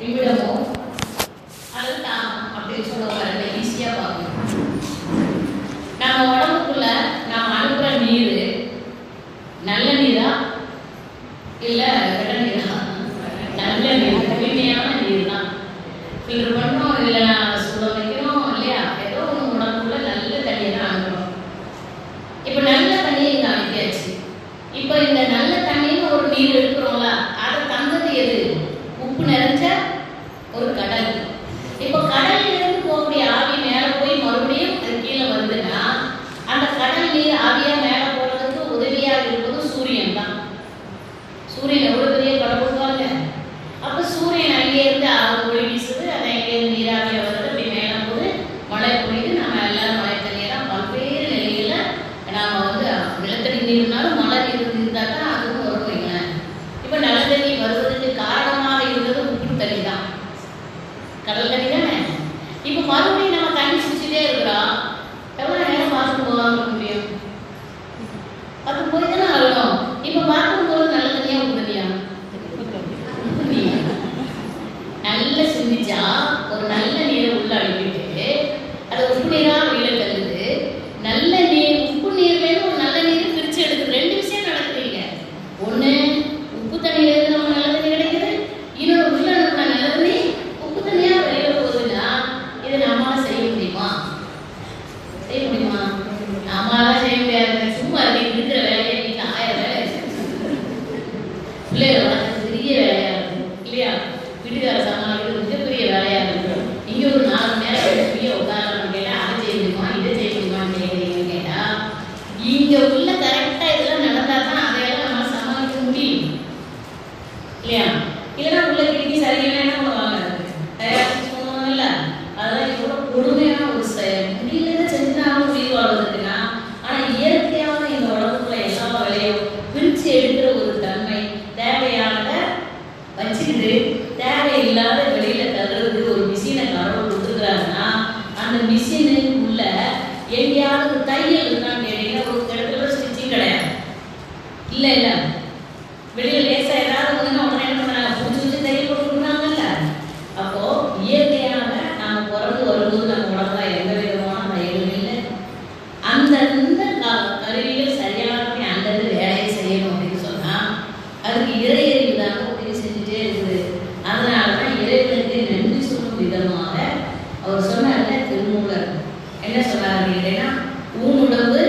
நிமிடமோ அல்லது தாகம் அப்படின்னு சொல்லுவாங்க. ஈஸியாக பார்க்கணும். நம்ம உடம்புக்குள்ள நாம் அனுப்புகிற நீர் நல்ல நீரா இல்லை கெட்ட நீரா? நல்ல நீர், தூய்மையான நீர் தான். ஃபில்டர் பண்ணோம், இல்லை சுட வைக்கிறோம் இல்லையா? ஏதோ ஒன்று உடம்புக்குள்ள நல்ல தண்ணியை தான் அனுப்புகிறோம். இப்போ நல்ல தண்ணியை இங்கே அனுப்பியாச்சு. இப்போ இந்த நல்ல தண்ணின்னு ஒரு நீர் எடுக்கிறோம்ல, அதை தந்தது எது? உப்பு நிறைஞ்ச ஒரு கடல். இப்போ கடலிலிருந்து போகக்கூடிய ஆவி மேலே போய் மறுபடியும் அது கீழே வருதுன்னா அந்த கடல் நீர் ஆவியாக மேலே போகிறதுக்கு உதவியாக இருப்பது சூரியன் தான். சூரியன் எவ்வளோ பெரிய கடவுள்வாங்க. அப்போ சூரியன் அங்கேருந்து ஒளி வீசுது, அதை அங்கேருந்து நீராவியாக வருது, அப்படி மேலே போது மழை பொழியுது. நம்ம எல்லாரும் மழை தண்ணியெல்லாம் பல்வேறு நிலைகளில் நாம் வந்து நிலத்தடி நீர்னாலும் மழை நீர் இருந்தால் தான் அதுவும் வரும் வைங்களேன். இப்போ நல்ல தண்ணி வருவதற்கு காரணமாக இருந்தது உப்பு தண்ணி தான், கடல் தண்ணி தானே. இப்போ மறுபடியும் நம்ம தண்ணி சுற்றிட்டே இருக்கிறோம். எவ்வளோ நேரம் பார்த்துட்டு போகாமல் முடியும்? அது போய் தானே ஆகணும். இப்போ பார்க்கும் போது நல்ல தண்ணியா உப்பு தண்ணியா? நல்ல சிந்திச்சா ஒரு நல்ல நீரை உள்ள அனுப்பிட்டு அதை உப்பு நீராக வெளியில தள்ளுது. நல்ல நீர் உப்பு நீர்லேருந்து ஒரு நல்ல நீரை பிரித்து எடுக்குது. ரெண்டு விஷயம் நடக்குதுங்க. ஒன்று உப்பு தண்ணியிலேருந்து நம்ம நல்ல தண்ணி கிடைக்குது, இன்னொரு உள்ள அனுப்பின நல்ல தண்ணி உப்பு தண்ணியாக வெளியில போகுதுன்னா இதை நம்மளால செய்ய முடியுமா? செய்ய முடியுமா? நம்மளால செய்ய முடியாது. சும்மா இருக்கிற வேலையை நீங்கள் 1000 வேலை பிள்ளைகளை வளர்க்குறது பெரிய வேலையாக இருக்குது இல்லையா? வீட்டுக்கார சமாளிக்கிறது மிகப்பெரிய வேலையாக இருக்குது. இங்கே ஒரு 4 மணி நேரம் ஃப்ரீயாக உட்காரணும்னு கேட்டால் அதை செய்ய முடியுமா, இதை செய்ய முடியுமான்னு கேட்குறீங்கன்னு கேட்டால் இங்கே உள்ள கரெக்டாக இதெல்லாம் நடந்தால் தான் அதையெல்லாம் நம்ம சமாளிக்க முடியும் இல்லையா? இதெல்லாம் உள்ள கிட்டக்கி சரியான என்ன பண்ணுவாங்க, தயாரிச்சு போகணும்ல. அதெல்லாம் எவ்வளோ கொடுமையான ஒரு முடியல செஞ்சுனாலும் உயிர் வாழ்வதற்குன்னா. ஆனால் இயற்கையான இந்த உடம்புக்குள்ள எல்லா வேலையும் பிரித்து எடுக்கிற ஒரு தன்மை, தேவையானதை வச்சுக்கிட்டு தேவையில்லாத வெளியில தள்ளுறது ஒரு மிஷினை கடவுள் கொடுத்துருக்குறாங்கன்னா அந்த மிஷினுக்குள்ள எங்கேயாவது தையல் இருக்கான்னு கேட்டீங்கன்னா ஒரு இடத்துல ஸ்டிச்சிங் கிடையாது. இல்லை இல்லை வெளியில லேசா ஏதாவது ஒன்றுனா உடனே என்ன பண்ணாங்க, பிடிச்சி வச்சு தையல் போட்டுருக்குறாங்கல்ல. அப்போ இயற்கையாக நாம் பிறந்து வரும்போது நம்ம உடம்புல எந்த விதமான தையலும் இல்லை. அந்த கருவிகள் சரியாக அந்த வேலையை செய்யணும் அப்படின்னு சொன்னா அதுக்கு இறையறிவு தாங்க உதவி செஞ்சுட்டே இருக்குது. அதனால தான் இறைவனுக்கு நன்றி சொல்லும் விதமாக அவர் சொன்னார்ல, திருமூலர் என்ன சொன்னார் கேட்டீங்கன்னா, ஊனுடம்பு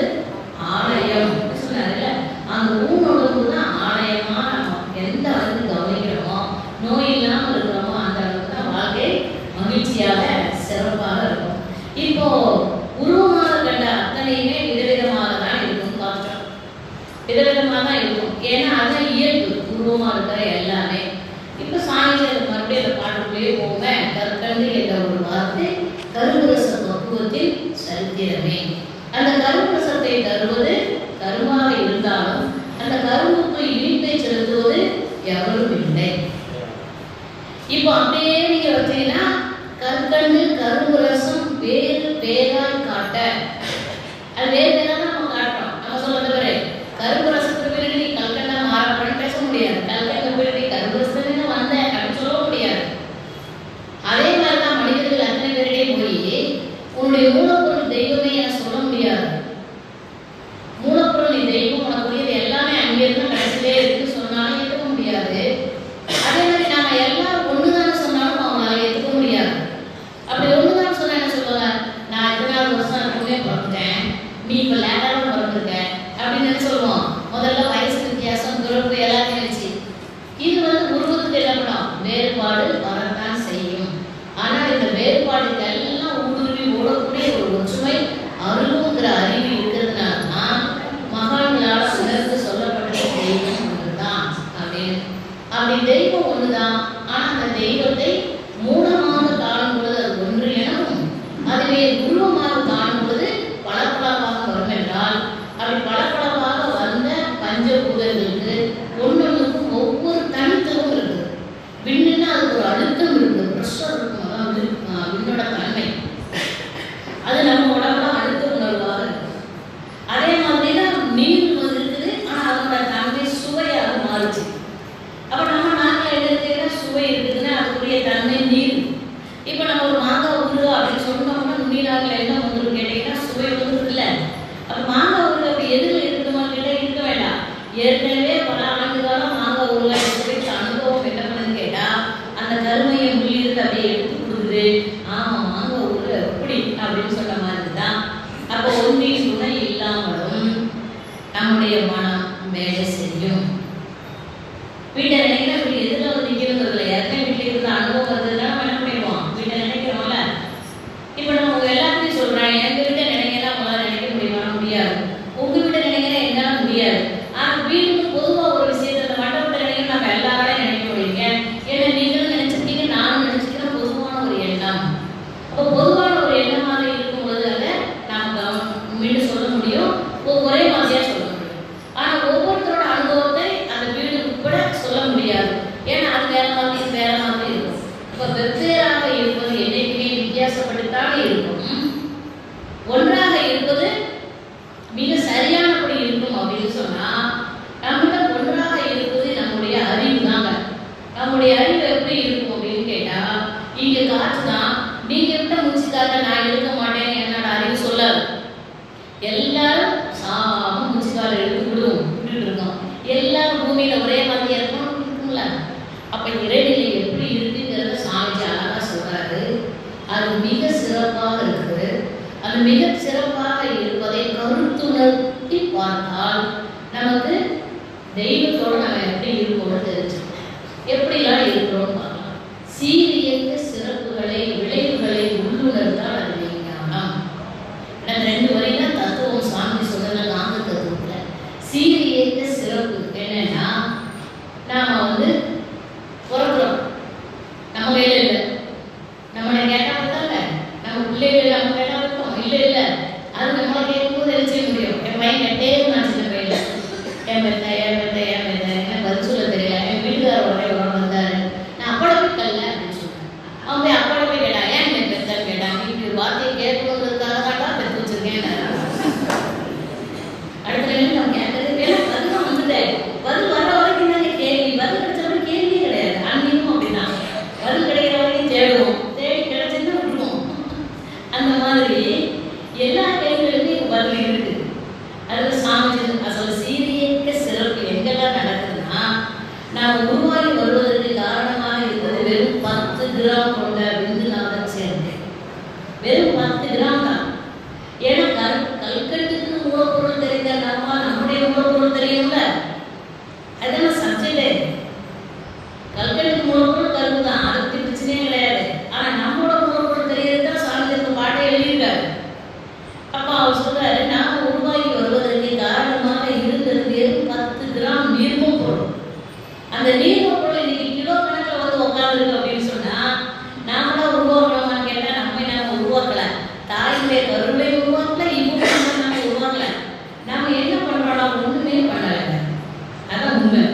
ஆலயம் சொன்னார்ல. அந்த ஊனுடம்பு தான் ஆலயமா நம்ம எந்த அளவுக்கு கவனிக்கிறோமோ, நோய் இல்லாமல் இருக்கிறோமோ அந்த அளவுக்கு தான் வாழ்க்கை மகிழ்ச்சியாக சிறப்பாக இருக்கும். இப்போ உருவமாக கண்ட அத்தனையுமே விதவிதமாக தான் இருக்கும். பார்த்தோம், விதவிதமாக தான் இருக்கும். ஏன்னா அதான் இயல்பு, உருவமாக இருக்கிற எல்லாமே. இப்போ சாயந்தரம் மறுபடியும் அந்த பாட்டுக்குள்ளேயே போவேன். கற்கண்டு என்ற ஒரு வார்த்தை கரும்புரச பக்குவத்தில் சரித்திரமே. அந்த கரும்புரசத்தை தருவது கருமாக இருந்தாலும் அந்த கரும்புக்கு இனிப்பை செலுத்துவது எவரும் இல்லை. இப்போ அப்படியே நீங்க வச்சீங்கன்னா கற்கண்டு கரும்புரசம் வேறு பேராய் காட்ட, அது வேறு பேராக நம்ம காட்டுறோம். நம்ம சொல்றது பாரு, கரும்புரசத்துக்கு பிறகு நீ கல்கண்டா மாறப்படன்னு பேச முடியாது. கல்கண்ட பிறகு கரும்புரசத்துக்கு வந்த அப்படின்னு சொல்ல முடியாது. அதே மாதிரி தான் மனிதர்கள் அத்தனை பேரிடையே போய் உன்னுடைய மூலப்பொருள் தெய்வமே என சொல்ல முடியாது. மூலப்பொருள் நீ தெய்வம், உனக்குரியது எல்லாமே அங்கிருந்து கிடைச்சிட்டே இருக்கு சொன்னாலும் ஏற்றுக்க முடியாது. அதே மாதிரி நாம எல்லாரும் ஒண்ணுதானே சொன்னாலும் அவங்களால ஏற்றுக்க முடியாது. அப்படி ஒண்ணுதான் சொன்னா என்ன சொல்லுவாங்க, நான் 14 வருஷம் இருக்குமே பிறந்துட்டேன், நீ இப்போ லேட்டாக பிறந்திருக்க அப்படின்னு என்ன சொல்லுவோம். முதல்ல வயசு வித்தியாசம், பிறப்பு எல்லாத்தையும் வச்சு இது உருவத்துக்கு இல்லப்படும் வேறுபாடு வரத்தான் செய்யும். ஆனால் இந்த வேறுபாடுகள் எல்லாம் ஊடுருவி ஓடக்கூடிய ஒரு ஒற்றுமை அருளுங்கிற அறிவு இருக்கிறதுனால தான் மகான்களால் உணர்ந்து சொல்லப்பட்ட தெய்வம் ஒன்றுதான் அப்படின்னு. அப்படி தெய்வம் ஒண்ணுதான். ஆனால் அந்த தெய்வத்தை மூலமாக காணும் பொழுது அது ஒன்று எனவும், அதுவே உருவமாக காணும் பொழுது பளபளப்பாக வரும் என்றால், அப்படி பளபளப்பாக வந்த பஞ்சபூதங்களுக்கு ஒன்னொன்றுக்கும் ஒவ்வொரு தனித்துவம் இருக்குது. விண்ணுன்னா அதுக்கு ஒரு அழுத்தம் இருக்குது, ப்ரெஷர் இருக்கும். அதாவது விண்ணோட தன்மை அது நம்ம உடம்புல அழுத்த உணர்வாக இருக்கு. அதே மாதிரி தான் நீர் இருக்குது. ஆனால் அதோட தன்மை சுவையாக மாறுச்சு. அப்போ நம்ம நாட்டில் எடுத்துக்கிட்டா சுவை இருக்குதுன்னா அதுக்குரிய தன்மை ஊறுகாய்கள் என்ன வந்துடும் கேட்டீங்கன்னா சுவை வந்துடும் இல்லை. அப்போ மாங்காய் ஊறுகாய் அப்படி எதில் இருக்கணுமான்னு கேட்டால் இருக்க வேண்டாம். ஏற்கனவே பல ஆண்டு காலம் மாங்காய் ஊறுகாய் சுவைக்கு அனுபவம் என்ன பண்ணுன்னு கேட்டால் அந்த கருமையை முள்ளிருந்து அப்படியே எடுத்து கொடுக்குது. ஆமாம் மாங்காய் ஊறுகாய் எப்படி அப்படின்னு சொன்ன மாதிரி தான். அப்போ ஒன்றின் துணை இல்லாமலும் நம்முடைய மனம் வேலை செய்யும். வீட்டை நினைக்கிற இப்படி எதில் வந்து நிற்கிறதுல ஏற்கனவே வீட்டில் இருந்த அனுபவம் வருதுன்னா நம்ம என்ன பண்ணிடுவோம், வீட்டை நினைக்கிறோம்ல. இப்போ நம்ம உங்க எல்லாத்தையும் சொல்றேன், எங்க வீட்டை நினைக்கிறா உங்களால் நினைக்க முடியுமா? முடியாது. உங்க வீட்டை நினைக்கிற என்னால முடியாது. ஆனால் வீட்டுக்கு பொதுவாக ஒரு விஷயத்தை அந்த மண்டபத்தை நினைக்கிற நம்ம எல்லாராலையும் நினைக்க முடியுங்க. ஏன்னா நீங்களும் நினைச்சிருக்கீங்க, நானும் நினைச்சிக்கிறேன். பொதுவான ஒரு எண்ணம். அப்போ பொதுவான ஒரு எண்ணமாக இருக்கும் பொழுது அதை நாம் மீண்டும் சொல்ல முடியும், ஒரே மாதிரியாக சொல்ல முடியும். ஆனால் ஒவ்வொருத்தரோட அனுபவத்தை அந்த வீடு உட்பட சொல்ல முடியாது. ஏன்னா அது வேற மாதிரி வேற மாதிரி இருக்கும். இப்போ வெவ்வேறாக இருப்பது என்னைக்குமே வித்தியாசப்பட்டுத்தானே இருக்கும். ஒன்றாக இருப்பது மிக சரியானபடி இருக்கும் அப்படின்னு சொன்னா நம்மகிட்ட ஒன்றாக இருப்பது நம்முடைய அறிவு தாங்க. நம்முடைய அறிவு எப்படி இருக்கும் அப்படின்னு கேட்டா, இங்க காற்று தான், நீங்க விட்ட மூச்சுக்காக நான் இருக்க மாட்டேன் என்னோட அறிவு சொல்லாது. எல்லாரும் சாம மூச்சுக்கால எடுத்து விட்டுட்டு இருக்கோம். எல்லாரும் பூமியில ஒரே மாதிரி இருக்கும்ல. அப்ப இறைநிலை எப்படி இருக்குங்கிறத சாமிஜி அழகா சொல்றாரு. அது மிக சிறப்பாக இருக்குது. அது மிக சிறப்பாக இருப்பதை கருத்துணர்த்தி பார்த்தால் நமக்கு தெய்வத்தோடு நம்ம எப்படி இருக்கோம்னு தெரிஞ்சுக்கணும். எப்படிலாம் இருக்கிறோம்னு பார்க்கலாம். சீரியக்க சிறப்புகளை விளைவுகளை உள்ளுணர்ந்தால் அது ஞானம். ரெண்டு வரைக்கும் தத்துவம் சாமி சொல்றதுல நான்கு தத்துவத்துல சீரியக்க சிறப்பு என்னன்னா, நாம வந்து பிறக்கிறோம், நம்ம கையில இல்லை. நம்மளை கேட்டா பார்த்தா நம்ம பிள்ளைகள் நம்ம கேட்டா பார்த்தோம் இல்லை இல்லை. அது நம்மளை கேட்கும்போது என்ன செய்ய முடியும்? என் பையன் கேட்டே நான் சின்ன பையில என் பெத்த என்ன பதில் சொல்ல தெரியல. என் வீட்டுக்கார உடனே வந்தாரு, நான் அப்பட விட்டல அப்படின்னு சொன்னேன். அவன் போய் அப்பட போய் கேட்டான், ஏன் என் பெத்தன்னு கேட்டான். இப்படி ஒரு வார்த்தையை கேட்கணுங்கிறதுக்காக தான் பெற்று வச்சிருக்கேன். அடுத்த நிலையில் நான் கேட்கறது வேணும், பதில் தான் வந்துட்டேன். பதில் வர வரைக்கும் தானே கேள்வி, பதில் கிடைச்சவரை கேள்வியே கிடையாது. அன்னையும் அப்படின்னா பதில் கிடைக்கிற வரைக்கும் தேடுவோம், தேடி கிடைச்சுன்னா விட்டுருவோம். அந்த மாதிரி எல்லா கேள்விகளுக்கும் இப்போ பதில் இருக்கு. அது சாமி அசல் சீரியக்க சிறப்பு எங்கெல்லாம் நடக்குதுன்னா, நாம் உருவாகி வருவதற்கு காரணமாக இருக்கிறது வெறும் 10 கிராம் கொண்ட விந்துநாதம் சேர்ந்து. வெறும் 10 கிராம் தான். ஏன்னா கல்கட்டுக்கு மூலப்பொருள் தெரிந்த நம்முடைய மூலப்பொருள் தெரியும்ல, அதெல்லாம் சப்ஜெக்டே. கல்கட்டுக்கு மூலப்பொருள் கருப்பு தான், அதை பற்றி பிரச்சனையே கிடையாது. ஆனால் நம்மளோட மூலப்பொருள் தெரியறது தான் சாமி இந்த பாட்டை எழுதியிருக்காரு. அப்போ அவர் சொல்றாரு, நாம உருவாகி வருவதற்கு காரணமாக இருந்தது 10 கிராம் நீர்மம் பொருள். அந்த நீர்மம் பொருள் இன்னைக்கு கிலோ கணக்கில் வந்து உட்காந்துருக்கு அப்படின்னு சொன்னா நாமளா உருவாக்கணுமான்னு கேட்டா நாம உருவாக்கல. தாயுடைய கருளை உருவாக்கல, இப்போ நம்ம உருவாக்கல. நாம என்ன பண்றோம்? ஒண்ணுமே பண்ணல. அதான் உண்மை.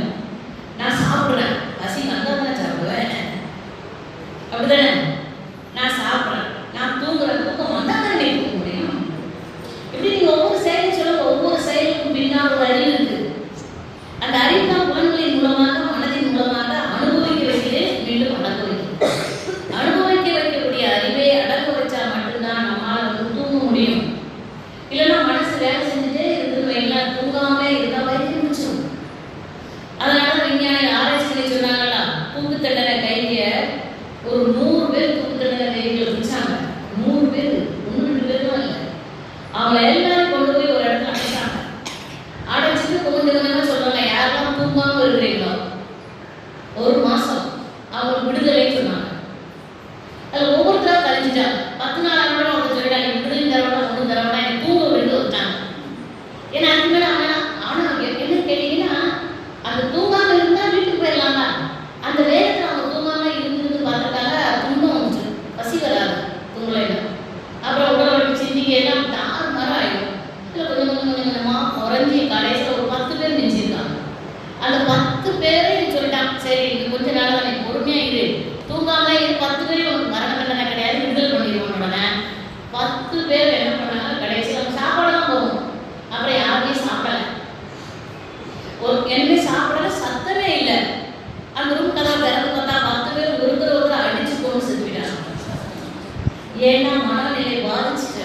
நான் சாப்பிடுறேன், பசி வந்தா தான் சாப்பிடுவேன், அப்படிதானே? நான் சாப்பிட்றேன், நான் தூங்குறேன், தூக்கம் வந்தா தானே தூங்க முடியும். இப்படி நீங்க ஒவ்வொரு செயலும் சொல்ல, ஒவ்வொரு செயலுக்கும் பின்னால் ஒரு அறிவு இருக்கு. அந்த அறிவு தான் புலன்களின் மூலமாக மனதின் மூலமாக அனுபவிக்க வைக்கிறது, மீண்டும் அடக்க வைக்கிறது. அனுபவிக்க வைக்கக்கூடிய அறிவை அடக்க வச்சா மட்டும்தான் நம்மளால வந்து தூங்க முடியும். இல்லைன்னா மனசு வேலை செஞ்சுட்டே இருந்து எல்லாம் தூங்காம இருந்தா வரைக்கும் முடிச்சிடும். அதனால விஞ்ஞானி ஆராய்ச்சி சொன்னாங்களா, தூக்கு தண்டனை கைதிய ஒரு 100 பேர் தூக்கு தண்டனை கைதிகள் வச்சாங்க. 100 பேர், 1-2 பேரும் இல்லை. அவங்களை எல்லாரும் கொண்டு போய் ஒரு இடத்துல அடைச்சாங்க. அடைச்சிட்டு கொஞ்சம் கொஞ்சமா சொல்றாங்க, யாரெல்லாம் தூங்காம இருக்கிறீங்களோ 1 மாசம் அவங்க விடுதலைன்னு சொன்னாங்க. அதில் ஒவ்வொருத்தரா கழிஞ்சிட்டாங்க. 10 நாள் ஆனோட அவங்க சொல்லிட்டாங்க, விடுதலை தரவோட 1 தரவோட எனக்கு தூங்க விடுங்க வச்சாங்க. ஏன்னா அதுக்கு மேலே ஆனால் என்ன கேட்டீங்கன்னா, அந்த தூங்காம இருந்தா வீட்டுக்கு போயிடலாமா? அந்த வேகத்தில் அவங்க தூங்காம இருந்து பார்த்துட்டாங்க, துன்பம் வந்துச்சு, பசி வராது தூங்கலைன்னா. அப்புறம் உடல் வலிச்சு இன்னைக்கு எல்லாம் தாறு மாதிரி ஆயிடும். இல்லை கொஞ்சம் கொஞ்சமாக குறைஞ்சி கடைசியில் ஒரு 10 பேர் மிஞ்சிருக்காங்க. அந்த 10 பேரை சொல்லிட்டான், சரி இது கொஞ்ச நாள் தான், நீ பொறுமையாக இரு, தூங்காம இது 10 பேரும் உனக்கு மரண தண்டனை கிடையாது, விடுதலை பண்ணிடுவோம். உடனே 10 பேர் என்ன பண்ணாங்க, கடைசியில் அவங்க சாப்பாடு தான் போகும். அப்புறம் யாருமே சாப்பிடல, என்னமே சாப்பிடல, சத்தமே இல்லை. அந்த ரூம் கதவை திறந்து பார்த்தா 10 பேர் ஒருத்தர் அடிச்சு போன்னு செத்துவிட்டாங்க. ஏன்னா மனநிலை பாதிச்சுட்டு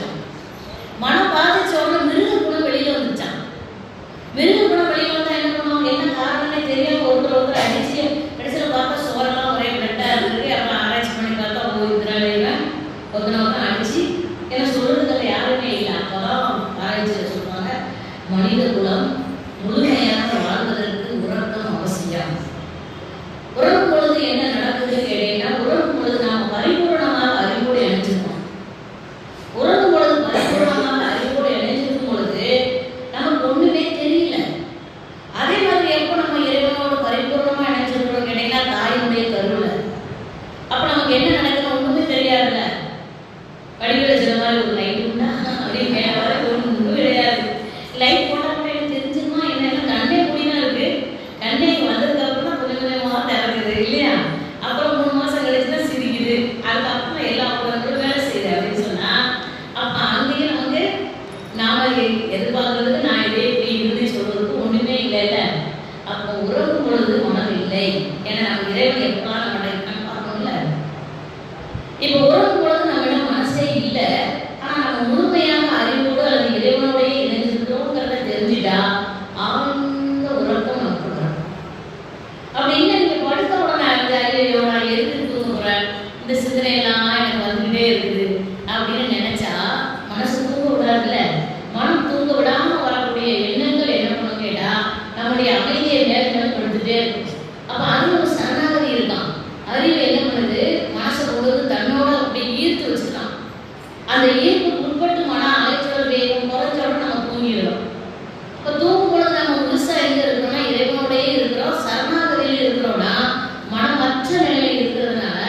எப்பா நம்மகிட்ட இருக்கான்னு பார்க்கணும்ல. இப்போ உறங்கும் பொழுது நம்மிடம் மனசே இல்லை, ஆனா நம்ம முழுமையாக அறிவோடு அல்லது இறைவனோடய இணைஞ்சிருக்கிறோங்கிறத தெரிஞ்சுட்டா ஆழ்ந்த உறக்கம் நமக்கு வரும். அப்படி இல்லை நீங்க படுத்த உடனே அந்த அறிவையோ நான் எதுக்கு தூங்குறேன், இந்த சிந்தனையெல்லாம் எனக்கு வந்துகிட்டே இருக்குது அப்படின்னு நினைச்சா மனசு தூங்க விடாதுல்ல. மனம் தூங்க விடாம வரக்கூடிய எண்ணங்கள் என்ன பண்ணணும் கேட்டா நம்முடைய அமைதியை மேற்கொண்டுட்டே இருக்கும். அப்ப அது ஒரு சரணாகதி இருக்கான். அறிவு என்ன பண்ணுது, மனசை கொண்டு தன்னோட அப்படியே ஈர்த்து வச்சுக்கலாம். அந்த ஈர்ப்புக்கு உட்பட்டு மன அலைச்சல் வேகம் குறைச்சோட நம்ம தூங்கிடுறோம். இப்போ தூங்கும் பொழுது நம்ம முழுசா எங்க இருக்கிறோம்னா இறைவனோடயே இருக்கிறோம், சரணாகதியில் இருக்கிறோம்னா மனமற்ற நிலையில் இருக்கிறதுனால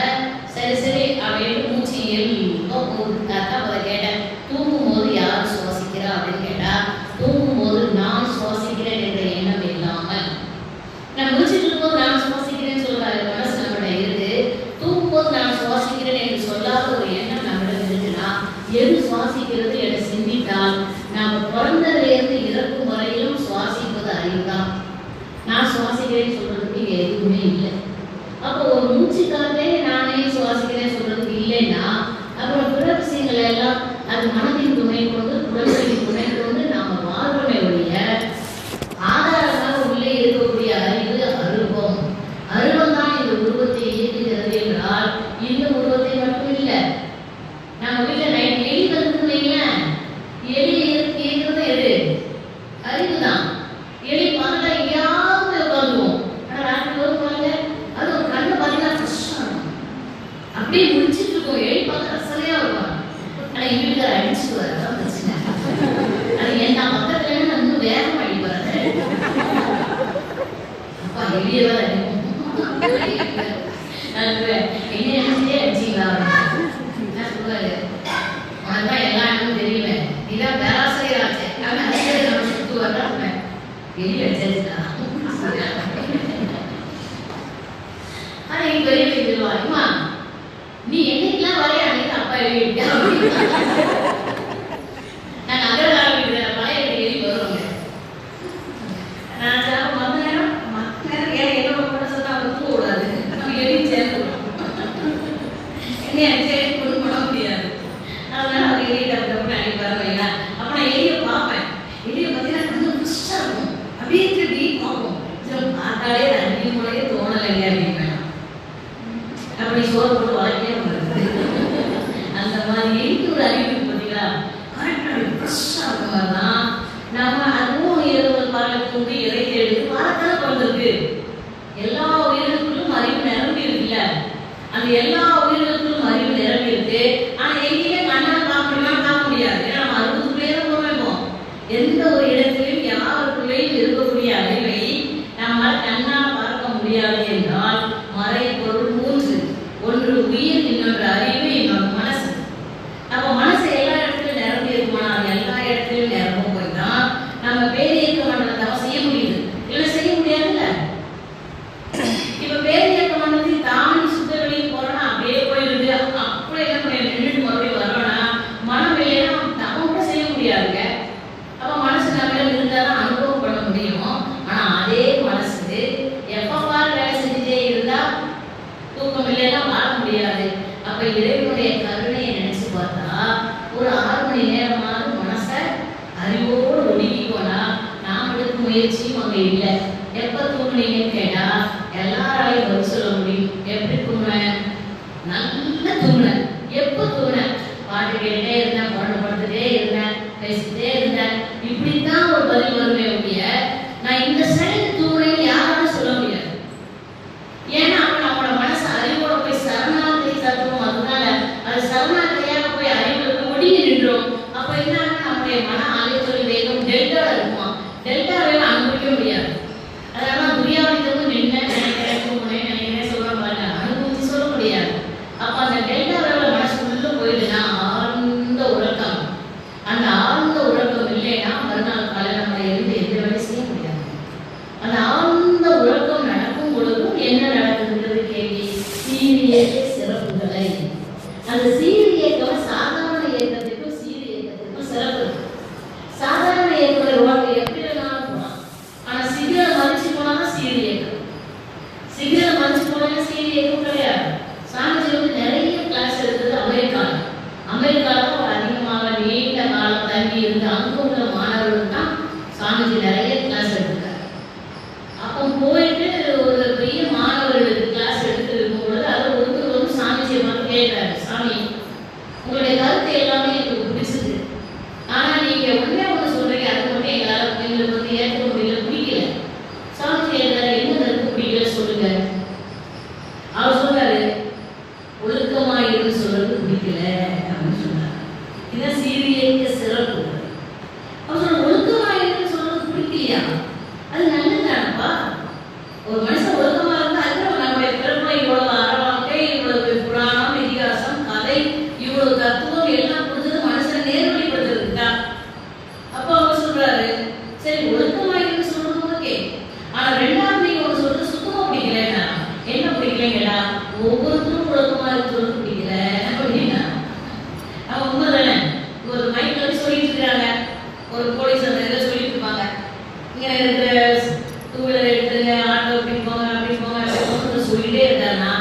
சரி சரி அப்படின்னு மூச்சு இயல்பா போகுது. அதான் அதை கேட்டேன், தூங்கும் போது யார் சுவாசிக்கிறா அப்படின்னு கேட்டா தூங்கும் போது நான் சுவாசிக்கிறேன் என்ற எண்ணம் இல்லாமல், நான் முடிச்சுட்டு இருக்கும்போது நான் சுவாசிக்கிறேன்னு சொல்றாரு மனசு நம்மகிட்ட இருக்கு. தூங்கும் போது நான் சுவாசிக்கிறேன் என்று சொல்லாத ஒரு எண்ணம் நம்மிடம் இருக்குன்னா எது சுவாசிக்கிறது என சிந்தித்தால் நாம் பிறந்ததிலிருந்து இறக்கும் வரையிலும் சுவாசிப்பது அறிவுதான். நான் சுவாசிக்கிறேன்னு சொல்றதுக்கு இங்க எதுவுமே இல்லை. அப்போ ஒரு மூச்சு காத்தே நானே சுவாசிக்கிறேன் சொல்றதுக்கு இல்லைன்னா அப்புறம் பிற விஷயங்கள் எல்லாம் அது மனதின் துணை கொண்டு உடல்களின் துணை கொண்டு நாம வாழ்றோமே ஒழிய ஆதாரமாக உள்ளே இருக்கக்கூடிய அறிவு அருவம். அருவம் தான் இந்த உருவத்தை இயக்குகிறது என்றால் இந்த உருவத்தை மட்டும் இல்லை. நம்ம வீட்டில் நைட் எலி வந்து வைங்களேன், எலி இயக்குறது எது? அறிவு தான். எலி பகல எங்கேயாவது உட்காந்துவோம், ஆனால் ராத்திரி வரும் பாருங்க அது ஒரு கண்ணை பார்த்தீங்கன்னா ஃப்ரெஷ்ஷாக இருக்கும், அப்படியே முடிச்சுட்டு இருக்கும். எலி பார்க்க ரசனையாக இருக்கும். ஆனால் எங்கள் வீட்டுக்கார அடிச்சுட்டு வரதான் பிரச்சனை. அது என் நான் பக்கத்துல நான் இன்னும் வேகம் அடிப்பாரு. அப்பா எளிய வேற என்ன நினைச்சே அடிச்சிங்களா? நான் சொல்லுவாரு, உனக்குதான் எல்லா இடமும் தெரியுமே, நீதான் பேராசிரியர் ஆச்சு, நான் ஆசிரியர் நம்ம சுத்து வர்றேன் எலி அடிச்சா. ஆனா எங்க பெரிய சொல்லுவாருமா, நீ என்னைக்கெல்லாம் வரைய அன்னைக்கு அப்பா எலி அடிக்க. நான் நகர பழைய எலி வருவாங்க. நான் மற்ற நேரம் என்னோட கூட சொன்னா அவங்க தூக்க கூடாது, நம்ம எலி சேர்ந்து என்ன சரி கொண்டு பண்ண முடியாது. அதனால அவங்க எலி டப்பு அன்னைக்கு வரவைங்களா. அப்ப நான் எலியை பார்ப்பேன். எலியை பார்த்தீங்கன்னா கொஞ்சம் புஷ்ஷா இருக்கும், அப்படியே திருப்பி பார்ப்போம். பார்த்தாலே அன்னைக்கு போலயே தோணலைங்க அப்படின்னு அப்படி சோறு போட்டு வாழ்க்கையே பண்ணுறது. அந்த மாதிரி எலிக்கு ஒரு அறிவு பார்த்தீங்களா, நம்ம அதுவும் இரவு பாலில் தூண்டி இறை தேடுது வாரத்தால பிறந்திருக்கு. எல்லா உயிர்களுக்கும் அறிவு நிரம்பி இருக்குல்ல, அந்த எல்லா உயிர்களுக்கும் அறிவு நிரம்பி இருக்கு. ஆனா எங்கேயுமே கண்ணால் பார்க்க முடியுமா? பார்க்க முடியாது. ஏன்னா நம்ம அறுபதுக்குள்ளே தான் போவேன். எந்த ஒரு இடத்திலும் யாருக்குள்ளேயும் இருக்கக்கூடிய அறிவை நம்மால் கண்ணால் பார்க்க முடியாது என்றால் மறை பொருள் மூன்று, ஒன்று உயிர், இன்னொன்று அறிவு, இன்னொன்று மனசு. அப்ப மனசு எல்லா இடத்துலையும் நிரம்பி இருக்குமா? எல்லா இடத்துலையும் நிரம்ப போய் தான் நம்ம பேரியக்க மண்டலத்தை செய்ய முடியுது, இல்லை செய்ய முடியாதுல்ல. இப்ப பேரியக்க மண்டலத்தை தாண்டி சுத்த வெளியே போறோம்னா அப்படியே போயிடுது. அப்படி என்ன பண்ண நின்றுட்டு மறுபடியும் வரோம்னா மனம் இல்லைன்னா நம்ம கூட செய்ய முடியாதுங்க. அப்ப மனசு நம்ம இருந்தாதான் அனுபவம் பண்ண முடியும். ஆனா அதே மனசு எப்ப பாரு வேலை செஞ்சுட்டே இருந்தா தூக்கம் இல்லைன்னா வாழ முடியாது. அப்ப இறைவனுடைய கருணையை நினைச்சு பார்த்தா ஒரு 6 மணி நேரமாவது மனசை அறிவோடு ஒடுங்கி போனா நாம் எடுக்கும் முயற்சியும் அங்க இல்லை. எப்ப தூங்குனீங்கன்னு கேட்டா எல்லாராலையும் பதில் சொல்ல முடியும். எப்படி தூங்குனேன்? நல்லா தூங்குனேன். எப்ப தூங்குனேன்? பாட்டு கேட்டே இருந்தேன், குழந்தை படுத்துட்டே இருந்தேன், பேசிட்டே இருந்தேன், இப்படித்தான் ஒரு பதில் வருமே ஒழிய நான் இந்த சைடு தூங்குனேன்னு யாராலும் சொல்ல முடியாது. ஏன்னா நம்மளோட மனசு அறிவோட போய் சரணாகதி தத்துவம், அதனால அது சரணாகதியாக போய் அறிவுக்கு ஒடுங்கி நின்றோம். அப்ப என்ன நம்முடைய மன அலைச்சல் வேகம் டெல்டா இருக்குமா? டெல்டா வேகம் அனுபவிக்க முடியாது. அதனால துரியாவிதமும் நின்று நினைக்கிறேன் தூங்குனேன் நினைக்கிறேன் சொல்ல பாருங்க, அனுபவிச்சு சொல்ல முடியாது. அப்ப அந்த டெல்டா வேலை மனசுக்குள்ள போயிடுனா ஆழ்ந்த உறக்கம். அந்த ஆழ்ந்த உறக்கம் இல்லைன்னா மறுநாள் காலையில் நம்ம எழுந்து எந்த வேலை செய்ய முடியாது. அந்த ஆழ்ந்த உறக்கம் நடக்கும் பொழுதும் என்ன நடக்குதுன்றது கேள்வி. சீரியக்க சிறப்புகளை, அந்த சீரியக்கம் சாதாரண இயக்கத்திற்கும் சீரிய இயக்கத்திற்கும் சிறப்பு. சாதாரண இயக்கம் எப்படி வேணாலும் போகலாம், ஆனா சிகரம் மதிச்சு போனா சீரிய இயக்கம். சிகரம் மதிச்சு போனா சீரிய சாமி நிறைய கிளாஸ் எடுத்துருக்காரு. அப்போ போயிட்டு ஒரு பெரிய மாணவர்களுக்கு கிளாஸ் எடுத்து இருக்கும்பொழுது அது ஒருத்தர் வந்து சாமிஜியை பார்த்து கேட்கிறாரு, சாமி உங்களுடைய கருத்து எல்லாமே எங்களுக்கு பிடிச்சது, ஆனால் நீங்கள் ஒன்றே ஒன்று சொல்கிறீங்க, அது மட்டும் எங்களுக்கு வந்து ஏற்க முடியல, பிடிக்கல. சாமி கேட்கிறாரு, என்ன கருத்து பிடிக்கல சொல்லுங்க. அவர் சொல்றாரு, ஒழுக்கமா இருந்து சொல்றது பிடிக்கல அப்படின்னு சொன்னார். இதான் சீரியக்க சிறப்பு. அவர் சொல்ற ஒழுக்கமா இருந்து சொல்றது பிடிக்கலையா, அது நல்லதுதானப்பா. ஒரு மனுஷன் ஒழுக்கமா இருந்தா அதுக்கு நம்முடைய பிறப்புல இவ்வளவு அறவாக்கை, இவ்வளவு புராணம், இதிகாசம், கதை, இவ்வளவு தத்துவம் எல்லாம் கொடுத்தது மனுஷனை நேர்வழிப்படுத்துறதுக்கா. அப்போ அவர் சொல்றாரு, சரி ஒழுக்கமா இருந்து சொல்றது ஓகே, ஆனா ரெண்டாவது நீங்க ஒன்று சொல்றது சுத்தமா பிடிக்கலன்னா என்ன பிடிக்கலங்களா, ஒவ்வொருத்தரும் ஒழுக்கமா இருந்து சொல்றது பிடிக்கல அப்படின்னா அவன் உண்மைதானே. ஒரு மைக்ல வந்து சொல்லிட்டு இருக்காங்க, ஒரு போலீஸ் அந்த இதில் சொல்லிட்டு இருப்பாங்க, இங்கே இருக்கிற டூ வீலர் எடுத்துங்க, ஆட்டோ அப்படி போங்க அப்படி போங்க அப்படி போங்க சொல்லிட்டே இருக்காருன்னா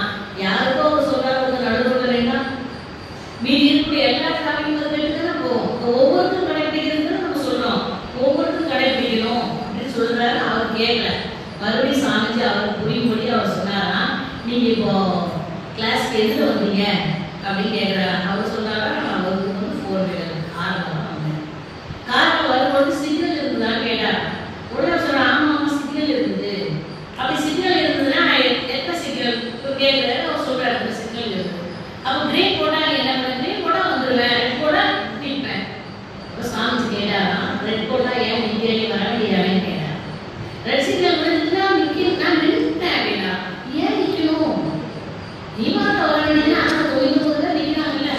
யாருக்கோ அவர் சொல்றாரு நடுவுலைன்னா மீதி இருக்கக்கூடிய எல்லா டிராஃபிக் வந்து தானே போவோம். ஒவ்வொருத்தரும் கடைபிடிக்கிறது நம்ம சொல்றோம், ஒவ்வொருத்தரும் கடைபிடிக்கணும் அப்படின்னு சொல்றாரு. அவர் கேட்கல. மறுபடியும் சாமிஜி அவர் புரியும்படி அவர் சொன்னாரா, நீங்க இப்போ கிளாஸ்க்கு எதில் வந்தீங்க அப்படின்னு கேட்குறாரு. அவர் சொல்றாரா, நான் அவருக்கு வந்து 4 வீலர் காரில் வந்தேன். காரில் வரும்போது சிக்னல் இருக்குதான்னு கேட்டார். உடனே சொல்கிறேன், ஆமாம் சிக்னல் இருக்குது. அப்படி சிக்னல் இருந்ததுன்னா எத்தனை சிக்னல் கேட்குறாரு. அவர் சொல்கிறார், இந்த சிக்னல் இருக்குது. அப்போ கிரீன் போட்டால் என்ன பண்ண, கிரீன் போட்டால் வந்துடுவேன், ரெட் போட்டால் நிற்பேன். அப்போ சாமிஜி கேட்டாரா, ரெட் போட்டால் ஏன் நிற்கிறேன் வர முடியாதுன்னு கேட்டார். ரெட் சிக்னல் வந்துட்டுனா நிற்க, நான் நின்றுட்டேன் அப்படின்னா ஏன் நிற்கணும், நீ மாத்த வர வேண்டியதுன்னா ஆனால் தொய்ந்து போதுதான் நிற்கிறாங்கல்ல.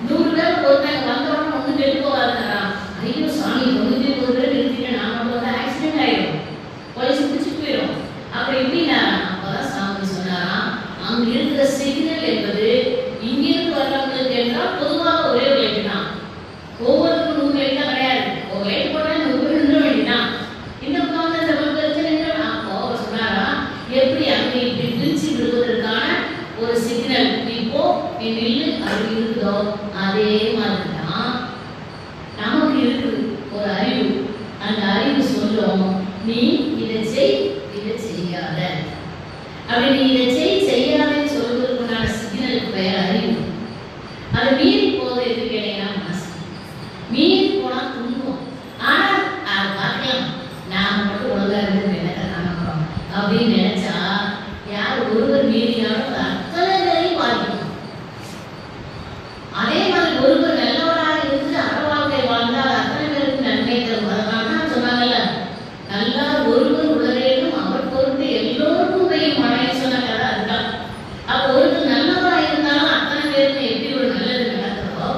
100 பேர் ஒருத்தாங்க வந்தவொடனே ஒன்றும் கெட்டு போகாதுங்கிறா. ஐயோ சாமி 99 பேர் நிறுத்திட்டு நான் மட்டும் வந்து ஆக்சிடென்ட் ஆயிடும், போலீஸ் பிடிச்சிட்டு போயிடும் அப்படி இப்படின்னா. அப்போதான் சாமி சொன்னாராம், அங்கே இருக்கிற சிக்னல் என்பது இங்கிருந்து வர்றவங்களுக்கு என்றால் பொதுவாக ஒரே ஒரு லைட்டு தான். ஒவ்வொருத்தருக்கும் 100 லைட் தான் கிடையாது. ஒரு லைட் போட்டால் 100 பேர் நின்ற வேண்டியதான். இந்த பக்கம் இந்த பிரச்சனை நின்ற. அப்போ அவர் சொன்னாராம், எப்படி அங்கே இப்படி பிரிச்சு விடுவதற்கான ஒரு சிக்னல் இப்போ நீ நில்லு அப்படி இருக்குதோ அதே மாதிரி தான் நமக்கு இருக்குது ஒரு அறிவு. அந்த அறிவு சொல்லும், நீ இதை செய் இதை செய்யாத, அப்படி நீ இதை செய்யாதன்னு சொல்வதற்குண்டான சிக்னலுக்கு பெயர் அறிவு. அதை மீறி போது எது கேட்டீங்கன்னா மனசு. மீறி போனா துன்பம். ஆனால் அதை பார்க்கலாம், நாம மட்டும் ஒழுங்கா இருந்து என்ன காணப்போம் அப்படின்னு நினைச்சா யார் ஒருவர் மீறினாலும் அத்தனை பேரையும் பாதிக்கும். அதே மாதிரி ஒருவர் நல்லவராக இருந்து அறவாழ்க்கை வாழ்ந்தால் அத்தனை பேருக்கு நன்மை தரும். அதனால சொன்னாங்கல்ல, நல்லா ஒருவர் உலகேனும் அவர் பொறுத்து எல்லோருக்கும் பெய்யும் மழைன்னு சொன்னாங்க. அதுதான். அப்போ ஒருவர் நல்லவராக இருந்தாலும் அத்தனை பேருக்கு எப்படி ஒரு நல்லது நடக்கிறதோ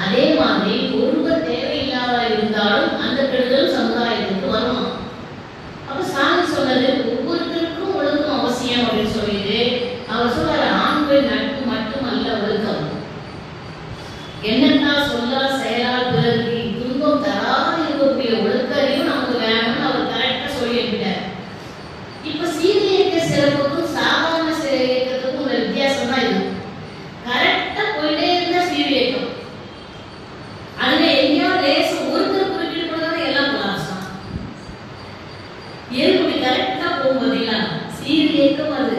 அதே மாதிரி ஒருவர் தேவையில்லாத இருந்தாலும் அந்த கெடுதல் சமுதாயத்துக்கு வரும். அப்போ சாமி சொன்னது ஒவ்வொருத்தருக்கும் ஒழுக்கம் அவசியம் அப்படின்னு சொல்லிட்டு அவர் சொல்றாரு, ஆண்கள் நட்பு மட்டுமல்ல ஒழுக்கம், என்னென்ன சொல்லால் செயலால் பிறருக்கு துன்பம் தராது இருக்கக்கூடிய ஒழுக்கறியும் நமக்கு வேணும்னு அவர் கரெக்டா சொல்லி அனுப்பிட்டார். இப்ப சீரியக்க சிறப்புக்கும் சாதாரண இயக்கத்துக்கும் உள்ள வித்தியாசம் தான் இது. கரெக்டா போயிட்டே இருந்தா சீரியக்கம், அதுல எங்கேயோ லேச ஒருத்தர் குறிப்பிட்டு போனது எல்லாம் பிளாசம். எருப்படி கரெக்டா போகும்போதீங்களா சீரியக்கம். அது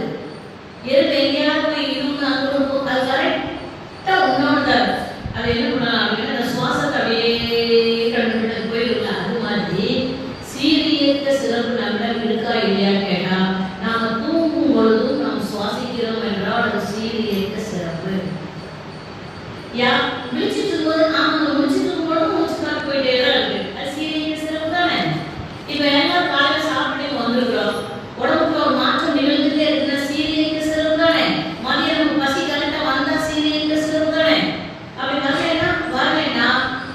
எருப்பு எங்கேயாவது போய் இருந்து அங்கே அது கரெக்டா உன்னோட அது என்ன பண்ணலாம் அப்படின்னா அந்த சுவாசத்தை அப்படியே கண்டுபிடித்து போயிடல. அது மாதிரி சீரியக்க சிறப்பு நம்மிடம் இருக்கா இல்லையான்னு கேட்டா, நாம தூங்கும் பொழுதும் நாம் சுவாசிக்கிறோம் என்றால் அது சீரியக்க சிறப்பு. முடிச்சுட்டு இருக்கும்போது நாம முடிச்சுட்டு இருக்கும்போது முடிச்சுட்டு போயிட்டே தான் இருக்கு, அது சீரியக்க சிறப்பு தானே. இப்ப எல்லாரும் காலையில சாப்பிட்டு வந்துருக்கிறோம், உடம்புக்கு ஒரு மாற்றம் நிகழ்ந்துட்டே இருக்குன்னா சீரியக்க சிறப்பு தானே. மதியம் நமக்கு பசி கரெக்டா வந்தா சீரியக்க சிறப்பு தானே. அப்படி வரலைன்னா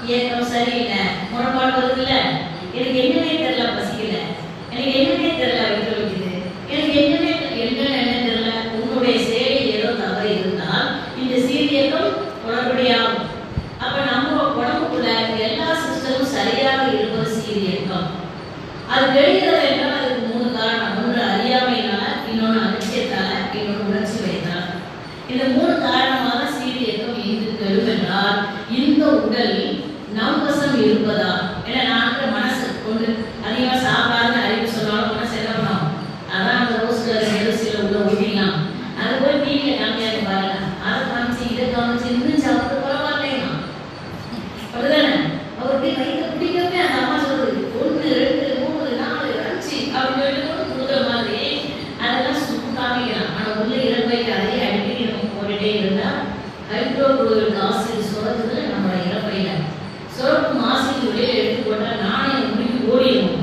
இயக்கம் சரியில்லை, முறைப்பாடு வருது இல்ல, எனக்கு என்னன்னே தெரியல, பசிக்கல, எனக்கு என்னன்னே தெரியல, வைக்க வைக்குது, எனக்கு என்னன்னு தெரியல. உன்னுடைய சேவை ஏதோ தவறு இருந்தால் இந்த சீரியக்கம் உடனடியாகும். அப்ப நம்ம உடம்புக்குள்ள எல்லா சிஸ்டமும் சரியாக இருப்பது சீரியக்கம். அது வெளியிறது என்றால் அதுக்கு 3 காரணம். ஒன்று அறியாமையினால, இன்னொன்று அலட்சியத்தால, இன்னொன்று உணர்ச்சி வைத்தால. இந்த 3 காரணமாக சீரியக்கம் இங்கு கெடும் என்றால் இந்த உடல் நம் வசம் இருப்பதா. ஏன்னா நாங்கள் மனசு கொண்டு அதிகமாக ஹைட்ரோகுளோரிக் ஆசிட் சுரக்குதுல நம்மளோட இறப்பையில சுரக்கும் ஆசிட் வெளியில எடுத்து போட்டா நாணயம் உருகி ஓடிடும்.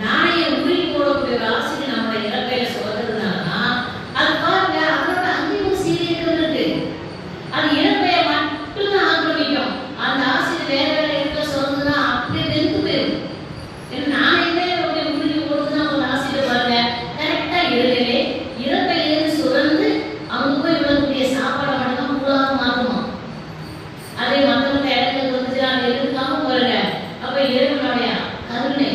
நாணயம் உருகி போடக்கூடிய ஆசிட் நம்மளோட இறப்பையில சுரக்கிறதுனாலதான் அது பாருங்க அதோட அங்கேயும் சீரியக்கம் இருக்கு. அது இறப்பையை மட்டும்தான் ஆக்கிரமிக்கும். அந்த ஆசிட் வேற வேற இடத்துல சுரந்துன்னா அப்படியே வெறுத்து போயிடும். ஏன்னா நாணயமே உருகி ஓடுதுன்னா ஒரு ஆசிட் பாருங்க கரெக்டா இறங்கவே இறப்பையிலிருந்து சுரந்து அவங்க போய் விடக்கூடிய சாப்பாடை மட்டும்தான் கூடாக மாறுமா. அதே மற்ற இடத்துல வந்துச்சு அது எதுக்காம போறங்க. அப்ப இறைவனுடைய கருணை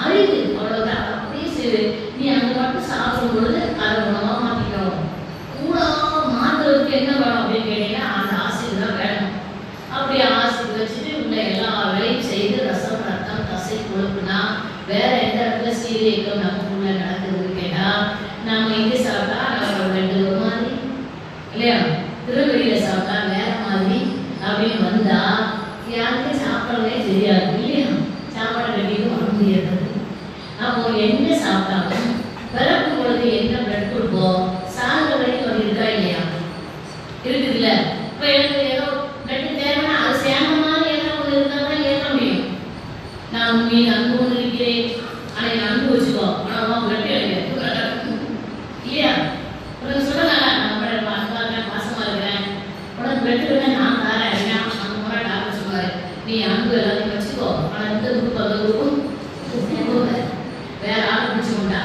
அறிவு அவ்வளவுதான். அப்படியே சரி நீ அங்க மட்டும் சாப்பிடும் பொழுது அதை உணவா மாத்திக்கணும். கூடாக மாத்துறதுக்கு என்ன வேணும் அப்படின்னு கேட்டீங்கன்னா அந்த ஆசிட் தான் வேணும். அப்படி ஆசிட் வச்சுட்டு உள்ள எல்லா வேலையும் செய்து ரசம் ரத்தம் தசை கொழுப்புனா வேற எந்த இடத்துல சீரியக்கம் நமக்குள்ள நடக்குதுன்னு கேட்டா நம்ம இங்கே சாப்பிட்டா நம்ம ரெண்டு ஒரு மாதிரி இல்லையா, திருவெளியில சாப்பிட்டா வேற மாதிரி அப்படின்னு வந்தா யாருக்கு சாப்பிடவே தெரியாது இல்லையா, சாப்பாடு கட்டிட்டு வர முடியாது. அப்போ என்ன சாப்பிட்டாலும் பிறக்கும் பொழுது என்ன பிளட் கொடுப்போம் சாகிற வரைக்கும் அது இருக்கா இல்லையா, இருக்குதுல்ல. இப்போ எனக்கு ஏதோ பிளட் தேவைன்னா அது சேர்ந்த மாதிரி ஏதாவது ஒன்று இருந்தால் தான் ஏற்க முடியும். நான் மீன் அன்பு ஒன்று இருக்கிறேன் ஆனால் என் அன்பு வச்சுக்கோ ஆனால் பிளட் எழுது இல்லையா. உனக்கு சொல்லலாம் நம்ம அன்பா இருக்கேன் பாசமா இருக்கிறேன் உனக்கு பிளட் வேணா நான் தரேன் அப்படின்னா அந்த முறை டாக்டர் சொல்லுவாரு நீ அன்பு எல்லாத்தையும் வச்சுக்கோ ஆனால் இந்த குரூப் அந்த குரூப்பும் வேற ஆள் பிடிச்சுக்கோண்டா.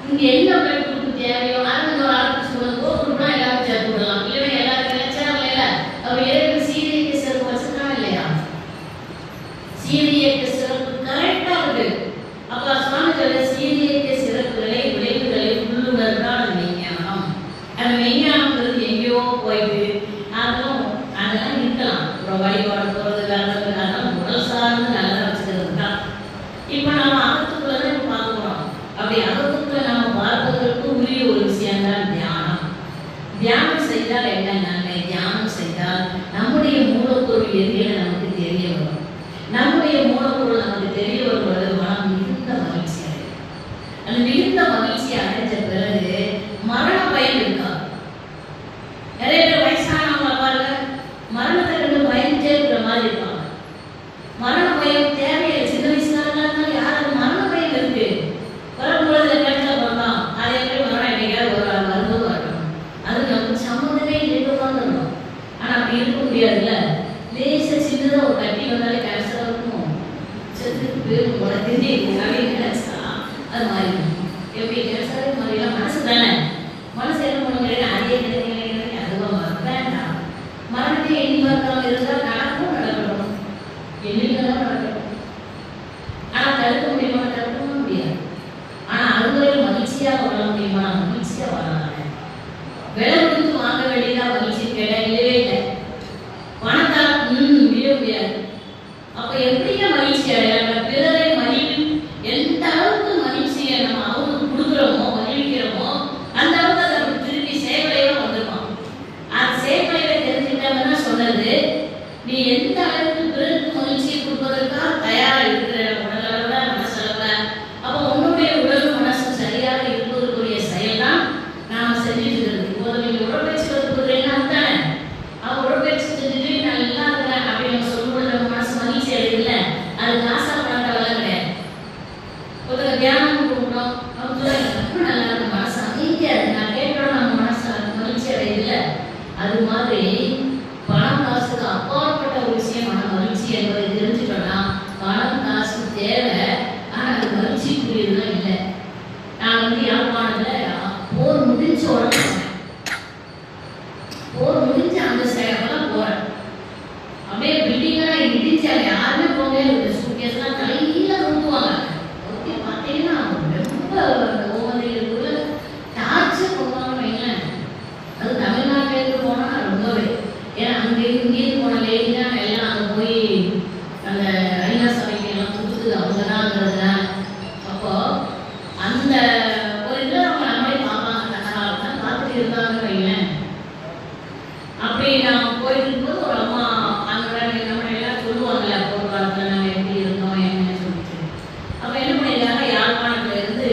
இங்க என்ன பிளட் குரூப் தேவையோ அது ஒரு ஆள் பிடிச்சுக்கோ குரூப்னா எல்லாரும் சேர்த்து விடலாம். இல்லைன்னா எல்லாருக்கும் நினைச்சாங்க இல்லை அவர் ஏற்கனவே சீரியக்க சிறப்பு வச்சிருக்காங்க இல்லையா, சீரியக்க சிறப்பு கரெக்டா இருக்கு. அப்ப சுவாமி சொல்ற சீரியக்க சிறப்புகளை விளைவுகளை உள்ளுணர்தான் மெய்ஞானம். அந்த மெய்ஞானம்ங்கிறது எங்கேயோ போயிட்டு அதெல்லாம் இருக்கலாம். ஒரு வழிபாடு போறது அதெல்லாம் உடல் சார்ந்து நல்லா வச்சுக்கிறது தான். இப்ப நாம அகத்துக்குள்ளதான் இப்ப பார்க்க போறோம். அப்படி அகத்துக்குள்ள நாம பார்ப்பதற்கு உரிய ஒரு விஷயம் தான் தியானம். தியானம் செய்தால் என்ன நன்மை? தியானம் செய்தால் நம்முடைய மூலப்பொருள் எதிரில நமக்கு தெரிய வரும். நம்முடைய மூலப்பொருள் நமக்கு தெரிய வருவது மனம் மிகுந்த மகிழ்ச்சி அடையும். அந்த மிகுந்த மகிழ்ச்சி அடைஞ்ச பிறகு மரண பயம் இருக்காது. நிறைய பேர் வயசானவங்களை பாருங்க மரணத்தை கண்டு பயந்துட்டே இருக்கிற மாதிரி இருப்பாங்க. மரண பயம் தேவையில்லை. சின்ன வயசுல யாருக்கு மரண பயம் இருக்கு? பிறகுல கேட்டல பிறந்தான் அதே மாதிரி மரணம் என்னைக்காவது ஒரு வரும்போது வரணும். அது நமக்கு சம்மந்தமே இருக்கதான் இருக்கணும். ஆனா அப்படி இருக்க முடியாதுல்ல. லேச சின்னதா ஒரு கட்டி வந்தாலே கேன்சரா இருக்கும். செத்துக்கு பேரும் போல தெரிஞ்சு நினைச்சா அது மாதிரி எப்படி கேன்சரே மாதிரிலாம் மனசு தானே. மனசு என்ன பண்ணுங்க அதே நினைக்கிறேன் அதுவா வேண்டாம். மரணத்தை எண்ணி பார்க்காம இருந்தால் நடக்கும் நடக்கணும் எண்ணிக்கலாம் நடக்கணும். ஆனா தடுக்க முடியுமா? தடுக்கவும் முடியாது. ஆனா அதுவரையில் மகிழ்ச்சியாக வாழ முடியுமா? மகிழ்ச்சியா வாழலாம். விலை கொடுத்து வாங்க வேண்டியதா மகிழ்ச்சி கேட்டா இல்லவே இல்லை. பணத்தால் முடியாது. அப்ப எப்படியா மகிழ்ச்சி அடையாள பிறரை மகிழ்வு எந்த அளவுக்கு மகிழ்ச்சியை நம்ம அவங்களுக்கு கொடுக்குறோமோ மகிழ்விக்கிறோமோ அந்த அளவுக்கு அதை நமக்கு திருப்பி சேவலையோட வந்துருவோம். அது சேவலையில தெரிஞ்சுக்கிட்டவங்க சொன்னது நீ எந்த அளவுக்கு பிறருக்கு மகிழ்ச்சியை கொடுப்பதற்காக தயாரா இருக்கிற உடலளவுல மனசளவுல அப்போ உன்னுடைய உடலும் மனசும் சரியாக இருப்பதற்குரிய செயல் தான் நாம செஞ்சுட்டு இருக்கிறது. இப்போ நீங்க உடற்பயிற்சி கொடுக்குறீங்கன்னா அதுதானே. அவன் உடற்பயிற்சி செஞ்சுட்டு நான் நல்லா இருக்கிறேன் அப்படின்னு சொல்லும்போது நம்ம மனசு மகிழ்ச்சி அடையுதுல்ல. அது காசா பணத்தால கிடையாது. ஒருத்தர் தியானம் கொடுக்கணும் அவங்க சொல்லுங்க நல்லா இருக்கு மனசு அமைதியா இருக்கு நான் கேட்டோம் நம்ம மனசு மகிழ்ச்சி அடையுதுல்ல. அது மாதிரி பணம் காசுக்கு அப்பாற்பட்ட ஒரு விஷயம் மன மகிழ்ச்சி என்பதை தெரிஞ்சுட்டோம்னா பணம் காசு தேவை. ஆனா அது மகிழ்ச்சிக்குரியதுலாம் இல்லை. நான் யாழ்ப்பாணத்துல போர் முடிஞ்ச உடனே போர் முடிஞ்ச அந்த சேவெல்லாம் போறேன். அப்படியே பில்டிங்கா இடிச்சு அது யாருமே போகவே இல்லை. சூட்கேஸ்லாம் தலையில கொண்டுவாங்க. ஓகே பார்த்தீங்கன்னா ரொம்ப ஓமதிகளுக்குள்ள டார்ச்சர் போவாங்க வைங்களேன். அது தமிழ்நாட்டிலேருந்து போனா ரொம்பவே ஏன்னா அங்கேருந்து இங்கேருந்து போன லேடினா எல்லாம் அங்கே போய் அந்த ஐநா சபைக்கு எல்லாம் கொடுத்துது அவங்க தான்ங்கிறதுனா. அப்போ அந்த ஒரு இதில் அவங்க நம்மளே பார்ப்பாங்க தான் பார்த்துட்டு இருந்தாங்க வைங்களேன். அப்படி நான் போயிட்டு இருக்கும்போது ஒரு அம்மா அங்கே நம்ம எல்லாம் சொல்லுவாங்கல்ல போக்குவரத்துல நம்ம எப்படி இருந்தோம் என்னன்னு சொல்லிட்டு. அப்போ என்ன பண்ணியிருக்காங்க யாழ்ப்பாணத்துல இருந்து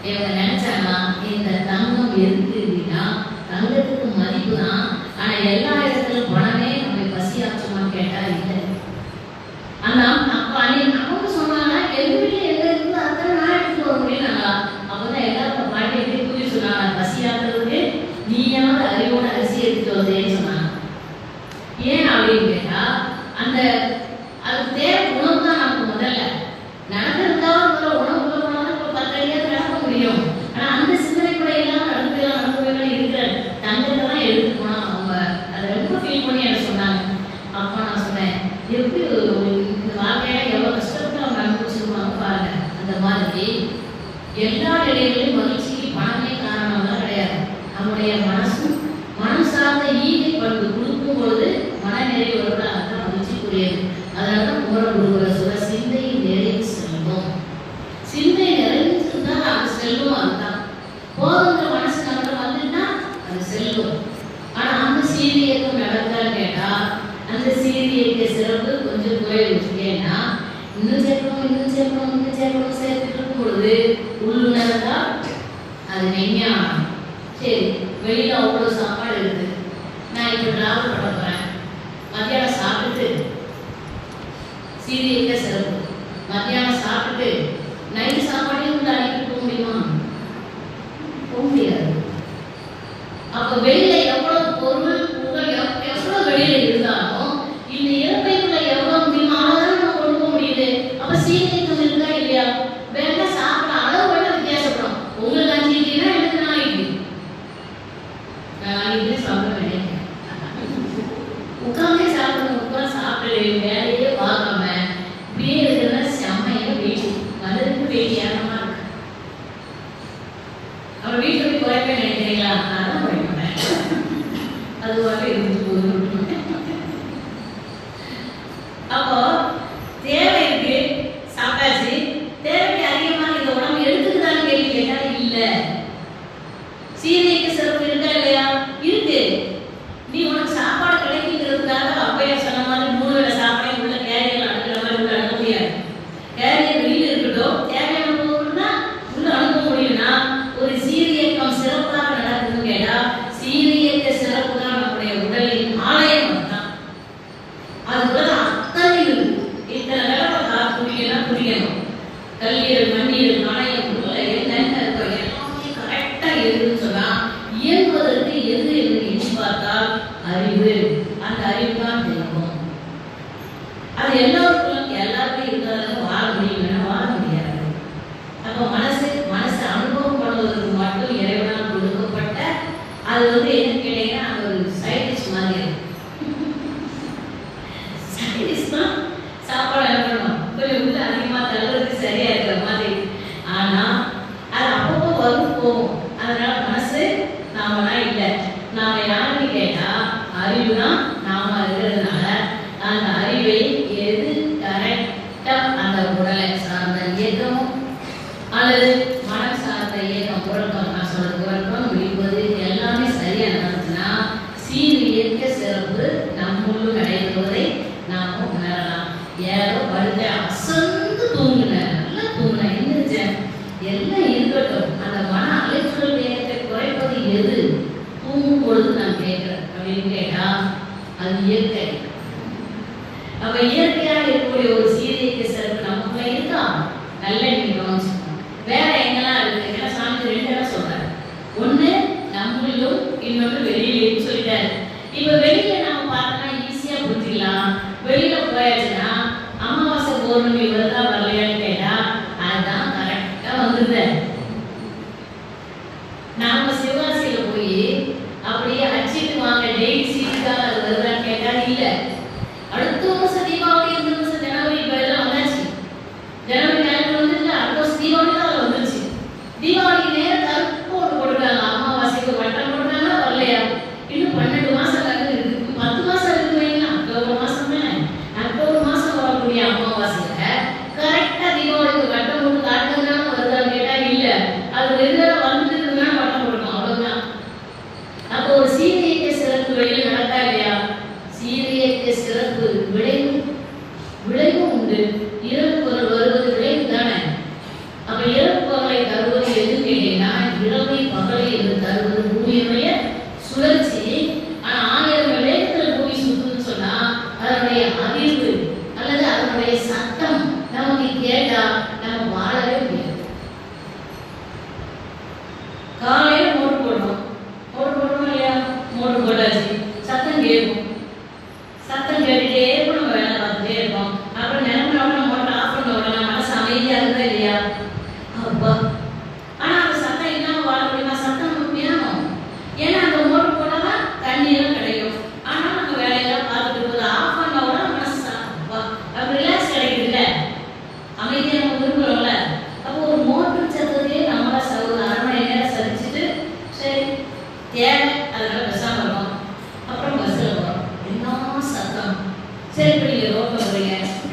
இவங்க நினைச்சாங்கன்னா இந்த தங்கம் எதுக்கு அப்படின்னா தங்கத்துக்கு மதிப்பு தான். ஆனா எல்லா இடத்துலயும் பணமே நம்ம பசியாச்சுமான்னு கேட்டா இல்லை. அந்த அவங்க சொன்னாங்க எங்க வீட்டுல எங்க இருக்குது அத்தனை நான் எடுத்துட்டு வர முடியும்னாங்களா. அப்பதான் எல்லாரும் பாட்டி எப்படி கூறி சொன்னாங்க, பசியாக்குறதுக்கு நீயாவது அறிவோட அரிசி எடுத்துட்டு வந்தேன்னு சொன்னாங்க. ஏன் அப்படின்னு கேட்டா அந்த அது தேவை உணவு தான். நமக்கு முதல்ல நடந்திருந்தாவது உணவு போனாலும் 10 அடியாவது நடக்க முடியும். ஆனா அந்த சிந்தனை கூட எல்லாம் நடந்துகள் இருக்கிற தங்கத்தை தான் எடுத்து போனா அவங்க அதை ரொம்ப ஃபீல் பண்ணி எனக்கு சொன்னாங்க. அப்பா நான் சொன்னேன், எப்படி இந்த வாழ்க்கையில எவ்வளவு கஷ்டப்பட்டு அவங்க அனுபவிச்சிருப்பாங்க பாருங்க. அந்த மாதிரி எல்லா நிலைகளிலும் மகிழ்ச்சிக்கு பணமே காரணமாக கிடையாது. நம்முடைய மனம் சார்ந்த ஈகை பண்பு கொடுக்கும் பொழுது மன நிறைவு வருவது அதுதான் மகிழ்ச்சிக்குரியது. அதனாலதான் குமரகுருவரை சொல்ல சிந்தை நிறைவு செல்வம். சிந்தை நிறைஞ்சிருந்தா அது செல்வம். அதுதான் போதுங்கிற மனசு நம்ம வந்துட்டா அது செல்வம். ஆனா அந்த சீரியக்கம் நடந்தான்னு கேட்டா அந்த சீரியக்க சிறப்பு கொஞ்சம் குறைவு. ஏன்னா இன்னும் சேர்க்கணும் சேர்த்துட்டு இருக்கும் பொழுது உள்ளுணர்ந்தா அது மெய்ஞானம். சரி, வெளியில அவ்வளவு சாப்பாடு இருக்கு, நான் இப்ப டிராவல் பண்ண போறேன், மத்தியானம் சாப்பிட்டு சீரியக்க சிறப்பு, மத்தியானம் சாப்பிட்டு நைட்டு சாப்பாடையும் உள்ள அழைக்கிட்டு போக முடியுமா? போக முடியாது. அப்ப வெளியில எவ்வளவு பொருள் எவ்வளவு வெளியில இருந்தாலும் இந்த இறப்பைக்குள்ள எவ்வளவு முடியுமோ அவ்வளவுதான் நம்ம கொண்டு போக முடியுது. அப்ப சீரியக்கம் இருக்கா இல்லையா? வேணா சாப்பிட அளவு வேணா வித்தியாசப்படும். உங்களுக்கு 5 இட்லினா எனக்கு 4 இட்லி. நான் இட்லி சாப்பிட வேண்டிய உட்காந்தே சாப்பிடணும். உட்காந்து சாப்பிட்டு வேலையே பார்க்காம இப்படியே இருக்கிறதா செம்மையா வெயிட் வந்ததுக்கு வெயிட் ஏறமா இருக்கு. அவர் வீட்டுல போய் குறைப்பேன் நினைக்கிறீங்களா? நான் தான் குறைப்பேன். அதுவாக இருந்து போது. அப்போ தேவை இருக்கு, சாப்பிட்டாச்சு. தேவைக்கு அதிகமாக இந்த உடம்பு எடுத்துக்கிட்டாலும் கேள்வி கேட்டா இல்ல. சீரியக்க சிறப்பு இருக்கா இல்லையா? இருக்கு. நீ உனக்கு சாப்பாடு கிடைக்குங்கிறதுக்காக அப்பையா சொன்ன மாதிரி 3 வேளை சாப்பாடு உள்ள கேரியர் அனுப்புற மாதிரி உள்ள அனுப்ப முடியாது. கேரியர் வெளியில இருக்கட்டும், தேவையான பொருள்னா உள்ள அனுப்ப முடியும்னா ஒரு சீரியக்கம் சிறப்பாக நடக்குதுன்னு கேட்டா சீரியக்க சிறப்பு தான் நம்முடைய உடலின் ஆலயம். அதுதான் அதுக்குள்ள அத்தனை இத்தனை நிலவை குடிக்கணும் குடிக்கணும். கல்லீரல், மண்ணீரல், கணையம் என்னென்ன இருக்கோ எல்லாமே கரெக்டா இருக்குன்னு சொன்னா இயங்குவதற்கு எது என்று எண்ணி பார்த்தால் அறிவு. அந்த அறிவு தான் தெய்வம். அது எல்லாருக்கும் இருக்கிறதால வாழ முடியும், வாழ முடியாது. அப்போ மனசு அனுபவம் பண்ணுவதற்கு மட்டும் இறைவனால் கொடுக்கப்பட்ட அது என்ன கேட்டீங்கன்னா அது ஒரு சைடிஷ் மாதிரி. சைடிஷ் தான் சாப்பாடு அனுப்பணும், கொஞ்சம் உள்ள அதிகமா தள்ளுறதுக்கு சரியா இருக்கிற மாதிரி. ஆனா அது அப்பப்போ வரும் போகும். அதனால மனசு நாமனா இல்லை. நாம யாருன்னு கேட்டா அறிவு தான் நாம இருக்கிறதுனால அந்த அறிவை எது கரெக்டா அந்த உடலை சார்ந்த இயக்கமும் அல்லது மனம் சார்ந்த இயக்கம் உறக்கம், நான் சொல்றது உறக்கம் விழிப்பது எல்லாமே சரியா நடந்துச்சுன்னா சீரியக்க சிறப்பு நம்மளும் நடைபெறுவதை நாம உணரலாம். ஏதோ படுத்த அசந்து தூங்கினேன், நல்லா தூங்கினேன், எந்திரிச்சேன், எல்லாம் இருக்கட்டும். அந்த மன அலைச்சல் வேகத்தை குறைப்பது எது? தூங்கும் பொழுது நான் கேட்கிறேன் அப்படின்னு கேட்டா அது இயற்கை. அப்ப இயற்கையாக இருக்கக்கூடிய ஒரு சீரியக்க சிறப்பு நமக்குள்ள இருக்கா? நல்ல நீங்க கவனிச்சுக்கணும். வேற எங்கெல்லாம் இருக்கு? ஏன்னா சாமி 2 இடம் சொல்றாரு. ஒண்ணு நம்மளும், இன்னொன்று வெளியிலேன்னு சொல்லிட்டாரு. இப்ப வெளியில நாம பார்த்தோம்னா ஈஸியா புரிஞ்சுக்கலாம். வெளியில போயாச்சுன்னா அமாவாசை பௌர்ணமி வருதா வரலையான்னு கேட்டா அதுதான் கரெக்டா வந்துருத. நாம சிவகாசியில போய் அப்படியே அச்சிட்டு வாங்க டெய்லி சீட்டுக்காக அது வருதான்னு கேட்டா இல்ல. அடுத்த வருஷம் தீபாவளி, இந்த வருஷம் ஜனவரி, இப்ப எல்லாம் வந்தாச்சு. ஜனவரி நேரத்தில் வந்துட்டு அடுத்த வருஷம் தீபாவளி தான் வந்துருச்சு. தீபாவளிக்கு நேரம் கருப்பு போட்டுருக்காங்க. அமாவாசைக்கு வட்டம் போட்டுருக்காங்களா வரலையா? இன்னும் 12 மாசம் இருக்கு.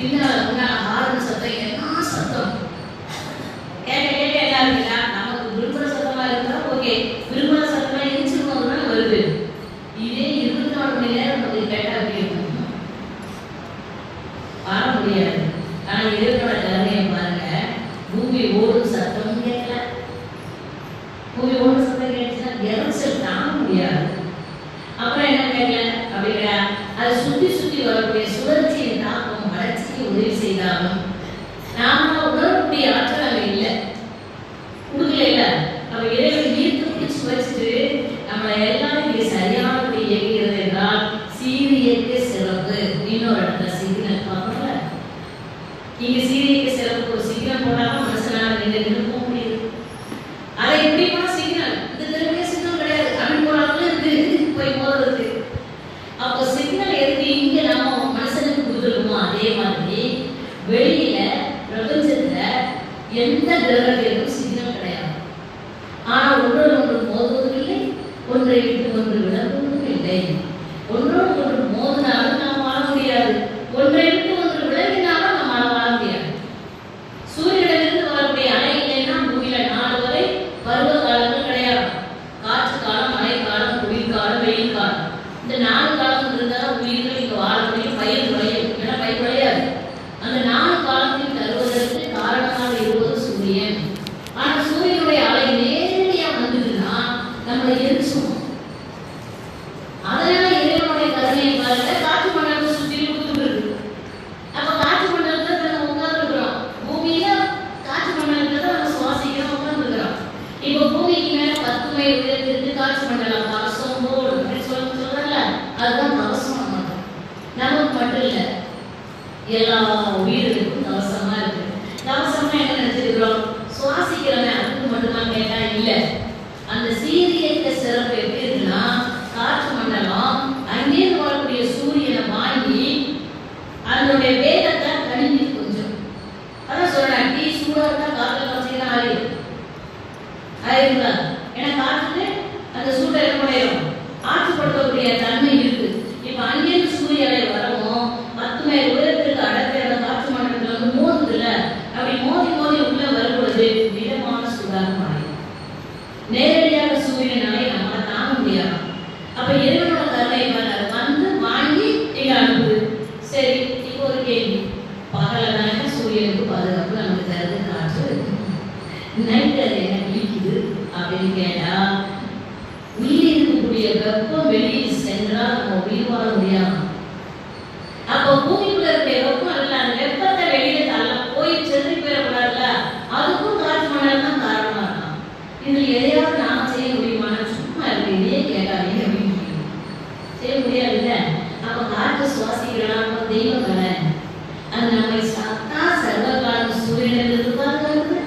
பின்னால முன்னால ஹாரன் சத்தம், என்ன சத்தம் கேட்க கேட்க என்ன இருக்குல்ல, நமக்கு விரும்புகிற சத்தமா இருந்தா ஓகே, விரும்புகிற சத்தமா இருந்துச்சுன்னு தான் வருது. இதே 24 மணி நேரம் நமக்கு கேட்டா அப்படி இருக்கும், பாட முடியாது. ஆனா இறைவனோட கருணையை பாருங்க, பூமி ஓடும் சத்தம் கேட்கல. பூமி ஓடும் சத்தம் கேட்டுச்சுன்னா இறைச்சல் தாங்க முடியாது. அப்புறம் என்ன கேட்கல அப்படிங்கிற, அதை சுத்தி சுத்தி வரக்கூடிய சுழற்சியின் தாக்கம் வளர்ச்சிக்கு உதவி செய்தாலும் நாம உணரக்கூடிய ஆற்றல் அங்க இல்லை, கொடுக்கல இல்ல. நம்ம இறைவன் ஈர்த்து பிடிச்சு வச்சுட்டு நம்மளை எல்லாரும் இங்கே சரியானபடி இயக்கிறது என்றால் சீரியக்கு சிறப்பு. இன்னொரு இடத்துல சிக்னல் பார்க்கல, இங்க சீரியக்கு சிறப்பு ஒரு சிக்னல் போடாம மனுஷனால நின்று போக முடியுது. அதை எப்படி போனா சிக்னல், இது திரும்பிய சிக்னல் கிடையாது, அப்படி போனாலும் இருக்கு போய் போறது. அப்போ சிக்னல் எதுக்கு இங்க நம்ம மனுஷனுக்கு கொடுத்துருக்கோமோ அதே மாதிரி வெளியில பிரபஞ்சத்துல எந்த கிரகத்திற்கும் சிக்னல் கிடையாது. ஆனா ஒன்றோடு ஒன்று மோதுவதும் இல்லை, ஒன்றை விட்டு ஒன்று விலகுவதும் இல்லை. ஒன்றோடு ஒன்று மோதினாலும் நாம் வாழ முடியாது, ஒன்றை விட்டு ஒன்று விலகினாலும் நம்மளால வாழ முடியாது. சூரியனிலிருந்து வரக்கூடிய அலை இல்லைன்னா பூமியில 4 வரை பருவ காலங்கள் கிடையாது. காற்று காலம், மழை காலம், குளிர்காலம், வெயில் காலம். இந்த 4 காலம் இருந்தால் உயிர்கள் இங்க வாழ முடியும், பயிர் விளையும். ஏன்னா பயிர் விளையாது. அந்த 4 காலத்தையும் தருவதற்கு காரணமாக இருப்பது சூரியன். ஆனா சூரியனுடைய அலை நேரடியா வந்ததுன்னா நம்மளை எரிச்சும். அதனால இறைவனுடைய கருணையை பாருங்க, காற்று மண்டலத்தை சுற்றி கொடுத்துட்டு இருக்கு. அப்ப காற்று மண்டலத்தை நம்ம உட்கார்ந்துருக்கிறோம், பூமியில காற்று மண்டலத்தை தான் நம்ம சுவாசிக்கிறோம், உட்கார்ந்துருக்கிறோம். இப்போ பூமிக்கு மேல 10 மைல் உயரத்திற்கு காற்று மண்டலம் கவசம் போடு அப்படின்னு சொல்றல, அதுதான் கவசம். நமக்கு மட்டும் இல்லை, எல்லா உயிர்களுக்கும் கவசமா இருக்கு. கவசமா என்ன நினைச்சிருக்கிறோம், சுவாசிக்கிறவன் அதுக்கு மட்டும்தான் கேட்டா இல்லை. அந்த சீரியக்க சிறப்பு எப்படி இருக்குன்னா, காற்று மண்டலம் அங்கே வரக்கூடிய சூரியனை வாங்கி அதனுடைய வேகத்தை கணிஞ்சு கொஞ்சம். அதான் சொல்றேன், டீ சூடா இருந்தா காற்றுல வச்சீங்கன்னா ஆயிருந்தா, ஏன்னா காற்றுக்கு அந்த சூட்டை என்ன பண்ணிடும், ஆற்றுப்படுத்தக்கூடிய தன்மை இருக்கு. இப்ப அங்கேருந்து சூரிய அலை வரவும் 10 மைல் உயரத்திற்கு அடக்கிற காற்று மண்டலத்துல வந்து மோதுதுல, அப்படி மோதி மோதி உள்ள வரும்பொழுது மிதமான சூடாக மாறிடும். நேரடியாக சூரியன் அலை நம்மளை தாங்க முடியாது. அப்ப இறைவனோட கருணை வந்து வாங்கி இங்க அனுப்புது. சரி, இப்போ ஒரு கேள்வி, பகல தானே சூரியனுக்கு பாதுகாப்பு நமக்கு தருது காற்று, நைட் அது என்ன பிடிக்குது அப்படின்னு கேட்டா, உள்ளே இருக்கக்கூடிய வெப்பம் வெளியில் சென்றால் நம்ம உயிர் வாழ முடியாது. அப்போ பூமிக்குள்ள இருக்கிற வெப்பம் அல்ல, அந்த வெப்பத்தை வெளியில தள்ள போய் சென்று போயிடக்கூடாதுல்ல, அதுக்கும் காற்று மண்டலம் தான் காரணமா இருக்கலாம். இதுல எதையாவது நாம செய்ய முடியுமான, சும்மா இருக்கு இதையே கேட்காதீங்க அப்படின்னு செய்ய முடியாது இல்ல. அப்ப காற்று சுவாசிக்கிறோம், தெய்வம் தானே, அது நம்மை சாத்தா சர்வகாலம் சூரியனிலிருந்து பாதுகாக்குது,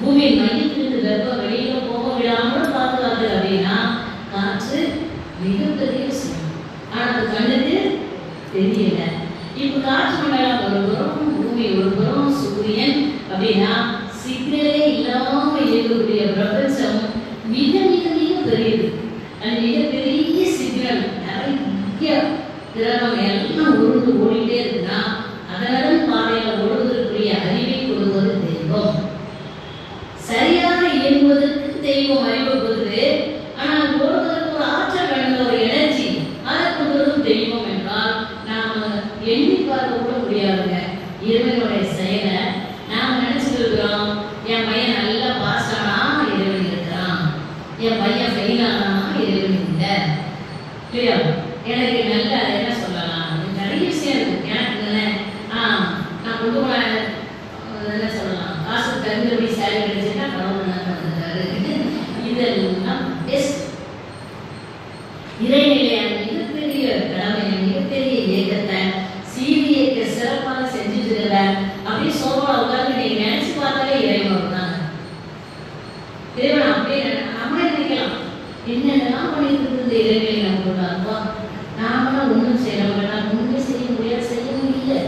பூமியின் மையத்திலிருந்து வெப்பம் வெளியில போக விடாமல் பாதுகாக்குது. அப்படின்னா காற்று மிகப்பெரிய விஷயம், ஆனா அது கண்ணுக்கு தெரியல. இப்ப காற்று மண்டலம் ஒரு புறம், பூமி ஒரு புறம், சூரியன் அப்படின்னா சிக்னலே இல்லாம இயங்கக்கூடிய பிரபஞ்சம் மிக மிக மிக பெரியது. அந்த மிகப்பெரிய சிக்னல் நிறைய கிரகம் எல்லாம் உருண்டு ஓடிட்டே இருக்குன்னா அதனுடன் பாதையில ஓடுவதற்குரிய அறிவை கொடுப்பது தெய்வம். சரியாக இயங்குவதற்கு தெய்வம் அறிவு கொடுக்குது. ஆனா அது ஓடுவதற்கு ஒரு ஆற்றல் வேணும், ஒரு எனர்ஜி, அதை கொடுக்கறதும் தெய்வம் என்றால் நாம எண்ணி பார்க்க கூட முடியாதுங்க இறைவனுடைய செயலை. நாம நினைச்சிட்டு இருக்கிறோம், என் பையன் நல்லா பாஸ் ஆனா இறைவன் இருக்கிறான், என் பையன் ஃபெயில் ஆனா இறைவன் இல்லை இல்லையா. எனக்கு நல்ல என்ன சொல்லலாம், நிறைய விஷயம் இருக்கு எனக்கு. நான் கொண்டு போன என்ன சொல்லலாம், காசு தகுந்தபடி சேலை கிடைச்சுன்னா கடவுள் நல்லா வந்திருக்காரு. இதெல்லாம் பெஸ்ட் இறைநிலையான மிகப்பெரிய கடமை, மிகப்பெரிய இயக்கத்தை சீரியக்க சிறப்பாக செஞ்சுட்டு இருக்கிற அப்படியே சோபா உட்கார்ந்து நீங்க நினைச்சு பார்த்தாலே இறைவன் தான். இறைவன் அப்படியே நம்மளே நினைக்கலாம், என்னென்னலாம் பண்ணிட்டு இருந்த இறைவனை நம்ம கொண்டாடுவா, நாமளாம் ஒன்றும் செய்யறவங்க ஒன்றுமே செய்ய முடியாது, செய்யவும் இல்லை.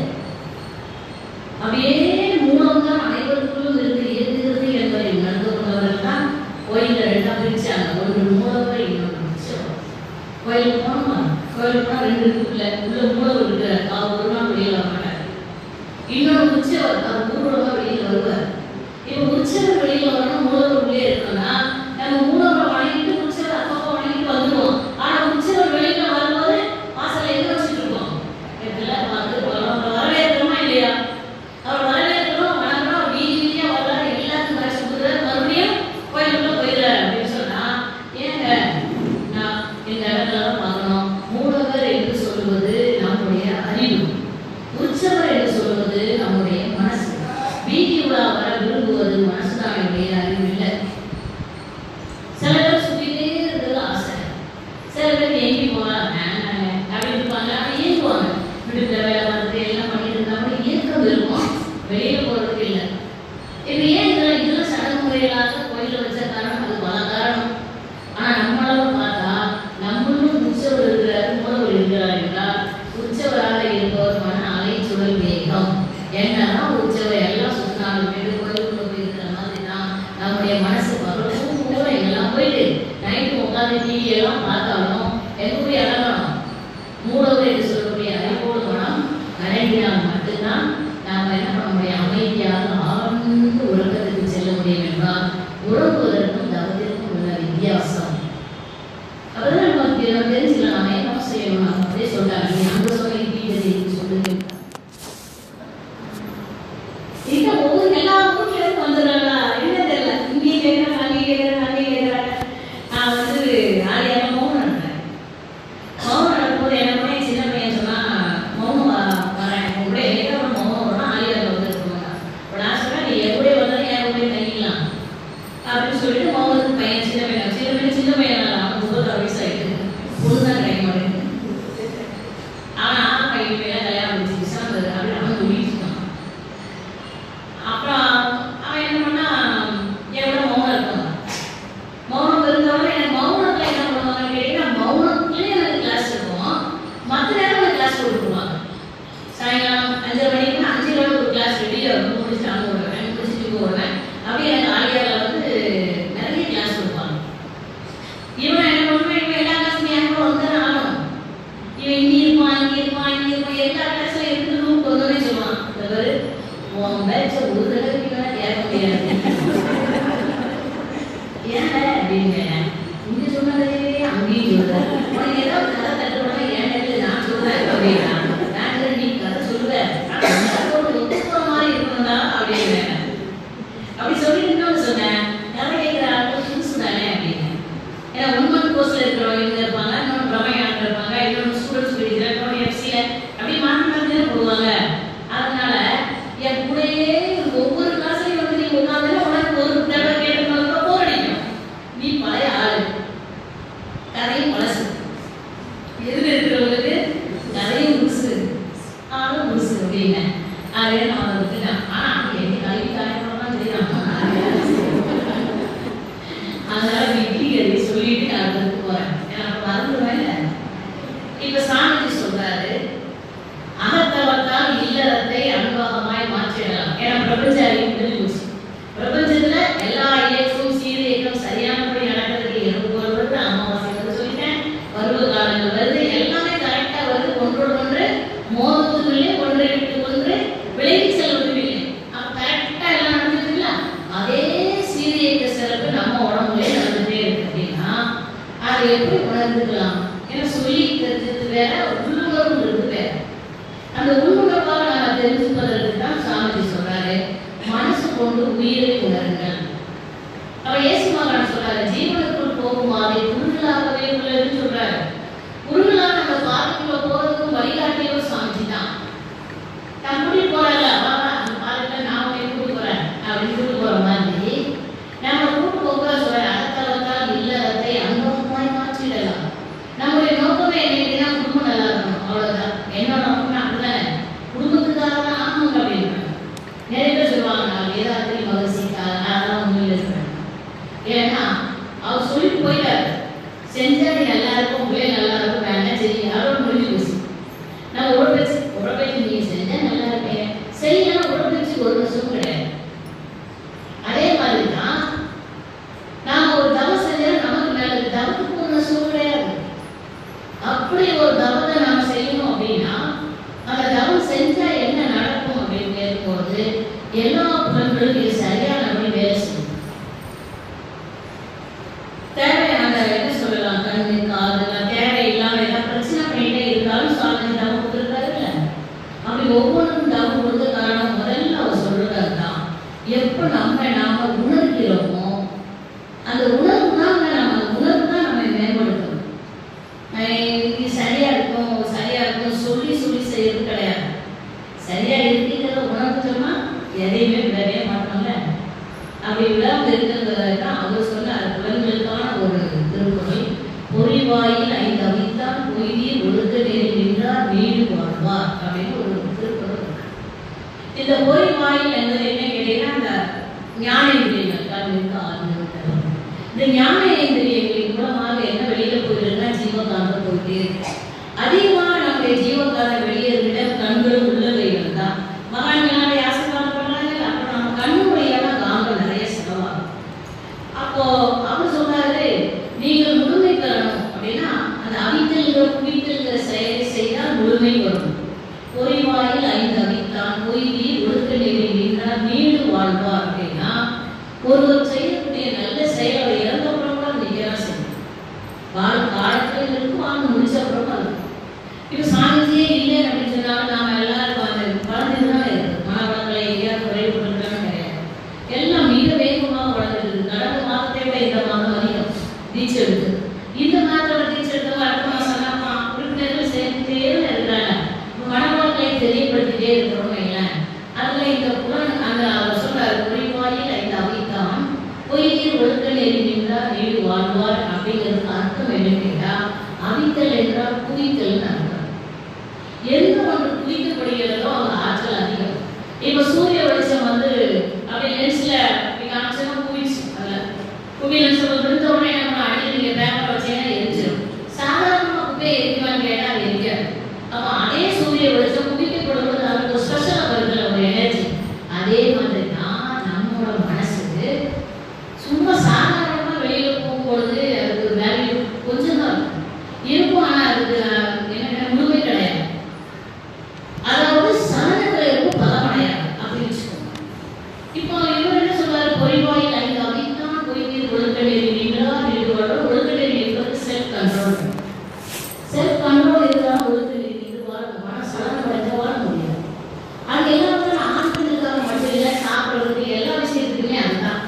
அப்படியே மூலம் தான் அனைவருக்குள்ளும் இருந்து இயங்குகிறது என்பதை உணர்ந்து கொண்டவர்கள் தான் கோயில 2ஆ பிரிச்சாங்க. ஒன்று மூலவர், இன்னொன்று உற்சவர். கோயிலுக்கு போனோமா, கோயிலுக்கு போனால் 2 இருக்குல்ல, உள்ள மூலவர் இருக்கிற ஒரு நாள் வெளியில் வர மாட்டார், உற்சவர் அவர் ஊர்வலமா வெளியில் வருவார். இப்போ உற்சவர் வெளியில் வரணும், மூலவர் உள்ளே இருக்கணும்னா நம்ம மூலவரை வணங்கிட்டு உற்சவர் அப்பப்போ வணங்கிட்டு வந்துடுவோம். ஆனால் உற்சவர் வெளியில் வரும்போது வாசலை எங்கே வச்சுட்டு இருக்கோம்? எப்படிலாம் வந்து வரவேற்கிறோமா இல்லையா? அவர் வரவேற்கிறோம், வணங்குறோம், வீதி வீதியாக வர்றாரு, எல்லாத்துக்கும் காட்சி கொடுக்குறாரு, மறுபடியும் கோயிலுக்குள்ள போயிடுறாரு அப்படின்னு சொன்னா ஏங்க நான் இந்த இடத்துல தான் பார்க்கணும். மூலவர் என்று சொல்வது நம்முடைய அறிவு, உற்சவர் என்று சொல்வது நம்முடைய மனசு. வீதி உலா வர விரும்புவது மனசுதான், என்னுடைய அறிவு இல்லை. சில பேர் சுற்றிட்டே இருக்கிறது ஆசை, சில பேர் எங்கி போகலாம் அப்படின்னு இருப்பாங்க. ஆனால் இயங்குவாங்க, வீட்டுல வேலை பார்த்துட்டு எல்லாம் பண்ணிட்டு இருந்தாங்க, இயக்கம் இருக்கும், வெளியில போறதுக்கு இல்லை. இப்போ ஏன் இதெல்லாம் சடங்கு முறைகளாக கோயிலில் வச்ச காரணம் அது பல காரணம். ஆனால் நம்மளால பார்த்தா நம்மளும் உற்சவர் இருக்கிறாரு, மூலவர் இருக்கிறார் என்றால் உற்சவராக இருப்பவர் மன அலைச்சுடல் வேகம். என்னன்னா உற்சவர் எல்லாம் சுற்றினாலும் கோயிலுக்குள்ள போயிருக்கிற மாதிரி தான் நம்முடைய மனசு பகலும் கூட எங்கெல்லாம் போயிட்டு நைட்டு உட்காந்து டிவி எல்லாம் பார்த்தாலும் எங்க போய் அடங்கணும். மூலவர் என்று சொல்லக்கூடிய அறிவோடு மனம் அடங்கினால் மட்டும்தான் நாம் என்ன பண்ண முடியும்? அமைதியாக ஆழ்ந்து உறக்கத்துக்கு செல்ல முடியும் என்றால் உறங்குவதற்கும் தவத்திற்கும் உள்ள வித்தியாசம் அப்பதான் நமக்கு தெரிஞ்சுக்கலாம். நம்ம என்ன செய்யணும்? நம்ம அப்படியே சொல்றாங்க, நீ அங்க சொல்ல இப்படி சொல்லுங்க. இங்க ஒவ்வொரு எல்லா ஊர்லயும் வந்துடுறாங்களா என்ன தெரியல, இங்கே கேட்கறாங்க, அங்கே கேட்கறாங்க, அங்கே கேட்கறாங்க. நான் வந்து ஆரியாக மௌனம் நடக்கிறேன். மௌனம் நடக்கும்போது என்ன பண்ண சின்ன பையன் சொன்னா மௌனம் வரேன் கூட என்ன மௌனம் வரணும் ஆரியாக வந்துருக்கோங்க. இப்போ நான் சொன்னா நீ எப்படி வந்தாலும் ஏன் போய் தங்கிக்கலாம் அப்படின்னு சொல்லிட்டு மௌனத்துக்கு பையன் சின்ன பையன் அவன் 30 வயசு ஆயிட்டு பொண்ணுதான் கிடைக்க மாட்டேங்குது. அவன் பையன் பையன் கல்யாணம் முடிச்சு அப்படின்னு அவன் சொல்லிட்டு இருக்கான். அப்புறம் அவன் என்ன பண்ணா எவ்வளோ மௌனம் இருக்காங்க. மௌனம் இருந்தவங்க எனக்கு மௌனத்தில் என்ன பண்ணுவாங்கன்னு கேட்டீங்கன்னா மௌனத்துலேயே எனக்கு கிளாஸ் இருக்கும், மற்ற நேரம் ஒரு கிளாஸ் கொடுத்துருவாங்க. சாயங்காலம் 5:30 மணிக்கு 5 ஒரு கிளாஸ் ரெடியாக இருக்கும், முடிச்சுட்டு அங்கே வருவேன், முடிச்சுட்டு வருவேன். அப்படியே எனக்கு ஆரியாவில் வந்து நிறைய கிளாஸ் கொடுப்பாங்க. இவன் என்ன பண்ணுவேன், இவன் எல்லா கிளாஸும் என் கூட வந்து ஆகணும். இவன் இங்கே இருப்பான், இங்கே இருப்பான், இங்கே இருப்பான், எல்லா கிளாஸில் இருந்து ரூமுக்கு வந்தோடனே சொல்லுவான், இந்த உன் பேட்ச ஒரு தடவைக்கு வேணா கேட்க முடியாது ஏன் அப்படின்னு இங்க சொன்னதே அங்கேயும் சொல்றேன். உனக்கு ஏதாவது கதை தட்டுறோம்னா ஏன் நான் சொல்றேன் அப்படின்னா நான் நீ கதை சொல்லுவேன் ஒத்துக்கிற மாதிரி இருக்கணும்டா அப்படின்னு அப்படி சொல்லிட்டு சொன்னேன். கதை கேட்கிற ஆட்கள் புதுசு தானே அப்படின்னு. ஏன்னா 1 month கோர்ஸ்ல இருக்கிறவங்க இவங்க இருப்பாங்க, இன்னொன்று பிரமையான இருப்பாங்க, இன்னொன்று ஸ்டூடெண்ட்ஸ் படிக்கிற, இன்னொன்று எஃப்சியில அப்படி மாற்றி மாற்றி போடுவாங்க. அதனால என் கூடயே ஒவ்வொரு கிளாஸ்லையும் வந்து நீ உட்காந்துன்னா உனக்கு ஒரு தடவை கேட்டு போர் அடிக்கும். நீ பழைய ஆளு, கதையும் பழசு. எதில் இருக்கிறவங்களுக்கு கதையும் முழுசு, ஆளும் முழுசு அப்படின்னு அதே நான் விட்டுட்டேன். ஆனால் என்ன கல்வி காரணம்லாம் தெரியும். அதனால இட்லி கறி சொல்லிட்டு நான் அதுக்கு போறேன், எனக்கு மறந்துடுவேன். இப்ப சாமிஜி சொல்றாரு, அகத்தவத்தால் இல்லறத்தை அனுபவமாய் மாற்றிடலாம். ஏன்னா பிரபஞ்ச அறிவு முடிஞ்சு போச்சு. பிரபஞ்சத்துல எல்லா இயக்கம் சீர் இயக்கம் சரியானபடி நடக்கிறதுக்கு இரவு வருவது, அமாவாசை வந்து சொல்லிட்டேன், பருவ காலங்கள் வருது, எல்லாமே கரெக்டா வருது. ஒன்றோடு ஒன்று மோதுவதும் இல்லை, ஒன்றை விட்டு ஒன்று விலகி செல்வதும் இல்லை. அப்ப கரெக்டா எல்லாம் நடந்துச்சுங்களா? அதே சீர் இயக்க சிறப்பு நம்ம உடம்புல நடந்துட்டே இருக்கு அப்படின்னா அதை எப்படி உணர்ந்துக்கலாம்? ஏன்னா சொல்லி தெரிஞ்சது வேற, உள்ளுணர்வு வேற. அந்த உள்ளுணர்வாக நாம தெரிஞ்சுப்பதற்கு தான் சாமிஜி சொல்றாரு, மனசு கொண்டு உயிரை உணருங்கள். அவர் இயேசு மகன் சொல்றாரு, ஜீவனுக்குள் போகும் அதை குருகளாகவே உள்ளதுன்னு சொல்றாரு. குருகளாக நம்ம பாதைக்குள்ள போறதுக்கும் வழிகாட்டியவர் சாமிஜி தான். நான் கூட்டிட்டு போறல, அந்த பாதையில நான் உங்களை கூட்டு போறேன் அப்படின்னு கூட்டு போற மாதிரி நம்ம கூட்டு போக சொல்ற அகத்தவத்தால் இல்லறத்தை அனுபவமாய் மாற்றிடலாம். நம்முடைய நோக்கமே என்னன்னா குடும்பம் நல்லா இருக்கணும், அவ்வளவுதான். என்னோட நோக்கம் அப்படிதானே, குடும்பத்துக்காக தான் ஆகணும் அப்படின்னு. நிறைய பேர் சொல்லுவாங்க, நான் வேதாத்திரி மகசிக்காக அதெல்லாம் உண்மையில இருக்கிறேன். ஏன்னா அவர் சொல்லிட்டு போயிட்டாரு, செஞ்சா நீ நல்லா இருக்கும், பிள்ளை நல்லா இருக்கும், வேணா சரி அதோட முடிஞ்சு போச்சு. நான் உடற்பயிற்சி நீங்க செஞ்சா நல்லா இருப்பேன், செய்யலாம். உடற்பயிற்சி ஒரு வருஷமும் கிடையாது. அதே மாதிரி தான் நாம ஒரு தவம் செஞ்சா நமக்கு மேல தவத்துக்கு ஒரு வருஷமும் கிடையாது. அப்படி ஒரு தவத்தை நாம செய்யணும் அப்படின்னா அந்த தவம் செஞ்சா என்ன நடக்கும் அப்படின்னு கேட்கும்போது எல்லா புலன்களும் இது சரியானபடி வேலை செய்யும். தேவையான என்ன சொல்லலாம், கண்ணு காதுலாம் தேவையில்லாம ஏதாவது பிரச்சனை பண்ணிட்டே இருந்தாலும் சுவாமி தவம் கொடுத்துருக்காருல்ல. அப்படி ஒவ்வொன்றும் தவம் கொடுத்த காரணம் முதல்ல அவர் சொல்றது தான், எப்போ நாம உணர்கிறோமோ அந்த உணர்வு தான் நம்ம மேம்படுத்தணும். இது சரியா இருக்கும் சொல்லி செய்யறது கிடையாது. சரியா இருக்கிறத உணர்ந்தோம்னா எதையுமே விடவே மாட்டோம்ல. அப்படி விடாமல் இருக்கிறதுதான் அவர் சொன்ன புலன்களுக்கான ஒரு திருக்குறள். பொறிவாயில் 5 அவித்தான் பொய்தீர் ஒழுக்க நேரில் நின்றார் வீடு வாழ்வார் அப்படின்னு ஒரு திருக்குறள். இந்த பொறிவாயில் என்பது என்ன கேட்டீங்கன்னா, அந்த ஞானேந்திரியங்கள் கண்ணுக்கு ஆழ்ந்து இந்த ஞானேந்திரியங்களின் மூலமாக என்ன வெளியில போயிருக்குன்னா ஜீவகாந்தம் போயிட்டே இருக்கு. அதிகமாக நம்முடைய ஜீவகாந்தம் வெளியேறிட கண்களும் உள்ளவைகள் தான். மகான்களான ஆசீர்வாதம் பண்ணாங்க. அப்புறம் நம்ம கண்ணுடைய காந்தம் நிறைய செலவாகும். அப்போ அவர் சொன்னாரு, நீங்கள் முழுமை பெறணும் அப்படின்னா அந்த அவித்தல்கிற குவித்தல்கிற செயலை செய்தால் முழுமை வரும். பொறிவாயில் 5 அவித்தான் பொய்தீர் ஒழுக்க நேரில் நின்றார் வீடு வாழ்வார் அப்படின்னா ஒருவர் செய்யக்கூடிய நல்ல செயல் அவர் இறந்தப்புறம் கூட நிற்கலாம் செய்யும். காலத்தில் இருக்கும், வாழ்ந்து முடிச்சப்புறமா இருக்கும். இப்போ சாமிஜியே இல்லை அப்படின்னு சொன்னாலும் நாம எல்லாரும் வளர்ந்துதான் இருக்கு. மனவளங்களை எங்கேயாவது குறைவுபடுறதுலாம் கிடையாது. எல்லாம் மிக வேகமாக வளர்ந்துருக்கு. கடந்த மாதத்தை விட இந்த மாதம் அதிகம் தீட்சை எடுத்து, இந்த மாதத்தோட தீட்சை எடுத்தவங்க அடுத்த மாதம் தான் உறுப்பினர்கள் சேர்த்துட்டே இருக்கிறாங்க. மனவளங்களை தெரியப்படுத்திட்டே இருக்கிறோம் இல்லை. அதுல இந்த புலன் அந்த அவர் சொல்றாரு, பொறிவாயில் 5 அவித்தான் பொய்தீர் ஒழுக்க நேரில் நின்றார் வீடு வாழ்வார் அப்படிங்கிறதுக்கு அர்த்தம் என்ன கேட்டா, அவித்தல் என்றால் குவித்தல் அர்த்தம். எந்த ஒன்று குவிக்கப்படுகிறதோ அவங்க ஆற்றல் அதிகம். இப்ப சூரிய வெளிச்சம் அப்படி லென்ஸ்ல காமிச்சா குவிச்சு குவி லென்ஸ் விழுந்த உடனே நம்ம அடியில் நீங்க பேப்பர் வச்சீங்கன்னா எரிஞ்சிடும். சாதாரணமா குப்பையை எரிக்குவான்னு கேட்டா அது எரிக்காது. அப்ப அதே சூரிய வெளிச்சம் குவிக்கப்படும்போது அதுக்கு ஒரு ஸ்பெஷல் வருதுல ஒரு எனர்ஜி. அதே மாதிரி தான் நம்மளோட மனசு சும்மா சாதாரணமா வெளியில போகும்பொழுது அதுக்கு வேல்யூ கொஞ்சம் தான் இருக்கும். ஆனா அதுக்கு என்ன முழுமை கிடையாது. அதாவது சலனத்துல இருக்கும், பலமடையாது அப்படின்னு வச்சுக்கோங்க. இப்போ இவர் என்ன சொல்றாரு, பொறிவாயில் 5 அவித்தான் பொய்தீர் ஒழுக்க நேரில் நின்றார் வீடு வாழ்வார். ஒழுக்க நேரில் என்பது செல்ஃப் கண்ட்ரோல். செல்ஃப் கண்ட்ரோல் இருந்தால் ஒழுக்க நேரில் இது வாழ சலனம் அடைஞ்ச வாழ முடியாது. அது எல்லாருக்கும் ஆண்களுக்காக மட்டும் இல்லை, சாப்பிட்றதுக்கு எல்லா விஷயத்துக்குமே அதுதான்.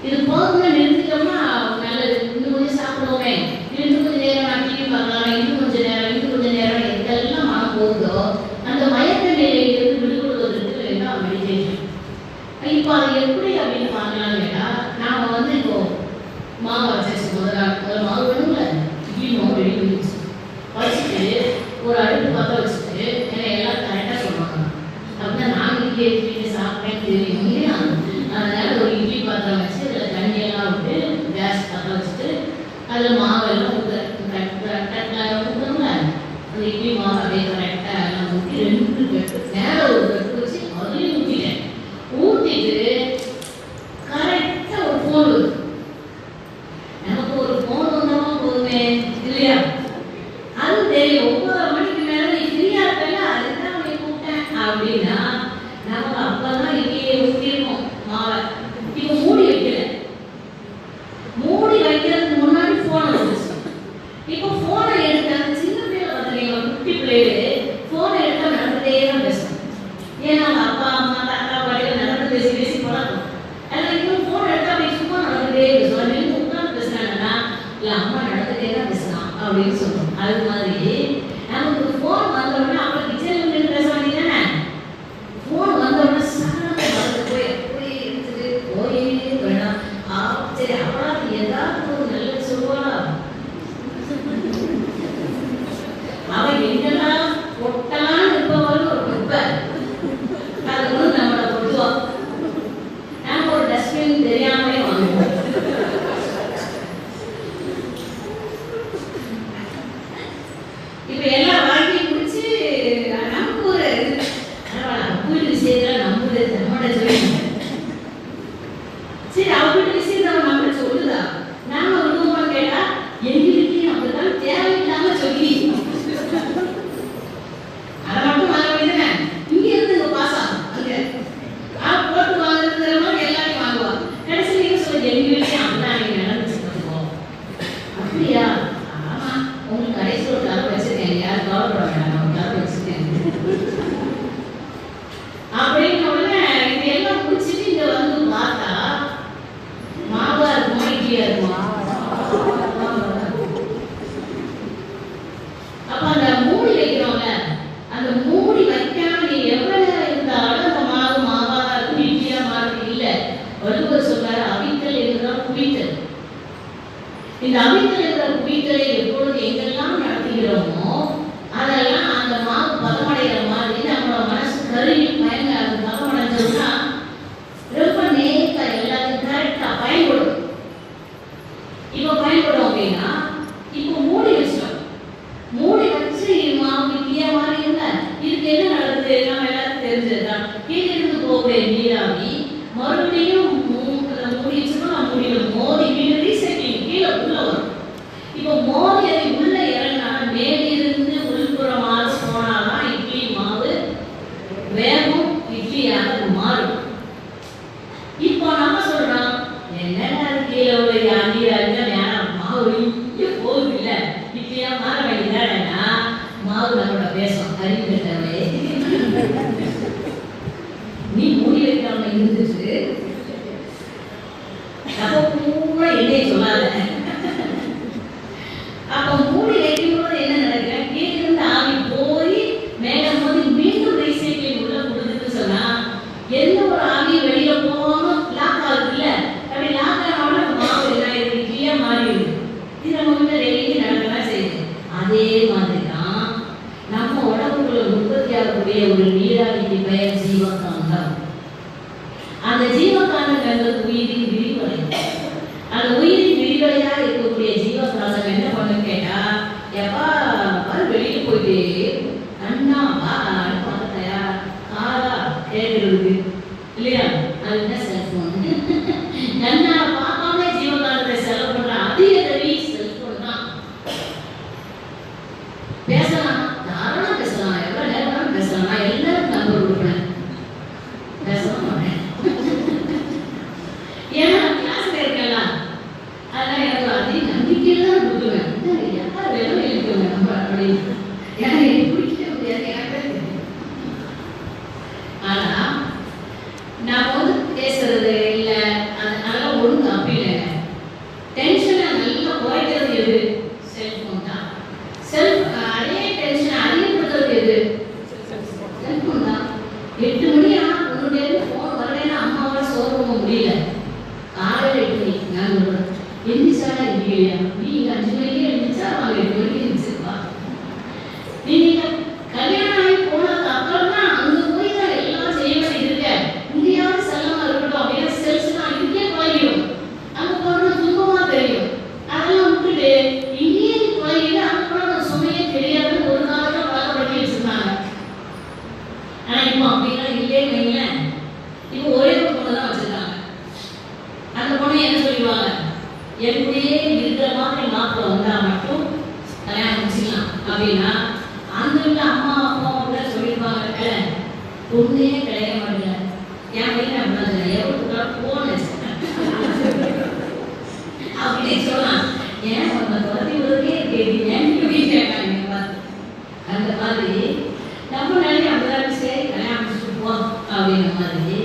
இது போதும்னா நிறுத்திட்டோம்னா நல்லது. இன்னும் கொஞ்சம் சாப்பிடுவோமே, இன்னும் கொஞ்சம் நேரம் நான் டிவி பார்க்கலாம், இன்னும் கொஞ்சம் நேரம் எதெல்லாம் மனம் போகுதோ அந்த மயக்க நிலையிலிருந்து விடுபடுவதற்கு தான் மெடிடேஷன். இப்போ அது எப்படி அப்படின்னு பார்க்கலாம்னு கேட்டா, நாம இப்போ மாவு வச்சாச்சு. முதல்ல மாவு வேணும்ல, இட்லி மாவு ரெடி பண்ணி வச்சுட்டு ஒரு அடுப்பு பற்ற வச்சுட்டு ஏன்னா எல்லாம் கரெக்டாக சொல்லுவாங்க. அப்படின்னா நாங்கள் இட்லி சாப்பிட்டேன்னு தெரியும் இல்லையா. அதனால ஒரு இட்லி பாத்திரம் வச்சு அதில் தண்ணியெல்லாம் விட்டு கேஸ் பற்ற வச்சுட்டு அதில் மாவெல்லாம் ஊற்றணும்ல. அந்த இட்லி மாவு அப்படியே கரெக்டாக எல்லாம் ஊற்றி 2 கட்டு மேலே ஒரு கட்டு வச்சு அதையும் ஊற்றிட்டேன். ஊற்றிட்டு கரெக்டாக ஒரு ஃபோன் வருது. நமக்கு ஒரு ஃபோன் வந்தாலும் போதுமே இல்லையா. அது தெரியும் 9 மணிக்கு மேலே நீ ஃப்ரீயாக இருப்பேன், அதுதான் உன்னை கூப்பிட்டேன் அப்படின்னா நமக்கு அப்பதான் இட்லியை ஊற்றிருக்கோம் மாவை. இப்போ மூடி வைக்கல, மூடி வைக்கிறதுக்கு முன்னாடி ஃபோன் வந்துச்சு. இந்த அவித்தல் என்ற குவித்தலை எப்பொழுது எங்கெல்லாம் நடத்துகிறோமோ அதெல்லாம் அந்த மாவு பதமடைகிற மாதிரி நம்மளோட மனசு கருவி பயங்க அது பதமடைஞ்சதுன்னா ரொம்ப நேக்கா எல்லாத்தையும் கரெக்டா பயன்படும். இப்போ பயன்படும் அப்படின்னா இப்போ மூடி வச்சிட்டோம். மூடி வச்சு மாவு இட்லியா மாதிரி இல்லை. இதுக்கு என்ன நடக்குது நம்ம எல்லாருக்கும் தெரிஞ்சதுதான். கீழிருந்து போகக்கூடிய நீராவி மறுபடியும் மூடி வச்சுக்கணும். மூடியில மோதி வீடு ரீசைக்கிளிங் கீழே உள்ள வரும். இப்போ மோதி அதை உள்ள இறங்கினா மேலிருந்து உள்புறமாக போனாதான் இட்லி மாவு வேகம் இட்லியாக மாறும். இப்போ நம்ம சொல்றோம் என்னென்ன கீழே உள்ள நீராவிதான் வேணாம், மாவு இங்கே போகுது இல்லை இட்லியா மாற வேண்டியதானா மாவு நம்மளோட பேசும் அறிவு பெற்றவரே நீ மூடி வைக்காம இருந்துச்சு அப்போ பூரா என்னைய சொல்லாத. அப்போ மூடி வைக்கும்போது என்ன நடக்குது? கீழிருந்து ஆவி போய் மேலே போய் மீண்டும் ரீசைக்கிளிங் உள்ள கொடுக்குதுன்னு சொன்னா எந்த ஒரு ஆவியும் வெளியில போகாம லாக் ஆகுதுல்ல. அப்படி லாக் ஆகாம மாவு என்ன இட்லியா மாறிடுது. இது நம்ம வந்து டெய்லி நடக்கதான் செய்யுது. அதே மாதிரி தான் நம்ம உடம்புக்குள்ள உற்பத்தி ஆகக்கூடிய ஒரு நீராவிக்கு பெயர் ஜீவகாந்தம். அந்த ஜீவகாந்தம் என்பது உயிரின் விரிவலை. அந்த உயிரின் விரிவலையா இருக்கக்கூடிய ஜீவகாந்தம் என்ன பண்ணு கேட்டா எப்பா வெளியில போயிட்டு அண்ணா பார்த்தாயா காதா கேட்கறது இல்லையா? அதுதான் செல்போன். நன்னா பார்க்காம ஜீவகாந்தத்தை செலவு பண்ற அதிக தவி செல்போன் தான். பேசலாம், தாராளம் பேசலாம், எவ்வளவு நேரம் பேசலாம். நான் எல்லாருக்கும் நம்பர் கொடுப்பேன், பேசலாம் மாட்டேன். ஏன்னா கிளாஸ்ல இருக்கலாம். அதெல்லாம் எனக்கு அதிக நம்பிக்கையில தான் கொடுக்குவேன். எப்ப வேணும் இருக்குங்க நம்ம அப்படின்னு எனக்கு பிடிக்க முடியாது. எனக்கு ஆனா நான் வந்து பேசுறது இல்லை அதெல்லாம் ஒழுங்கு அப்படி இல்லை. டென்ஷனை நல்லா குறைக்கிறது எது? செல்போன் தான். அதே டென்ஷனை அதிகப்படுத்துறது எது? செல்போன் தான். 8 மணி ஆனா உன்னுடைய போன் வரலைன்னா அம்மாவால சோர்வ முடியல. காலையில் 8 மணி நான் சொல்றேன் எந்திரிச்சாடா இல்லையா? நீங்க 5 மணிக்கே எழுந்திரிச்சா அவங்க 8 மணிக்கு எழுந்திரிச்சிருப்பா. நீங்க கல்யாணம் ஆகி போனதுக்கு அப்புறம் தான் அங்க போய் தான் எல்லாம் செய்ய வேண்டியிருக்க. இங்கேயாவது செல்லமா இருக்கட்டும் அப்படின்னா செல்ஸ்லாம் இங்கே பழகிடும். அங்க போனா துன்பமா தெரியும். அதெல்லாம் விட்டுட்டு இங்கேயே பழகிட்டு அங்க போன சுமையே தெரியாது. ஒரு காலத்துல பழக்கப்படுத்தி வச்சிருந்தாங்க. ஆனா இப்போ அப்படிலாம் இல்லையே வைங்களேன். இப்போ ஒரே ஒரு பொண்ணு தான் வச்சிருக்காங்க. அந்த பொண்ணு என்ன சொல்லிடுவாங்க? எப்படியே இருக்கிற மாதிரி மாப்பிள்ள வந்தா மட்டும் கல்யாணம் முடிச்சிடலாம் அப்படின்னா அந்த வீட்டில் அம்மா அப்பா கூட சொல்லியிருப்பாங்க பொண்ணே கிடைக்க மாட்டேங்க. என் பையன் அப்படின்னா எவ்வளோ போன் அப்படின்னே சொல்லலாம். ஏன் அந்த குழந்தை உதவியே கேட்காங்க பார்த்து. அந்த மாதிரி நம்ம நிலையை அப்படிதான் சரி கல்யாணம் முடிச்சுட்டு போ அப்படின்ற மாதிரி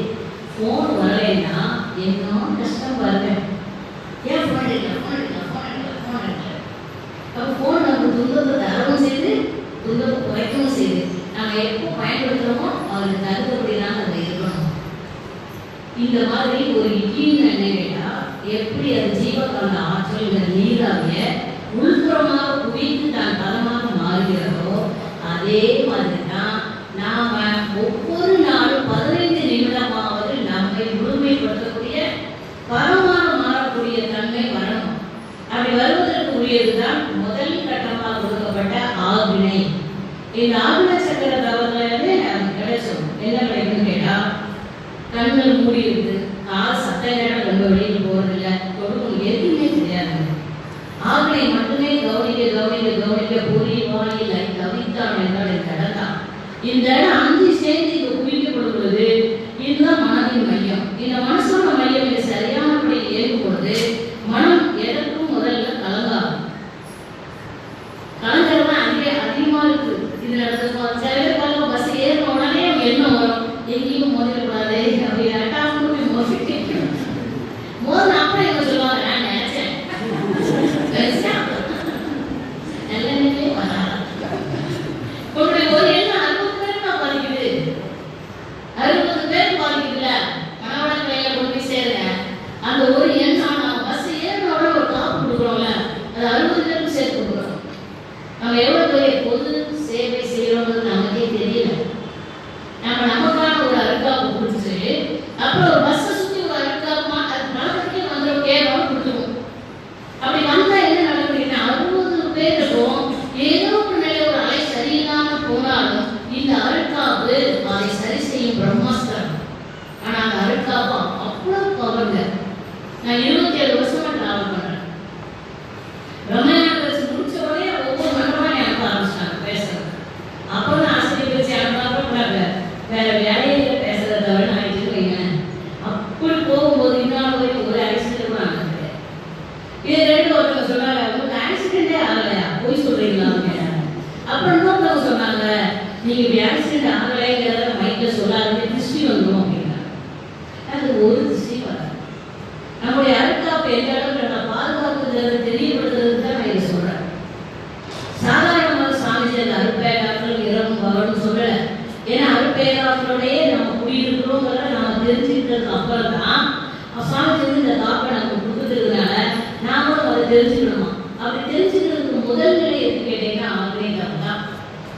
ஃபோன் வரலைன்னா என்ன கஷ்டம் பாருங்க. ஏன் ஃபோன் எடுக்கல ஃபோன் எடுக்கல ஃபோன் எடுக்கல ஃபோன் எடுக்கல. அப்போ ஃபோன் நமக்கு துன்பத்தை தரவும் செய்யுது, துன்பத்தை குறைக்கவும் செய்யுது. நாங்கள் எப்போ பயன்படுத்துகிறோமோ அவருக்கு தகுந்தபடி தான் நம்ம இருக்கணும். இந்த மாதிரி ஒரு இட்லின்னு என்ன கேட்டால் எப்படி அது ஜீவகாந்த ஆற்றல்கிற நீராவிய உள்புறமாக குவித்து தான் பதமாக மாறுகிறதோ அதே மாதிரி தான் நாம ஒவ்வொரு நாளும் 15 நிமிடமாவது நம்மை முழுமைப்படுத்தக்கூடிய பரமாக மாறக்கூடிய தன்மை வரணும். அப்படி வருவதற்கு உரியதுதான் முதல் கட்டமாக கொடுக்கப்பட்ட ஆக்னை. இந்த ஆக்ன சக்கர தவறுல கிடைச்சோம். என்ன கிடைக்கும் கேட்டா கண்கள் மூடி இருக்கு, கால் சத்த நேரம் ரொம்ப வெளியில் போறதில்லை, கொடுக்கும் எதுவுமே தெரியாது. ஆக்னை மட்டுமே கவனிக்க கவனிக்க கவனிக்க பொறி வாயிலை தவித்தான் என்றால் இந்த இடம் தான். இந்த இடம் 5 சேர்ந்து இங்க குவிக்கப்படும் பொழுது இதுதான் மனதின் மையம். இந்த மனசோட மையம் இது சரியானபடி இயங்கும் பொழுது மனம் எதற்கும் முதல்ல கலங்காகும். கலங்கறதுதான் அதிகமா இருக்கு. இது நடக்கும். சில பேர் பார்க்க பஸ் ஏறின உடனே என்ன வரும்? எங்கேயும் மோதிடக்கூடாது அப்படின்னு அட்டாமல் போய் மோதிட்டு மோதின அப்புறம் என்ன சொல்லுவாங்க? நான் நினைச்சேன் நல்ல நிலையே வராது. உங்களுடைய ஒரு எண்ணம் 60 பேருக்கு பதிக்குது. தெரிஞ்சுக்கிட்டதுக்கு அப்புறம் தான் சுவாமி இந்த காப்பை நமக்கு கொடுத்துருக்கனால நாமளும் அதை தெரிஞ்சுக்கணுமா. அப்படி தெரிஞ்சுக்கிறதுக்கு முதல் நிலை எது கேட்டீங்கன்னா ஆக்னை தவம் தான்.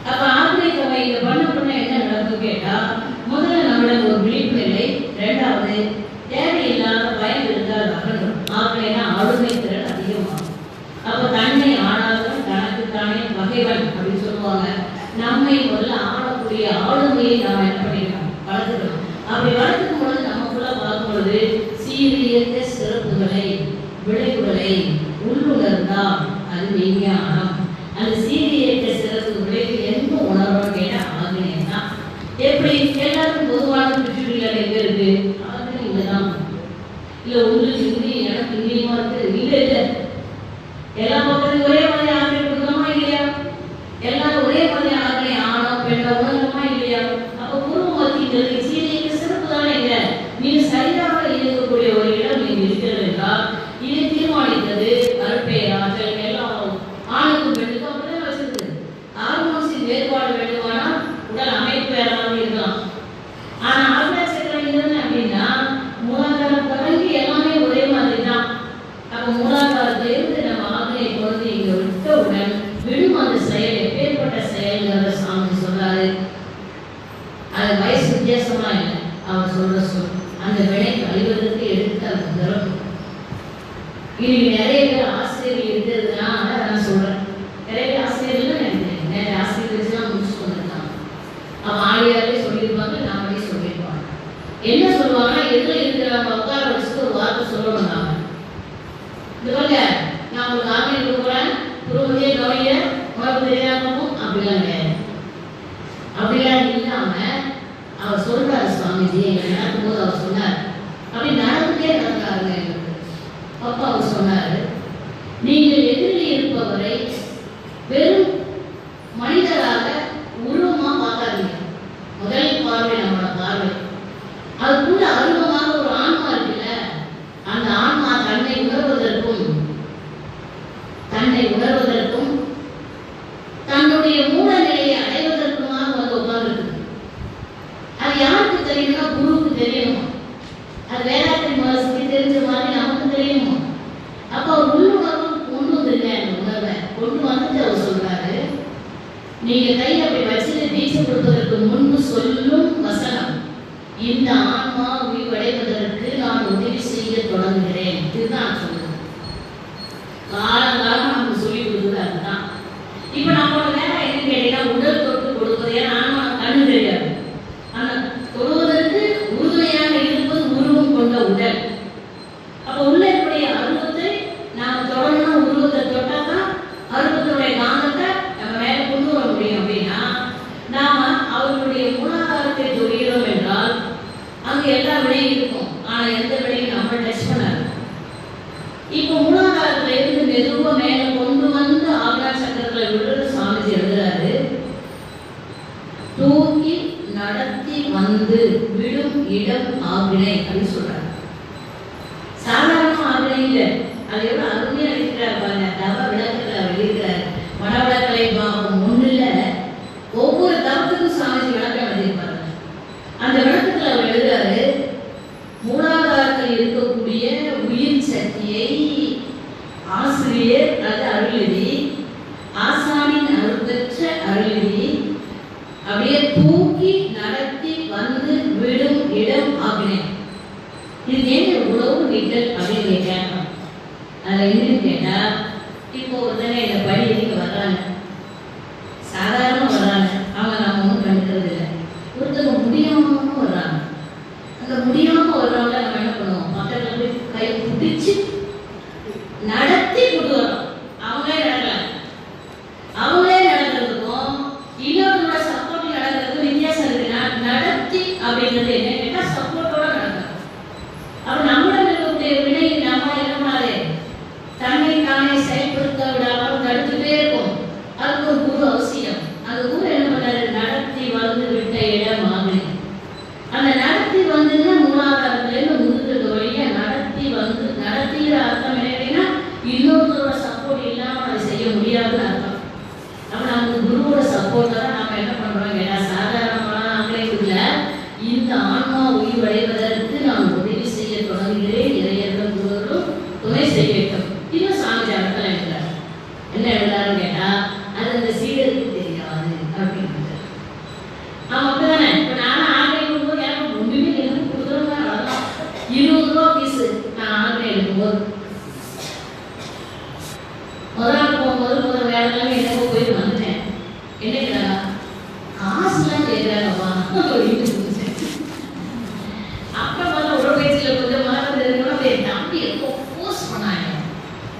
அப்ப ஆக்னை தவம் இங்க பண்ண என்ன நடக்கும் கேட்டா, முதல்ல நம்மளுக்கு ஒரு விழிப்பு நிலை, இரண்டாவது தேவையில்லாத பயம் இருந்தால் அகன்றும். ஆக்னைனா ஆளுமை திறன் அதிகமாகும். அப்ப தன்னை ஆளாதவன் தனக்கு தானே பகைவன் அப்படின்னு சொல்லுவாங்க. நம்மை முதல்ல ஆளக்கூடிய ஆளுமையை நாம் என்ன பண்ணிக்கணும், வளர்த்துக்கணும். அப்படி வளர்த்துக்கும் பொழுது நமக்குள்ள பார்க்கும் பொழுது சீரியத்த சிறப்புகளை விளைவுகளை உள்ளுணர்ந்தால் அது விஞ்ஞானம். அந்த சீரியத்த சிறப்புகளை எந்த உணர்வோம் கேட்டா ஆக்னியம் தான். எப்படி எல்லாருக்கும் பொதுவான பிச்சுடிகள் எங்க இருக்கு, ஆக்னி இங்கதான். இல்ல உங்களுக்கு இங்கேயும் எனக்கு இங்கேயுமா இருக்கு, இல்ல இல்ல எல்லா பக்கத்துக்கும் ஒரே மாதிரி ஆக்னை கொடுக்கணுமா இல்லையா, எல்லாரும் ஒரே மாதிரி ஆக்னை ஆணோ பெண்ணோ உணரணுமா இல்லையா. அப்ப பூர்வமத்திங்கிறது சீரியத்த சிறப்பு தானே. இல்ல நீங்க சரியாக இருக்கக்கூடிய ஒரு இடம் நீங்க இருக்கிறது என்றால் இதை தீர்மானித்தது கருப்பேராஜல் எல்லாம் ஆணுக்கும் பெண்ணுக்கும் அப்படிதான் வச்சிருக்கு. ஹார்மோன்ஸின் வேறுபாடு வேண்டுமானா உடல் அமைப்பு வேறாக இருக்கலாம். ஆனா ஆக்னை சக்கரம் அப்படின்னா மூலாதாரம் தொடங்கி எல்லாமே ஒரே மாதிரி தான். அப்ப மூலாதாரத்திலிருந்து நம்ம ஆக்னையை பொறுத்து இங்க விட்டவுடன் விடும் அந்த செயல் எப்பேற்பட்ட செயல்ங்கிறத சாமி சொல்றாரு. அது வயசு வித்தியாசமா இல்லை, அவர் சொல்ற சொல் அந்த வினை கழிவதற்கு எடுத்து அந்த தரும். இன்னைக்கு நிறைய பேர் ஆசிரியர்கள் இருக்கிறதுனா நான் சொல்றேன், நிறைய பேர் ஆசிரியர்கள் எனக்கு நிறைய ஆசிரியர் வச்சுதான் முடிச்சுட்டு வந்திருக்காங்க. அவன் ஆழியாரே சொல்லியிருப்பாங்க, நாமளே சொல்லியிருப்பாங்க. என்ன சொல்லுவாங்கன்னா எதுல இருக்கிறவங்க உட்கார வச்சுட்டு ஒரு வார்த்தை சொல்லணும். நாம இது பாருங்க, நான் உங்களுக்கு ஆக்னை கொடுக்குறேன், குருமதியை கவனிய உனக்கு தெரியாமவும் அப்படிலாம் கிடையாது. அப்படிலாம் இல்லாம அவர் சொல்றாரு சுவாமிஜி எங்களை நடக்கும் போது அவர் சொன்னார், அப்படி நடந்துட்டே நடந்தாருங்க எங்களுக்கு. அப்ப அவர் சொன்னாரு, நீங்கள் எதிரில் இருப்பவரை வெறும் மனிதராக உருவமா பார்க்காதீங்க. முதல் பார்வை நம்மளோட பார்வை, அதுக்குள்ள அருவமாக ஒரு ஆன்மா இருக்குல்ல, அந்த ஆன்மா தன்னை உணர்வதற்கும் தன்னுடைய மூல நிலையை அடைவதற்குமாக வந்து உட்கார்ந்து. அது யாருக்கு தெரியும்னா குருவுக்கு தெரியணுமா, அது வேதாத்திரி மனசுக்கு தெரிஞ்ச மாதிரி நமக்கு தெரியணுமா. அப்ப அவர் உள்ளுணர்வு கொண்டு வந்துருங்க, அந்த உணர்வை கொண்டு வந்துட்டு அவர் சொல்றாரு, நீங்க கையை அப்படி வச்சுட்டு தீட்சை கொடுப்பதற்கு முன்பு சொல்லும் வசனம், இந்த ஆன்மா உயிர்வடைவதற்கு நான் உதவி செய்ய தொடங்குகிறேன். இதுதான் சொல்லுது. காலங்காலம் நமக்கு சொல்லி கொடுக்குறது அதுதான். இப்ப நம்மளோட வேலை என்ன கேட்டீங்கன்னா உடல் தொட்டு கொடுப்பது. ஏன்னா ஆன்மா கண்ணு தெரியாது, ஆனா தொடுவதற்கு உறுதுணையாக இருப்பது உருவம் கொண்ட உடல். அப்ப உள்ள இருக்கக்கூடிய அருவத்தை நாம தொடரணும்னா உருவத்தை தொட்டாதான் அருவத்தினுடைய காந்தத்தை நம்ம மேல கொண்டு வர முடியும். அப்படின்னா நாம அவர்களுடைய மூலாதாரத்தை தொடுகிறோம் என்றால் அங்க எல்லா விடையும் இருக்கும், ஆனா எந்த விடையும் நம்ம டச் பண்ணாது. இப்ப மூலாதாரத்துல இருந்து மெதுவா மேல கொண்டு வந்து ஆக்னா சக்கரத்துல விடுறது சாமிஜி எழுதுறாரு, தூக்கி நடத்தி வந்து விடும் இடம் ஆக்னை அப்படின்னு சொல்றாரு. சாதாரண ஆக்னை இல்லை, அது எவ்வளவு அருமையா இருக்கிறார் பாருங்க. தவ விளக்கத்துல அவர் இருக்கிறார். மனவளக்கலை பாவம் ஒண்ணுல ஒவ்வொரு தவத்துக்கும் சாமிஜி விளக்கம் எழுதியிருப்பாரு. அந்த விளக்கத்துல அவர் எழுதுறாரு, மூலாதாரத்தில் இருக்கக்கூடிய உயிர் சக்தியை ஆசிரியர் அது அருளிதி, ஆசானின் அருள் பெற்ற அருளிதி அப்படியே தூக்கி நடத்தி வந்து விடும் இடம் ஆக்னை. இது ஏன் உழவு நீட்டல் அப்படின்னு கேட்கணும். அதுல என்னன்னு கேட்டா, இப்போ ஒருத்தனை இந்த படி எதுக்கு வர்றாங்க, சாதாரணமா வர்றாங்க, அவங்க நம்ம ஒன்றும் கண்டுக்கிறது இல்லை. ஒருத்தவங்க முடியாம வர்றாங்க, அந்த முடியாம வர்றவங்க நம்ம என்ன பண்ணுவோம், பக்கத்துல போய் கை பிடிச்சு நடத்தி கொண்டு வரோம். அவங்களே நடக்கல, அவங்களே நடக்கிறதுக்கும் இன்னொருத்தோட சப்போர்ட் நடக்கிறதுக்கும் வித்தியாசம் இருக்குன்னா, நடத்தி அப்படிங்கிறது என்ன கேட்டா சப்போர்ட்டோட நடக்கும். அப்ப நம்மளோட இருக்கக்கூடிய வினை நம்ம என்ன பண்ணாது, தன்னை தானே செயல்படுத்த விடாமல் தடுத்துட்டே இருக்கும். அதுக்கு ஒரு குரு அவசியம். அந்த குரு என்ன பண்ணாரு, நடத்தி வந்து விட்ட இடம் ஆக்னை. அந்த நடத்தி வந்துன்னா மூலாதாரத்துல இருந்து முதுகுக்கு வழியா நடத்தி வந்து, நடத்திக்கிற அர்த்தம் என்ன கேட்டீங்கன்னா இன்னொருத்தரோட சப்போர்ட் இல்லாம அதை செய்ய முடியாதுன்னு அர்த்தம். அப்ப நமக்கு குருவோட சப்போர்ட் தான் நம்ம என்ன பண்றோம் கேட்டா, சாதாரணமான ஆக்னை இல்ல, இந்த ஆன்மா உயிர் அடைவதற்கு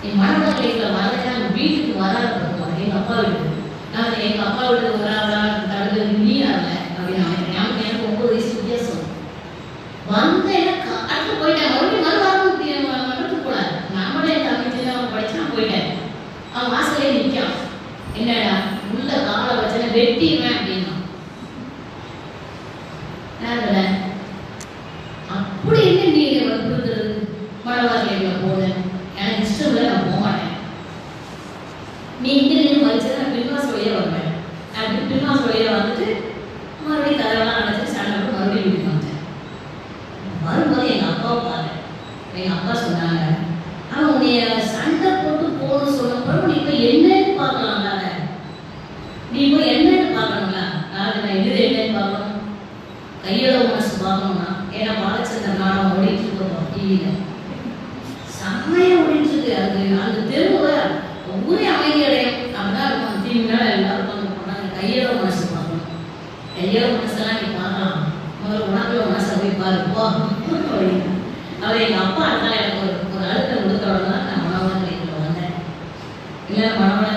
என் மனவள கிளைக்குள்ள வரலைன்னா வீட்டுக்கு வராது பண்ணுவாங்க. எங்கள் அப்பா வீட்டுக்கு நான் எங்கள் அப்பா வீட்டுக்கு வராங்களா தடுத்து நீ வரல அப்படின்னு நினைக்கிறேன். எனக்கு 9 வயசு வித்தியாசம். வந்தேன்னா அடுத்து போயிட்டேன். மறுபடியும் மறுவாரம் கூடாது. நம்மளே என் தங்கச்சி அவன் படிச்சு நான் போயிட்டேன். அவன் வாசலே நிற்கான். என்னடா உள்ள காலை வச்சேன்னா வெட்டிடுவேன் அப்படின்னா அப்படி என்ன நீ கொடுக்குறது மழவாரியில போன எனக்கு இஷ்டம் இல்லை, நான் போக மாட்டேன். நீ இங்க நின்று மதிச்சா நான் பின்வாஸ் வழியா வருவேன். அப்படி பின்வாஸ் வழியா வந்துட்டு மறுபடியும் கதவெல்லாம் அடைச்சிட்டு சண்டை போட்டு மறுபடியும் வீட்டுக்கு வந்தேன். வரும்போது எங்க அப்பாவை பார்த்தேன். எங்க அப்பா சொன்னாங்க, அவன் உன்னைய சண்டை போட்டு போகணும்னு சொன்ன பிறகு நீ போய் என்னன்னு பார்க்கலாம் தானே, நீ போய் என்னன்னு பார்க்கணுங்களா? நான் இது என்னன்னு பார்க்கணும், கையளவு மனசு பார்க்கணும்னா. ஏன்னா பாலச்சந்திரன் நாடகம் ஓடிட்டு இருக்கோம் டிவியில, செம்மையா ஓடிட்டு இருக்கு. அது அந்த தெருவை ஊரே அமைதி அடையும். அப்படிதான் இருக்கும். டிவினால எல்லாரும் வந்து போனாங்க. கையளவு மனசு பார்க்கணும். கையளவு மனசெல்லாம் நீ பார்க்கலாம், முதல்ல உனக்குள்ள மனசை போய் பாருப்போ. அவர் எங்க அப்பா இருந்தாலும் எனக்கு ஒரு அழுத்தம் கொடுத்தோட தான் நான் மனவள கிளைக்குள்ள வந்தேன். இல்லை மனவள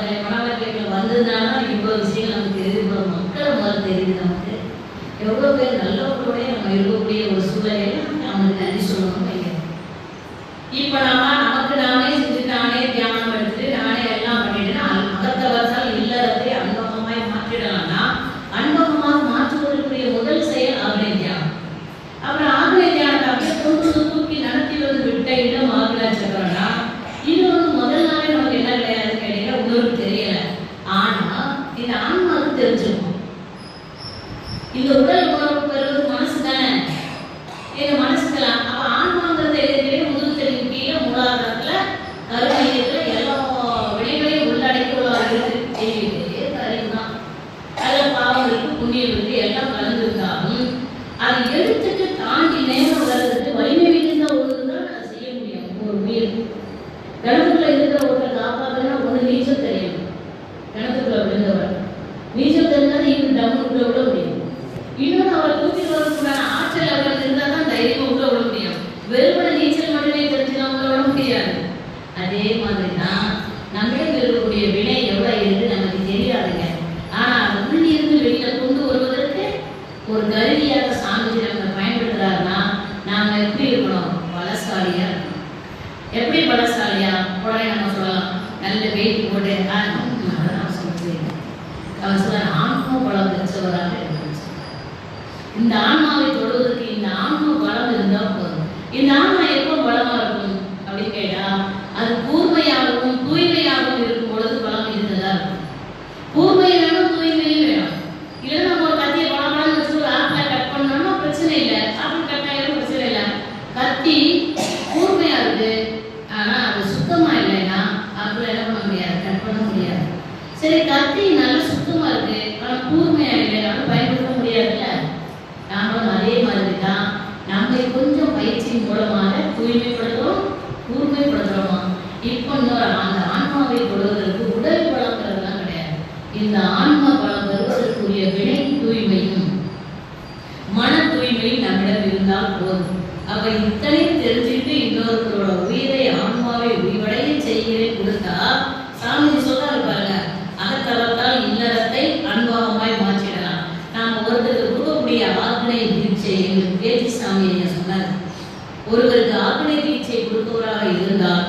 கிளைக்குள்ள வந்ததுனால தான் இவ்வளோ விஷயங்கள் நமக்கு தெரியுது, இவ்வளோ மக்கள் முதல்ல தெரியுது. நமக்கு எவ்வளோ பேர் நல்லவங்களோடய நம்ம இருக்கக்கூடிய ஒரு சூழ்நிலையில அவங்களுக்கு நன்றி சொல்லணும். இப்போ நமக்கு நானே செஞ்சு நானே தியானம் எடுத்துட்டு நானே எல்லாம் பண்ணிட்டுன்னா அகத்தவர்கள் இல்லறத்தை அன்பகமாய் மாற்றிடலாம்னா அன்பகமாக மாற்றுவதற்குரிய முதல் செயல் ஆக்னே தியானம். அப்புறம் ஆக்னே தியானத்தை அப்படியே கொண்டு தூக்கி நடத்தி வந்து விட்ட இடம் ஆக்னா சக்கரம்னா இது முதல் நாளே நமக்கு என்ன கிடையாது கேட்டீங்கன்னா உணர்வு தெரியல. ஆனா இந்த ஆன்மாவுக்கு தெரிஞ்சிருக்கும். இந்த உடல் உணர்வு பெறுவது மனசு தானே, எங்க மனசுக்கலாம். அப்ப ஆன்மாங்கிறது எதுவே முதுகுத்தலின் கீழே மூலாதாரத்துல கருமையத்துல எல்லா வினைகளையும் உள்ளடக்கி உள்ள அறிவு தான். அதுல பாவம் இருக்கு, புண்ணியம் இருக்கு, எல்லாம் கலந்து இருந்தாலும் அதை எடுத்துட்டு தாண்டி நேரம் வர்றதுக்கு வலிமை மிகுந்த ஒன்று தான் அதை செய்ய முடியும். ஒரு உயிர் கிணத்துக்குள்ள இருக்கிற ஒருத்தர் காப்பாதுன்னா ஒன்று நீச்சல் தெரியணும். கிணத்துக்குள்ள விழுந்தவர் நீச்சல் தெரிஞ்சாலும் இன்னும் டம்முக்குள்ள விட முடியும். இன்னொன்று அவரை தூக்கிட்டு வரதுக்குண்டான ஆற்றல் அவர்கள் இருந்தால் தான் தைரியமாக உள்ள விட முடியும். வெறுமனை நீச்சல் மட்டுமே தெரிஞ்சுலாம் உள்ள விட முடியாது. அதே மாதிரி தான் நம்மளுக்கு இருக்கக்கூடிய வினை எவ்வளோ இருக்கு நமக்கு தெரியாதுங்க. ஆனால் அதை உள்ளிருந்து வெளியில் கொண்டு வருவதற்கு ஒரு கருவியாக சாமிஜி நம்ம பயன்படுத்துறாருன்னா நாம எப்படி இருக்கணும்? பலசாலியா இருக்கணும். எப்படி பலசாலியா? உடனே நம்ம சொல்லலாம் நல்ல வெயிட் போட்டு அதெல்லாம் சொல்லுங்க. அவர் சொல்ல ஆன்மா பலம் பெற்றவராக இருக்கணும். இந்த ஆன்மாவை தொடுவதற்கு இந்த ஆன்மா பலம் இருந்தால் போதும். இந்த ஆன்மா எப்போ பலமா இருக்கும் அப்படின்னு கேட்டா அது கூர்மையாகவும் தூய்மையாகவும் இருக்கும் பொழுது பலம் இருந்ததா இருக்கும். கூர்மையும் வேணும், தூய்மையும் வேணும். இல்லைன்னா நம்ம ஒரு கத்தியை பலப்படம்னு வச்சு ஒரு ஆப்பிளை கட் பண்ணோம்னா பிரச்சனை இல்லை, ஆப்பிள் கட் ஆகிடும் பிரச்சனை இல்லை. கத்தி கூர்மையா இருக்கு ஆனா அது சுத்தமா இல்லைன்னா ஆப்பிள் என்ன பண்ண முடியாது, கட் பண்ண முடியாது. சரி, கத்தி நல்ல சுத்தமா இருக்கு ஆனா கூர்மையா இல்லைனாலும் பயன்படுத்த முடியாதுல்ல. நாமளும் அதே மாதிரி தான் நம்மை கொஞ்சம் பயிற்சியின் மூலமாக தூய்மைப்படுத்துறோம், கூர்மைப்படுத்துறோமா. இப்போ அந்த ஆன்மாவை கொடுவதற்கு உடல் பலங்கிறதுலாம் கிடையாது. இந்த ஆன்மா பலம் பெறுவதற்குரிய வினை தூய்மையும் மன தூய்மையும் நம்மிடம் இருந்தால் போதும். அப்ப இத்தனையும் தெரிஞ்சுட்டு இன்னொருத்தரோட உயிரை ஆன்மாவை உயிர்வடைய செய்கிறேன் கொடுத்தா சாமிஜி சொல்ல இருப்பாங்க, அகத்தவத்தால் இல்லறத்தை அன்பகமாய் மாற்றிடலாம். நாம ஒருத்தருக்கு கொடுக்கக்கூடிய ஆக்னை தீட்சை பேச்சு சாமி ஐயா சொன்னார். ஒருவருக்கு ஆக்னை தீட்சை கொடுப்பவராக இருந்தால்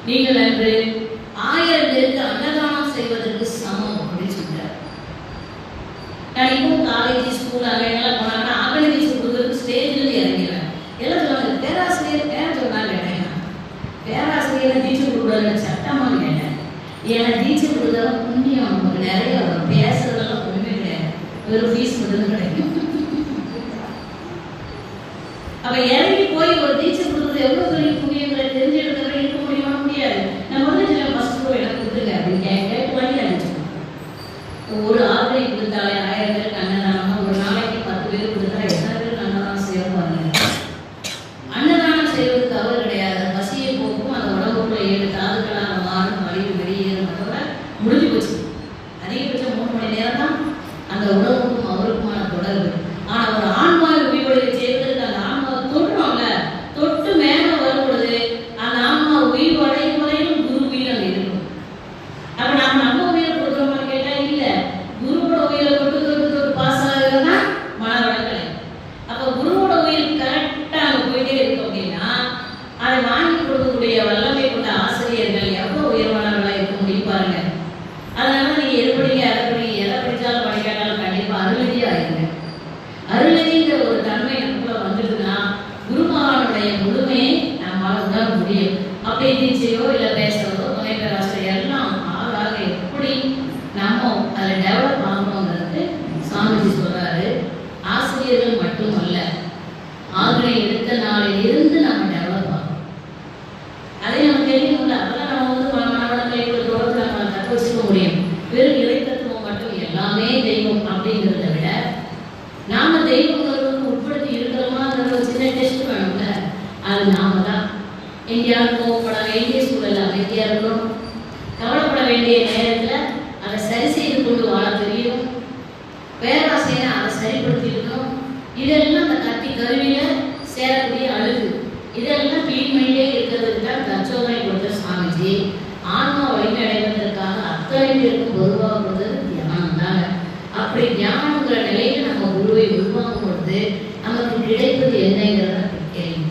நீங்கள் அன்று 1000 பேருக்கு அன்னதானம் செய்வதற்கு சமம் அப்படின்னு சொல்றார். நான் இப்போ காலேஜ் ஸ்கூல் அங்கெல்லாம் போனாங்கன்னா ஆக்னை தீட்சை கொடுக்கறதுக்கு ஸ்டேஜ்ல இறங்கிறேன். எல்லாம் சொல்லுவாங்க பேராசிரியர் பேர சொன்னாங்க. பேராசிரியர் தீட்சை கொடுக்குறது சட்டமாக கேட்டேன். ஏன்னா தீட்சை கொடுத்தா புண்ணியம் நமக்கு நிறைய வரும். பேசுறதெல்லாம் ஒண்ணுமே கிடையாது, வெறும் ஃபீஸ் மட்டும் கிடைக்கும். அப்ப இறங்கி போய் ஒரு தீட்சை கொடுக்குறது எவ்வளவு பெரிய புண்ணியங்களை தெரிஞ்செடுக்கிற இருக்க முடியுமா? முடியாது. நம்ம வந்து ஃபர்ஸ்ட் போய் எனக்கு கொடுத்துருங்க அப்படின்னு கேட்டு வாங்கி நினைச்சோம். ஒரு ஆர்டரை கொடுத்தாலே 1000 பேருக்கு அன்னதானமா ஒரு நாளைக்கு 10 பேருக்கு கொடுத்தா எத்தனை பேருக்கு அன்னதானம் செய்ய பாருங்க. அன்னதானம் செய்வது தவறு கிடையாது. பசியை போக்கும், அந்த உடம்புக்குள்ள 7 தாதுக்களாக மாறும், வழிவு வெளியேறும். முடிஞ்சு போச்சு. அதிகபட்சம் 3 மணி நேரம் தான் அந்த உடம்புக்கும் அவருக்குமான தொடர்பு. ஆனா ஒரு ஆன்மாவை உயிர்வடைய செய்வதற்கு அந்த ஆன்மாவை தொட்டுறோம்ல, தொட்டு மேல வரும் பொழுது முடியும். அப்படி தீட்சையோ இல்லை பேசுறதோ துணை பேராசிரியர் எல்லாம் ஆக எப்படி நம்ம அதில் டெவலப் ஆகணுங்கிறது சுவாமிஜி சொல்றாரு. ஆசிரியர்கள் மட்டுமல்ல, ஆக்னை எடுத்த நாளில் இருந்து நம்ம டெவலப் ஆகும். அதை நமக்கு தெரியணும்ல. அப்பதான் நம்ம வந்து மனவளங்களை தொடர்ந்து நம்ம தக்க வச்சுக்க முடியும். வெறும் இறை தத்துவம் மட்டும் எல்லாமே தெய்வம் அப்படிங்கிறத விட நாம தெய்வ உணர்வுக்கு உட்படுத்தி இருக்கிறோமாங்கிற ஒரு சின்ன டெஸ்ட் வேணும்ல. அது நாம தான். எங்கேயாவது கோவப்பட வேண்டிய சூழல் அமைதியா இருக்கணும். கவலைப்பட வேண்டிய நேரத்தில் அதை சரி செய்து கொண்டு வாழ தெரியும். பேராசையை அதை சரிப்படுத்தி இருக்கணும். இதெல்லாம் அந்த கத்தி கருவியில சேரக்கூடிய அழுகு, இதெல்லாம் கிளீன் பண்ணிட்டே இருக்கிறதுக்கு தான் தற்சோதனை கொடுத்த சுவாமிஜி. ஆன்மா வழிநடைவதற்காக அத்தனை பேருக்கும் பொதுவாக கொடுத்தது தியானம் தாங்க. அப்படி தியானங்கிற நிலையில நம்ம குருவை உருவாக்கும் பொழுது நமக்கு கிடைப்பது என்னங்கிறத கேள்வி.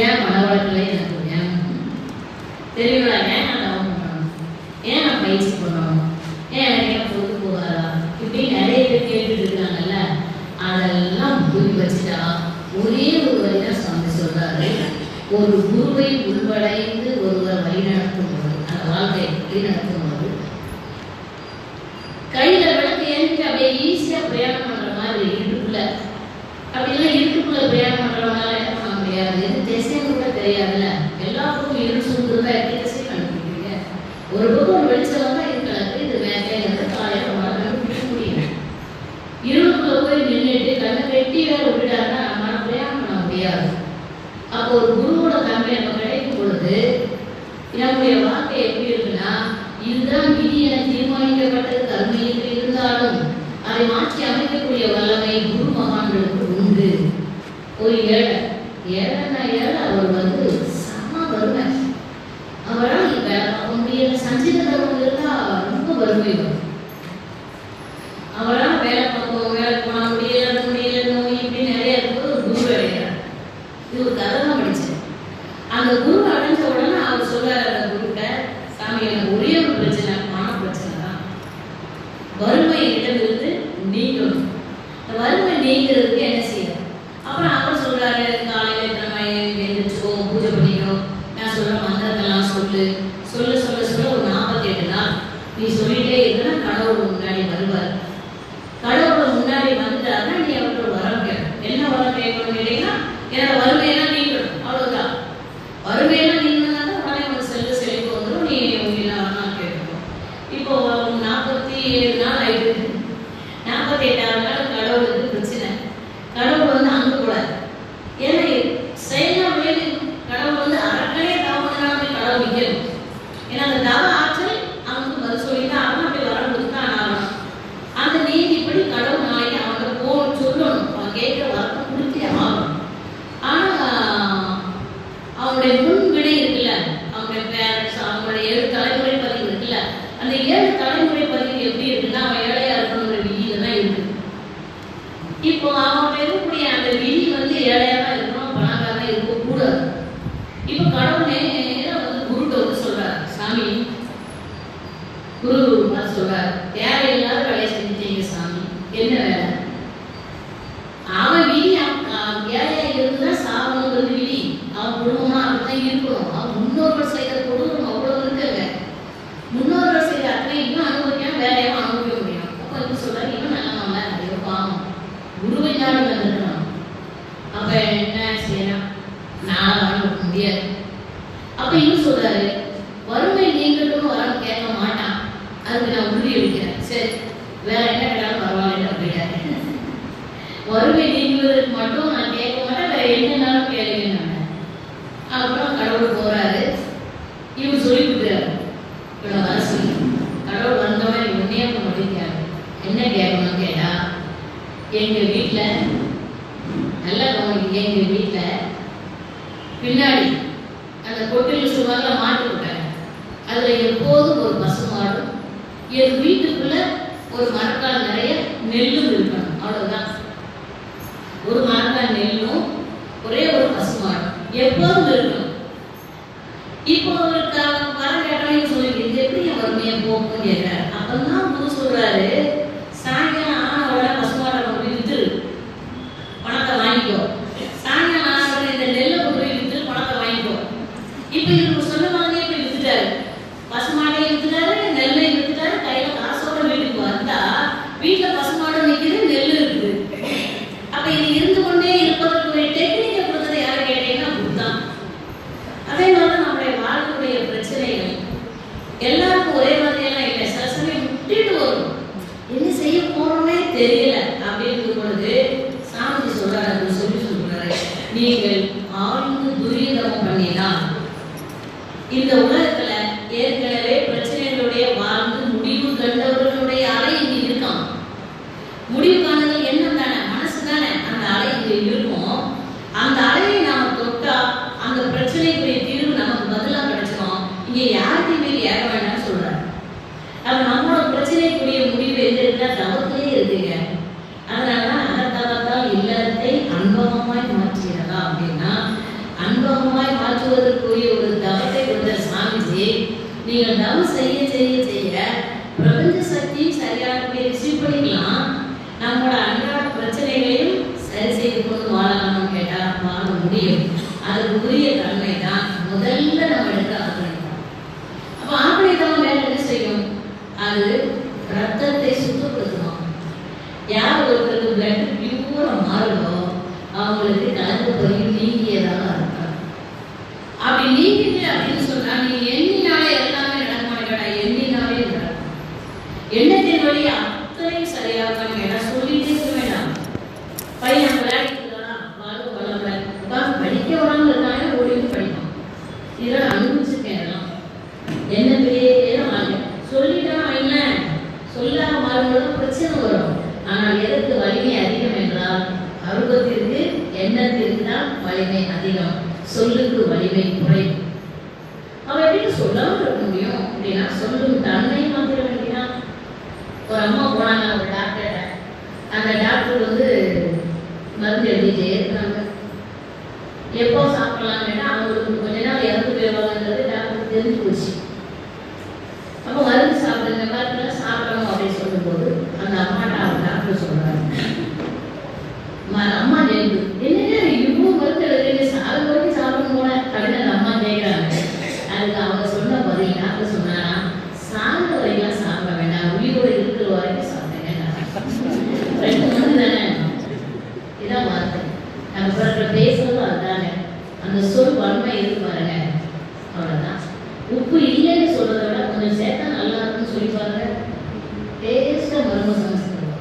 ஏன் மனவளக்கலை எனக்கு தெரியல, ஏன் நான் டவுன் பண்ணணும், ஏன் நான் பயிற்சி பண்ணணும், ஏன் எனக்கு பொழுது போகாதா, இப்படி நிறைய பேர் கேட்டுட்டு இருக்காங்கல்ல. அதெல்லாம் புரி வச்சுட்டா ஒரே ஒரு வழிதான் சுவாமி சொல்றாரு. ஒரு குருவை உள்வடைந்து ஒருவர் வழிநடத்தும் போது, அந்த வாழ்க்கையை வழிநடத்தும் போது கையில விளக்கு ஏறிட்டு அப்படியே ஈஸியா பிரயாணம் பண்ற மாதிரி இருட்டுக்குள்ள, அப்படிலாம் இருட்டுக்குள்ள பிரயாணம் பண்றவங்களால என்ன பண்ண முடியாது. திசைன்னு கூட தெரியாதுல்ல. எல்லா பக்கம் இருள் சூழ்ந்துருந்தா எப்படி திசை கண்டுபிடிப்பீங்க? ஒரு பக்கம் ஒரு வெளிச்சம் தான் இருக்கிறது. இது வேட்டைங்கிறது காலையில உங்களால் கண்டுபிடிக்க முடியும். இருளுக்குள்ள போய் நின்றுட்டு கண்ணை கட்டி வேற விட்டுட்டாருன்னா நம்மளால பிரயாணம் பண்ண முடியாது. அப்போ ஒரு குருவோட தன்மை நம்ம கிடைக்கும் பொழுது நம்முடைய வாழ்க்கை எப்படி இருக்குன்னா, இதுதான் விதி என தீர்மானிக்கப்பட்டது கர்மையில் இருந்தாலும் அதை மாற்றி அமைக்கக்கூடிய வல்லமை குரு மகான்களுக்கு உண்டு. ஒரு ஏழைன்னா அவர் வந்து சம வறுமை, அவரால் வேலை பார்க்க முடியல. சஞ்சீதம் இருந்தா ரொம்ப வறுமை வரும். அவரால் வேலை பண்ண முடியல, நோய் இப்படி நிறைய இருக்கும்போது ஒரு குரு அடைகிறார். இது ஒரு கதை தான் படிச்சேன். அந்த குரு அடைஞ்ச உடனே அவர் சொல்றாரு அந்த குருட்ட, சாமி எனக்கு ஒரே ஒரு பிரச்சனை, பண பிரச்சனை தான். வறுமை இடமிருந்து நீங்கணும். இந்த வறுமை நீங்கிறதுக்கு என்ன செய்யணும்? அப்புறம் அவர் சொல்றாரு, காலையில நம்ம எழுந்திரிச்சோ பூஜை பண்ணிக்கணும், நான் சொல்ற மந்திரத்தெல்லாம் சொல்லு சொல்ல சொல்ல சொல்ல ஒரு 48 நாள் நீ சொல்லிட்டே இருந்தா கடவுள் முன்னாடி வருவார். கடவுள் முன்னாடி வந்துட்டாருன்னா நீ அவரோட வரம் கேட்கணும். என்ன வரம் கேட்கணும்னு கேட்டீங்கன்னா, என்னோட வறுமையெல்லாம் நீங்கணும், அவ்வளவுதான். வறுமையெல்லாம் நீங்கணும்னா உடனே ஒரு செழிப்பு வந்துடும். நீ வரலாம் கேட்கணும். இப்போ 47 நாள் ஆயிடுது. 48ஆவது நாள் கடவுளுக்கு பிரச்சனை. கடவுள் வந்து அங்க கூடாது. ஏன்னா செயலா கடவுள் வந்து அரக்கனே தவறுனாலும் கடவுள் நிற்கணும். ஏன்னா அந்த தவ ஆற்றல் அவனுக்கு பதில் சொல்லிதான் அவன் அப்படி வரம் கொடுத்தான் ஆகணும். அந்த நீதிப்படி கடவுள் நாளைக்கு அவன்கிட்ட போகணும், சொல்லணும். அவன் கேட்கிற வரத்தை கொடுத்தே ஆகணும். ஆனா அவனுடைய முன்வினை இருக்குல்ல, அவனுடைய பேரண்ட்ஸ், அவங்களுடைய 7 தலைமுறை பதிவு இருக்குல்ல, அந்த 7 தலைமுறை பதிவு எப்படி இருக்குன்னா அவன் ஏழையா இருக்கணுங்கிற விதியில தான் இருக்கு. இப்போ அவன் இருக்கக்கூடிய அந்த விதி வந்து ஏழையா தான் இருக்கணும், பணக்காரனா இருக்க கூடாது. இப்போ கடவுள் நேரம் வந்து குருட்ட வந்து சொல்றாரு, சாமி குரு சொல்றாரு, தேவையில்லாத வேலையை செஞ்சுட்டீங்க சாமி, என்ன வேலை? அவன் விதி ஏழையா இருந்துதான் சாவணுங்கிறது விதி. அவன் குடும்பமா அப்படிதான் இருக்கணும். அவன் முன்னோர்கள் செய்த கொடூரம் அவ்வளவு இருக்குங்க. முன்னோர்கள் செய்த அத்தனை இன்னும் அனுபவிக்காம வேலையாவும் அனுபவிக்க முடியும். அப்ப என்ன சொல்றாரு, இன்னும் நல்லவங்கள ஐயோ பாவம் குருவை நாடு வந்துருக்கணும். அப்ப என்ன செய்யலாம், நான் அனுபவிக்க முடியாது. அப்ப இன்னும் சொல்றாரு, வறுமை நீங்களும் வரம் கேட்க மாட்டான், அதுக்கு நான் உறுதி அளிக்கிறேன். சரி வேற என்ன கேட்டாலும் பரவாயில்ல அப்படின்னாரு. வறுமை நீங்குவதற்கு மட்டும் நான் கேட்க மாட்டேன், வேற என்னன்னாலும் கேளுங்க. அப்புறம் கடவுள் போறாரு, இவன் சொல்லி கொடுக்குறாரு, இவனை வர சொல்லி. கடவுள் வந்தவன் உடனே முடிக்காரு. என்ன கேட்கணும்னு கேட்டா, எங்க வீட்டுல நல்லா கவனிக்க, எங்க வீட்டுல பின்னாடி அந்த கொட்டில் சுமார மாட்டு விட்டாங்க. அதுல எப்போதும் ஒரு பசுமாடும், என் வீட்டுக்குள்ள ஒரு மரக்கால் நிறைய நெல்லும் இருக்கணும், அவ்வளவுதான். ஒரு மரக்கால் நெல்லும் ஒரே ஒரு பசுமாடும் எப்போதும் இருக்கணும். இப்போ ஒரு வர கேட்டவங்க சொல்லிட்டு இது எப்படி என் வறுமையை போக்குன்னு கேட்கிறாரு. அப்பதான் குரு சொல்றாரு, சாயங்காலம் ஆனோட பசுமாட்டை கொண்டு வித்துரு, பணத்தை வாங்கிக்கோ. சாயங்காலம் ஆனோட இந்த நெல்லை கொண்டு வித்து பணத்தை வாங்கிக்கோ. இப்ப இவரு சொன்ன மாதிரி இப்ப வித்துட்டாரு, பசுமாடையும் வித்துட்டாரு, நெல்லையும் வித்துட்டாரு. கையில காசோட வீட்டுக்கு வந்தா வீட்டுல பசுமாடு நிக்குது, நெல் இருக்குது. அப்ப இது இருந்து கொண்டே இருப்பதற்கு ஒரு டெக்னிக்கை கொடுத்தது யாரை கேட்டீங்கன்னா புத்தம். அதே மாதிரி நம்முடைய வாழ்க்கையுடைய பிரச்சனைகள் எல்லாருக்கும் ஒரே மாதிரி எல்லாம் இல்லை. சில சமயம் விட்டுட்டு வரும், என்ன செய்ய போறோமே தெரியல அப்படின்னு பொழுது சாமி சொல்றாரு, சொல்றாரு, நீங்கள் ஆழ்ந்து துரியதம் பண்ணினால் இந்த உலகத்துல ஏற்கனவே பிரச்சனைகளுடைய வாழ்ந்து முடிவு கண்டவர்களுடைய அலை இங்க இருக்கான். முடிவு காணுதல் எண்ணம் தானே, மனசு தானே, அந்த அலை இங்க இருக்கும். அந்த அலையை நாம தொட்டா அந்த பிரச்சனைக்குரிய தீர்வு நமக்கு பதிலா கிடைச்சிடும். இங்க யாருக்குமே ஏற வேண்டாம்னு சொல்றாரு. அப்ப நம்மளோட பிரச்சனைக்குரிய முடிவு எது இருக்குன்னா தவத்திலே இருக்குங்க. அதனாலதான் அகத்தவத்தால் இல்லத்தை அனுபவமாய் மாற்றிடலாம் அப்படின்னா, அனுபவமாய் மாற்றுவதற்குரிய ஒரு தவத்தை கொடுத்த சாமிஜி, நீங்கள் தவம் செய்ய செய்ய செய்ய பிரபஞ்ச சக்தியும் சரியானபடி ரிசீவ் பண்ணிக்கலாம். நம்மளோட அன்றாட பிரச்சனைகளையும் சரி செய்து கொண்டு வாழலாம்னு கேட்டா வாழ முடியும். அதுக்குரிய தன்மை தான் முதல்ல நம்ம எடுத்து ஆரம்பிக்கலாம். அப்ப ஆபணிதம் வேற என்ன செய்யும்? அது ரத்தத்தை சுத்தப்படுத்தணும். யார் ஒருத்தருக்கு பிளட் பியூரா மாறுதோ அவங்களுக்கு கலந்து போய் நீங்கியதாக இருக்கும். அப்படி நீங்கிட்டு அப்படின்னு சொன்னா நீங்க எண்ணினாலே எல்லாமே நடக்குமான்னு கேட்டா எண்ணினாலே நடக்கும். எண்ணத்தின் வழி அத்தனையும் சரியாக கேட்டா சொல்லிட்டே இருக்க வேண்டாம். பையன் விளையாடிக்கலாம் வாழ்வு வளர்ல படிக்க வராமல் இருக்காங்க, ஓடிட்டு படிக்கும். இதெல்லாம் அனுபவிச்சிருக்கேன். எல்லாம் என்ன பெரிய வாங்க சொல்லிட்டா இல்லை, சொல்லாம மாறும்போது பிரச்சனை வரும். ஆனால் எதற்கு வலிமை அதிகம் என்றால் அருவத்திற்கு எண்ணத்திற்கு தான் வலிமை அதிகம், சொல்லுக்கு வலிமை குறைவு. அவ எப்படி சொல்லாம இருக்க முடியும் அப்படின்னா சொல்லும் தன்மை மாத்திர வேண்டியதா. ஒரு அம்மா போனாங்க ஒரு டாக்டர். அந்த டாக்டர் மருந்து எழுதிட்டே இருக்கிறாங்க. எப்போ சாப்பிடலாம் கேட்டா அவங்களுக்கு கொஞ்ச நாள் இறந்து போயிடுவாங்கன்றது டாக்டருக்கு தெரிஞ்சு போச்சு. அப்போ மருந்து சாப்பிடுங்க மருந்து சாப்பிடணும் அப்படின்னு சொல்லும் போது அந்த அம்மாட்ட அவர் டாக்டர் சொல்றாரு, அம்மா ஜெயிப்பு என்னங்க இவ்வளவு மருந்து எழுதுறீங்க, அது வரைக்கும் சாப்பிடணும் போல அப்படின்னு அந்த அம்மா கேட்கிறாங்க. அதுக்கு அவங்க சொன்ன பதில் டாக்டர் சொன்னாரா, சாப்பிட வரைக்கும் சாப்பிட வேண்டாம், உயிரோடு இருக்கிற வரைக்கும் சாப்பிடுங்க. ரெண்டு மருந்து தானே, இதான் வார்த்தை. நம்ம பேசுறது அதுதானே, அந்த சொல் வன்மை இருக்கு பாருங்க, அவ்வளவுதான். உப்பு இல்லைன்னு சொல்றதை விட கொஞ்சம் சேர்த்தா நல்லா இருக்குன்னு சொல்லி பாருங்க, டேஸ்டா மரும சமைச்சிருவோம்.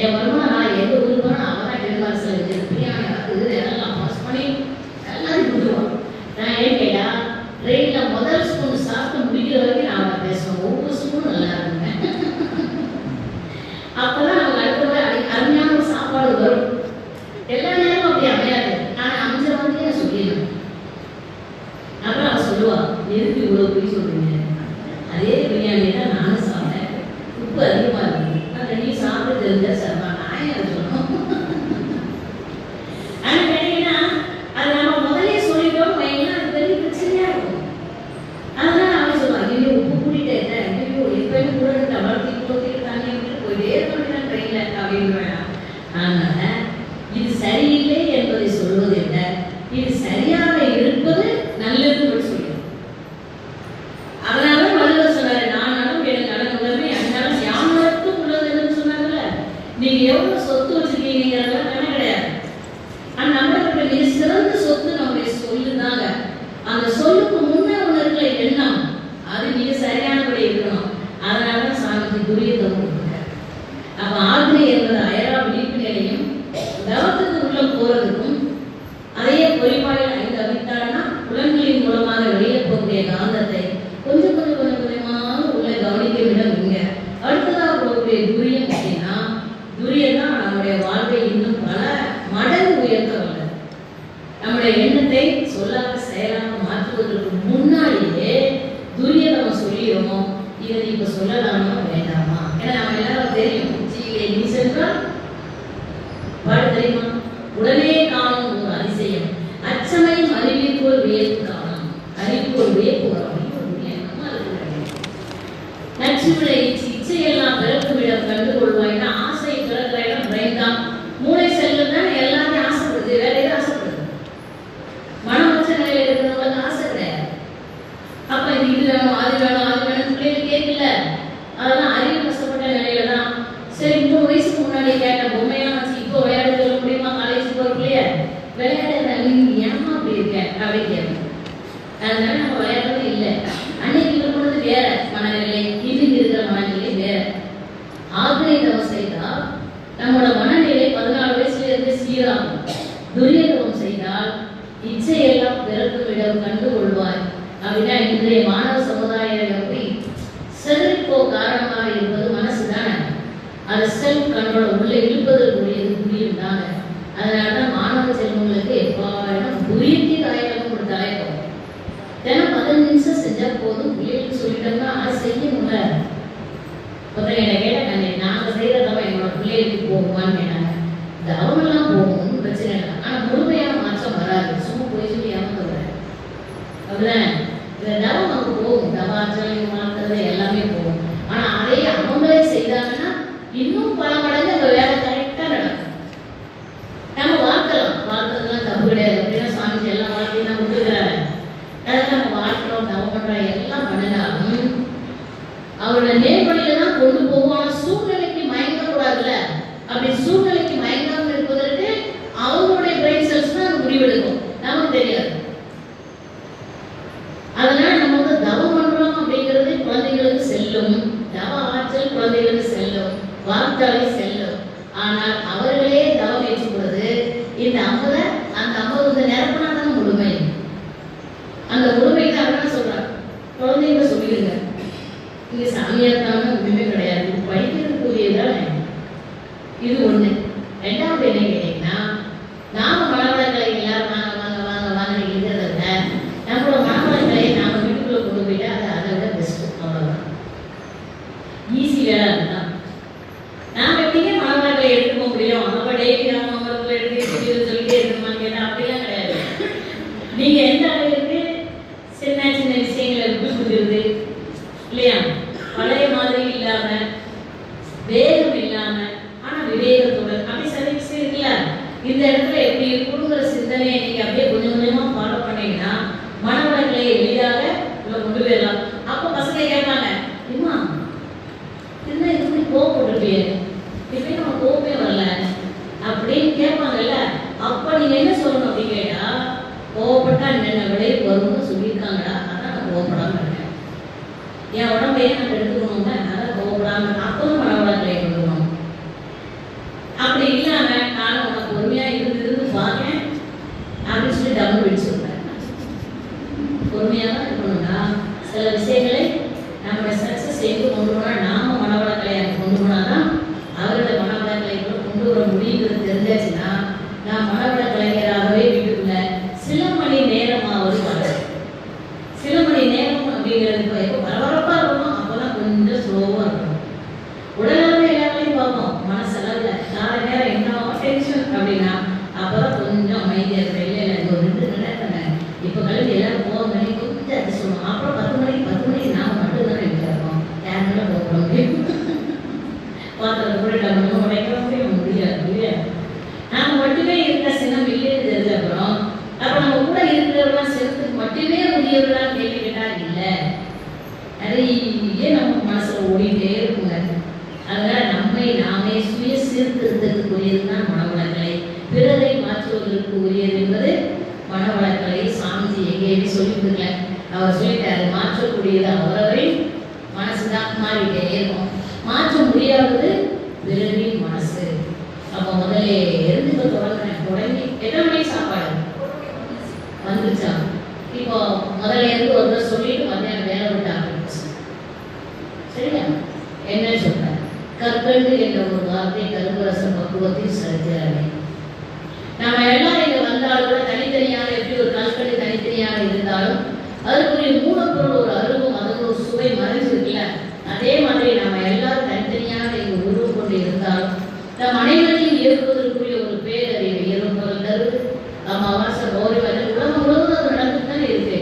என் மருமா நான் எந்த ஊருக்கு போனா அவன் டென்மார்க்ஸ்ல வச்சு பிரியாணி ஆகுது எல்லாம் பாஸ் பண்ணி எல்லாத்தையும் கொடுத்துருவான். நான் ஏன் கேட்டா ட்ரெயின்ல முதல் ஸ்பூன் சாப்பிட்டு முடிக்கிற வரைக்கும் நான் அவனை பேசுவேன், ஒவ்வொரு ஸ்பூனும் நல்லா இருக்குங்க. அப்பதான் அவங்க அடுத்த அருமையான ஒரு சாப்பாடு வரும். எல்லா நேரமும் அப்படி அமையாது, ஆனா அமைஞ்ச வந்து நான் சொல்லிடுவேன். அப்புறம் அவன் சொல்லுவா, எதுக்கு இவ்வளவு போய் சொல்றீங்க, அதே பிரியாணி தான் நானும் சாப்பிட்டேன், உப்பு அதிகமா இருக்கு, அந்த நீ சாப்பிட தெரிஞ்சா சார் நான் ஏன் சொல்லணும். ஆனா கேட்டீங்கன்னா அது நம்ம முதலே சொல்லிட்டோம் வைங்களா, அது பெரிய பிரச்சனையா இருக்கும். அதனால அவன் சொல்லுவான், ஐயோ உப்பு கூட்டிட்டே ஐயோ எப்பயும் கூட வளர்த்தி போத்திட்டு தண்ணி விட்டு போயிட்டே இருக்க ட்ரெயின்ல அப்படின்னு வேணாம். அதனால இது சரியில்லை என்பதை சொல்வதை விட இது சரியாக இருப்பது நல்லதுன்னு சொல்லுவோம். அதனாலதான் வள்ளுவர் சொன்னாரு, நான் நலம் எனக்கு நலம் உடனே அந்நலம் யாம் நலத்தும் உள்ளதுன்னு சொன்னாங்கல்ல. நீங்க எவ்வளவு சொத்து வச்சிருக்கீங்கிறதெல்லாம் கணக்கு கிடையாது. ஆனா நம்மளுக்கு மிக சிறந்த சொத்து நம்முடைய சொல்லுதாங்க. அந்த சொல்லுக்கு முன்னே ஒண்ணு இருக்கிற எண்ணம் அது மிக சரியானபடி இருக்கணும். அதனாலதான் சாமிக்கு துரியதம் கொடுத்தார். அப்ப ஆக்னை என்பது அயரா விழிப்பு நிலையும் தவத்துக்கு உள்ள போறதுக்கும் அதையே பொறிவாயில் 5 அவித்தாள்னா புலன்களின் மூலமாக வெளியே போகக்கூடிய காந்தத்தை கொஞ்சம் கொஞ்சமாக உள்ள கவனிக்க விடம் இங்க. அடுத்ததாக போகக்கூடிய துரியம் அப்படின்னா துரியம் தான் நம்முடைய வாழ்வை இன்னும் பல மடங்கு உயர்த்த வல்லது. நம்முடைய எண்ணத்தை சொல்லாம செயலாக மாற்றுவதற்கு முன்னாடியே துரியம் நம்ம சொல்லிடுவோம், இதை இப்ப சொல்லலாமா வேண்டாமா. ஏன்னா நம்ம எல்லாரும் தெரியும், உச்சியிலே நீ சென்றால் பாடு தெரியுமா, உடனே காணும் ஒரு அதிசயம், அச்சமையும் அறிவிற்கு ஒரு வியப்பு காணும், அறிவுக்கு ஒரு வியப்பு வரும். நச்சுவிட இச்சையெல்லாம் பிறப்பு விட கண்டு கொள்வாய்னா ஆசை பிறக்கிற இடம் பிரெயின் தான். மூளை செல்லும் தான் எல்லாத்தையும் ஆசைப்படுது, வேற எதுவும் ஆசைப்படுது. மனமச்ச நிலையில் இருக்கிறவங்களுக்கு ஆசை கிடையாது. இது வேணும் அது வேணும் அது வேணும் பிள்ளைகள் கேட்கல. அதெல்லாம் அறிவு கஷ்டப்பட்ட நிலையில தான். சரி 3 வயசுக்கு முன்னாடி கேட்ட பொம்மையெல்லாம் வச்சு இப்போ விளையாட சொல்ல முடியுமா? காலேஜ் போகிற பிள்ளைய விளையாட ஏமா அப்படி இருக்கேன் அப்படின்னு கேட்பேன். அதனால நம்ம விளையாடுறது இல்லை. அன்னைக்கு இருக்கிறது வேற மனநிலை, இன்னைக்கு இருக்கிற மனநிலை வேற. ஆக்னை தவம் செய்தால் நம்மளோட மனநிலை 14 வயசுல இருந்து சீராகும். துரிய தவம் செய்தால் இச்சையெல்லாம் பிறக்கும் இடம் கண்டு கொள்வாய் அப்படின்னா இன்றைய மாணவ சமுதாயம் எப்படி செல்ஃபோ காரணமாக இருப்பது மனசு தானே. அதை செல்ஃப் கண்ட்ரோல் உள்ள இழுப்பதற்குரியது புரியும் தாங்க. அதனாலதான் மாணவ செல்வங்களுக்கு எப்பாயிரம் புரியத்தி தாயகம் ஒரு தலைப்போம். தினம் 15 நிமிஷம் செஞ்சா போதும். பிள்ளைகளுக்கு சொல்லிட்டோம்னா அதை செய்யணும்ல. ஒருத்தர் என்ன கேட்டாங்க, நாங்கள் செய்யறதவன் என்னோட பிள்ளைகளுக்கு போகுமான்னு கேட்டாங்க. தவமெல்லாம் போகும் பிரச்சனை இல்லை, ஆனால் முழுமையான மாற்றம் வராது. சும்மா போய் சொல்லி ஏமாத்துறேன் அப்படிதான். இந்த தவம் அங்கே போகும், தவாச்சலம் மாற்றுறது எல்லாமே போகும். ஆனால் அதே அவங்களே செய்தாங்கன்னா இன்னும் பல மடங்கு அந்த வேலை கரெக்டாக நடக்கும். நம்ம வாழ்க்கலாம், தப்பு கிடையாது. அப்படின்னா சாமிஜி எல்லாம் வாழ்க்கையும் தான் கொடுத்துக்கிறாரு. அதெல்லாம் நம்ம வாழ்க்கிறோம், தவம் பண்ணுறோம், எல்லாம் பண்ணினாலும் அவரோட நேர்வழியில தான் கொண்டு போவோம். ஆனால் சூழ்நிலைக்கு மயங்கக்கூடாதுல்ல. அப்படி சூழ்நிலைக்கு மயங்காமல் இருப்பதற்கு அவங்களுடைய பிரெயின் செல்ஸ் தான் முடிவெடுக்கும், நமக்கு தெரியாது. அதனால நம்ம வந்து தவம் பண்றோம் அப்படிங்கிறது குழந்தைகளுக்கு செல்லும், தவ ஆற்றல் குழந்தைகளுக்கு செல்லும், வார்த்தாலே செல்லும். ஆனால் அவர்களே தவம் ஏற்றுக்கொள்வது இந்த 50 அந்த 50 வந்து நிரப்பினா தான் முழுமை. அந்த முழுமை தான் என்ன சொல்றாங்க, குழந்தைங்க சொல்லிடுங்க, இங்க சாமியார் தான் ஒண்ணுமே கிடையாது, படிக்கிறதுக்குரியதானே. இது ஒண்ணு. ரெண்டாவது என்ன கேட்டீங்கன்னா, நாம மனவளக்கலை எல்லாரும் வாங்க வாங்க வாங்க வாங்க இருக்கிறத விட நம்மளோட மனவளக்கலையை நாம வீட்டுக்குள்ள கொண்டு போயிட்டா அது அதை விட பெஸ்ட். அவ்வளவுதான், ஈஸி வேலை. அதுதான் நாம எப்படிங்க மனவளக்கலை எடுத்துக்க முடியும்? நம்ம டெய்லி நம்ம அமர்வுல எடுத்து சொல்லிட்டே இருக்கணுமான்னு கேட்டா அப்படிலாம் கிடையாது. நீங்க எந்த அளவுக்கு சின்ன சின்ன விஷயங்களை விட்டு கொடுக்குறது இல்லையா, பழைய மாதிரி இல்லாம வேகம் இல்லாம ஆனா விவேகத்துடன் அப்படி சில விஷயம் இருக்குல்ல, இந்த இடத்துல எப்படி இருக்குங்கிற சிந்தனையை நீங்க அப்படியே கொஞ்சம் கொஞ்சமா ஃபாலோ பண்ணீங்கன்னா மனவளக்கலை எளிதாக கொண்டு போயிடலாம். அப்போ பசங்க கேட்பாங்க, அம்மா என்ன இதுக்கு கோவப்பட்டிருப்பியே, இப்ப நம்ம கோவமே வரல அப்படின்னு கேட்பாங்கல்ல. அப்ப நீங்க என்ன சொல்லணும் அப்படின்னு கேட்டா, கோவப்பட்டா என்னென்ன விளைவு வரும்னு சொல்லியிருக்காங்கடா, அதான் நான் கோவப்படாம இருக்கேன். என் உடம்பையே நம்ம எடுத்துக்கணும்னா அதான் கோவப்படாம, அப்பவும் மனவளக்கலை கொடுக்கணும். அப்படி இல்லாம நானும் உனக்கு பொறுமையா இருந்து பார்க்கேன் அப்படின்னு சொல்லி டபுள் விட்டு சொல்றேன். பொறுமையா தான் இருக்கணும்னா சில விஷயங்களை நம்மளோட சக்சஸ் செய்து கொண்டு போனா நாம மனவளக்கலையை கொண்டு போனாதான் அவரோட மனவளக்கலை கொண்டு வர முடியுங்கிறது தெரிஞ்சாச்சுன்னா நான் மனவளக்கலைஞராகவே வீட்டுக்குள்ள சில மணி நேரமாவது வளரும். சில மணி நேரம் அப்படிங்கிறது எப்போ பரபரப்பா இருக்கணும், அப்போதான் கொஞ்சம் ஸ்லோவா இருக்கணும். உடலாக எல்லாத்தையும் பார்ப்போம், மனசளவுல நாலு நேரம் என்ன டென்ஷன் அப்படின்னா அப்பதான் கொஞ்சம் அமைதியா இருக்க. இல்லை இல்லை ஒரு 2 மணி நேரம் தானே, இப்போ கல்வி எல்லாரும் போக மணி கொஞ்சம் அது சொல்லுவோம். அப்புறம் 10 மணிக்கு நாம மட்டும் தானே வீட்டில் இருக்கோம், யாருமே போக முடியும். பாத்திரத்தை கூட நம்ம உடைக்கவே முடியாது இல்லையா. நாம மட்டுமே இருக்க சின்னம் இல்லைன்னு தெரிஞ்ச அப்புறம் அப்ப நம்ம கூட இருக்கிறவங்க சின்னத்துக்கு மட்டுமே உரியவர்களா கேள்வி கேட்டா இல்லை, நிறைய நம்ம மனசுல ஓடிட்டே இருக்குங்க. அதனால நம்மை நாமே சுய சீர்திருத்தத்துக்கு உரியதுதான் மனவளக்கலை, பிறரை மாற்றுவதற்கு உரியது என்பது மனவளக்கலை. சாமிஜி எங்கேயுமே சொல்லி கொடுக்கல, அவர் சொல்லிட்டாரு, மாற்றக்கூடியது அவரவரை மனசுதான், மாறிட்டே இருக்கும். மாற்ற முடியாதது பிறரின் மனசு. அப்ப முதல்ல இருந்து தொடங்கி எத்தனை மணிக்கு சாப்பாடு வந்துச்சா? இப்போ முதல்ல இருந்து ஒரு தடவை சொல்லிட்டு மத்தியானம் வேலை விட்டாங்க. சரியா? என்ன சொல்ற, கற்கண்டு என்ற ஒரு வார்த்தை கரும்பரச பக்குவத்தில் செலுத்துகிறாங்க. நம்ம எல்லாம் இங்க வந்தாலும் கூட தனித்தனியாக எப்படி ஒரு கற்கண்டு தனித்தனியாக இருந்தாலும் அதுக்குரிய மூலப்பொருள் ஒரு அருவம், அதுக்கு ஒரு சுவை மறைஞ்சிருக்குல்ல. அதே மாதிரி நம்ம எல்லாரும் தனித்தனியாக இங்க உருவம் கொண்டு இருந்தாலும் நம் அனைவரையும் இயக்குவதற்குரிய ஒரு பேரறிவு இயற்பொருள் தருது. அமாவாசை கௌரி வரை உலகம் முழுவதும் நடந்துட்டு தானே இருக்கு.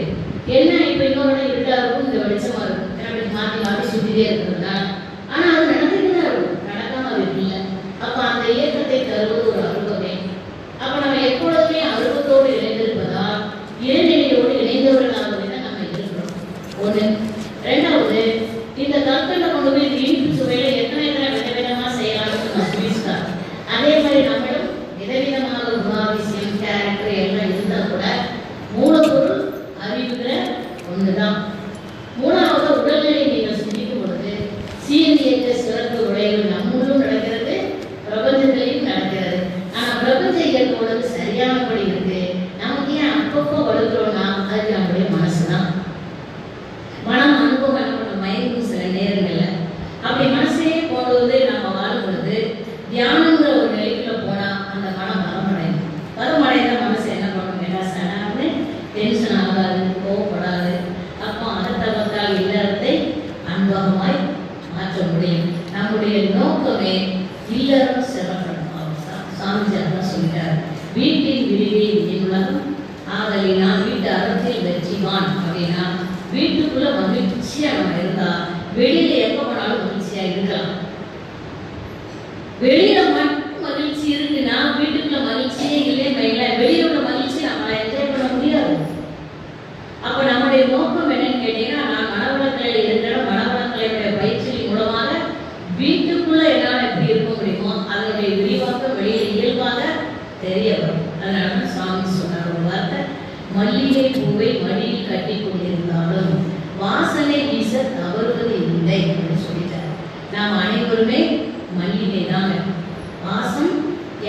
என்ன இப்ப இன்னொரு இருட்டா இருக்கும், இந்த வெளிச்சமா இருக்கும், அப்படி மாற்றி மாற்றி சுத்திட்டே இருக்கிறதுனால. ஆனா அது நடந்துட்டு தான் இருக்கும், நடக்காம அது இல்லை. அப்ப அந்த இயக்கத்தை தருவது ஒரு அருள். அப்படின்னா வீட்டுக்குள்ள மகிழ்ச்சியா நம்ம இருந்தா வெளியில எப்ப போனாலும் மகிழ்ச்சியா இருக்கலாம். வெளியில மட்டும் மகிழ்ச்சி இருக்குன்னா வீட்டுக்குள்ள மகிழ்ச்சியே இல்லையே, வெளியில உள்ள மகிழ்ச்சி நம்மளை என்ஜாய் பண்ண முடியாது. அப்ப நம்முடைய நோக்கம் என்னன்னு கேட்டீங்கன்னா, நான் மனவளக்கலை இருக்கிற மனவளக்கலையுடைய பயிற்சியின் மூலமாக வீட்டுக்குள்ள என்னால் எப்படி இருக்க முடியுமோ அதனுடைய விரிவாக்கம் வெளியில் இயல்பாக தெரிய வரும். அதனால சுவாமி சொன்னார் ஒரு வார்த்தை, மல்லிகை பூவை மடியில் கட்டி கொண்டிருந்தாலும் வாசனை வீச தவறுவது இல்லை அப்படின்னு சொல்லிட்டார். நாம் அனைவருமே மல்லிகை தாங்க. வாசம்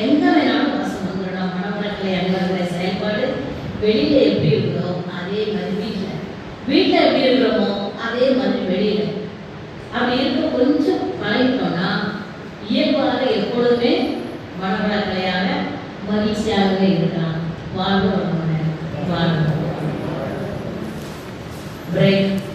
எங்க வேணாலும் வாசம் வந்துடும். மனவளக்கலை அலுவலக செயல்பாடு வெளியில எப்படி இருக்கிறோம் அதே மாதிரி வீட்டில் எப்படி இருக்கிறோமோ அதே மாதிரி வெளியில அப்படி இருக்க கொஞ்சம் பழகிட்டோம்னா இயல்பாக எப்பொழுதுமே மனவளக்கலையாக மகிழ்ச்சியாகவே இருக்கலாம். வாழ்வு வாழ்வு பிரேக்.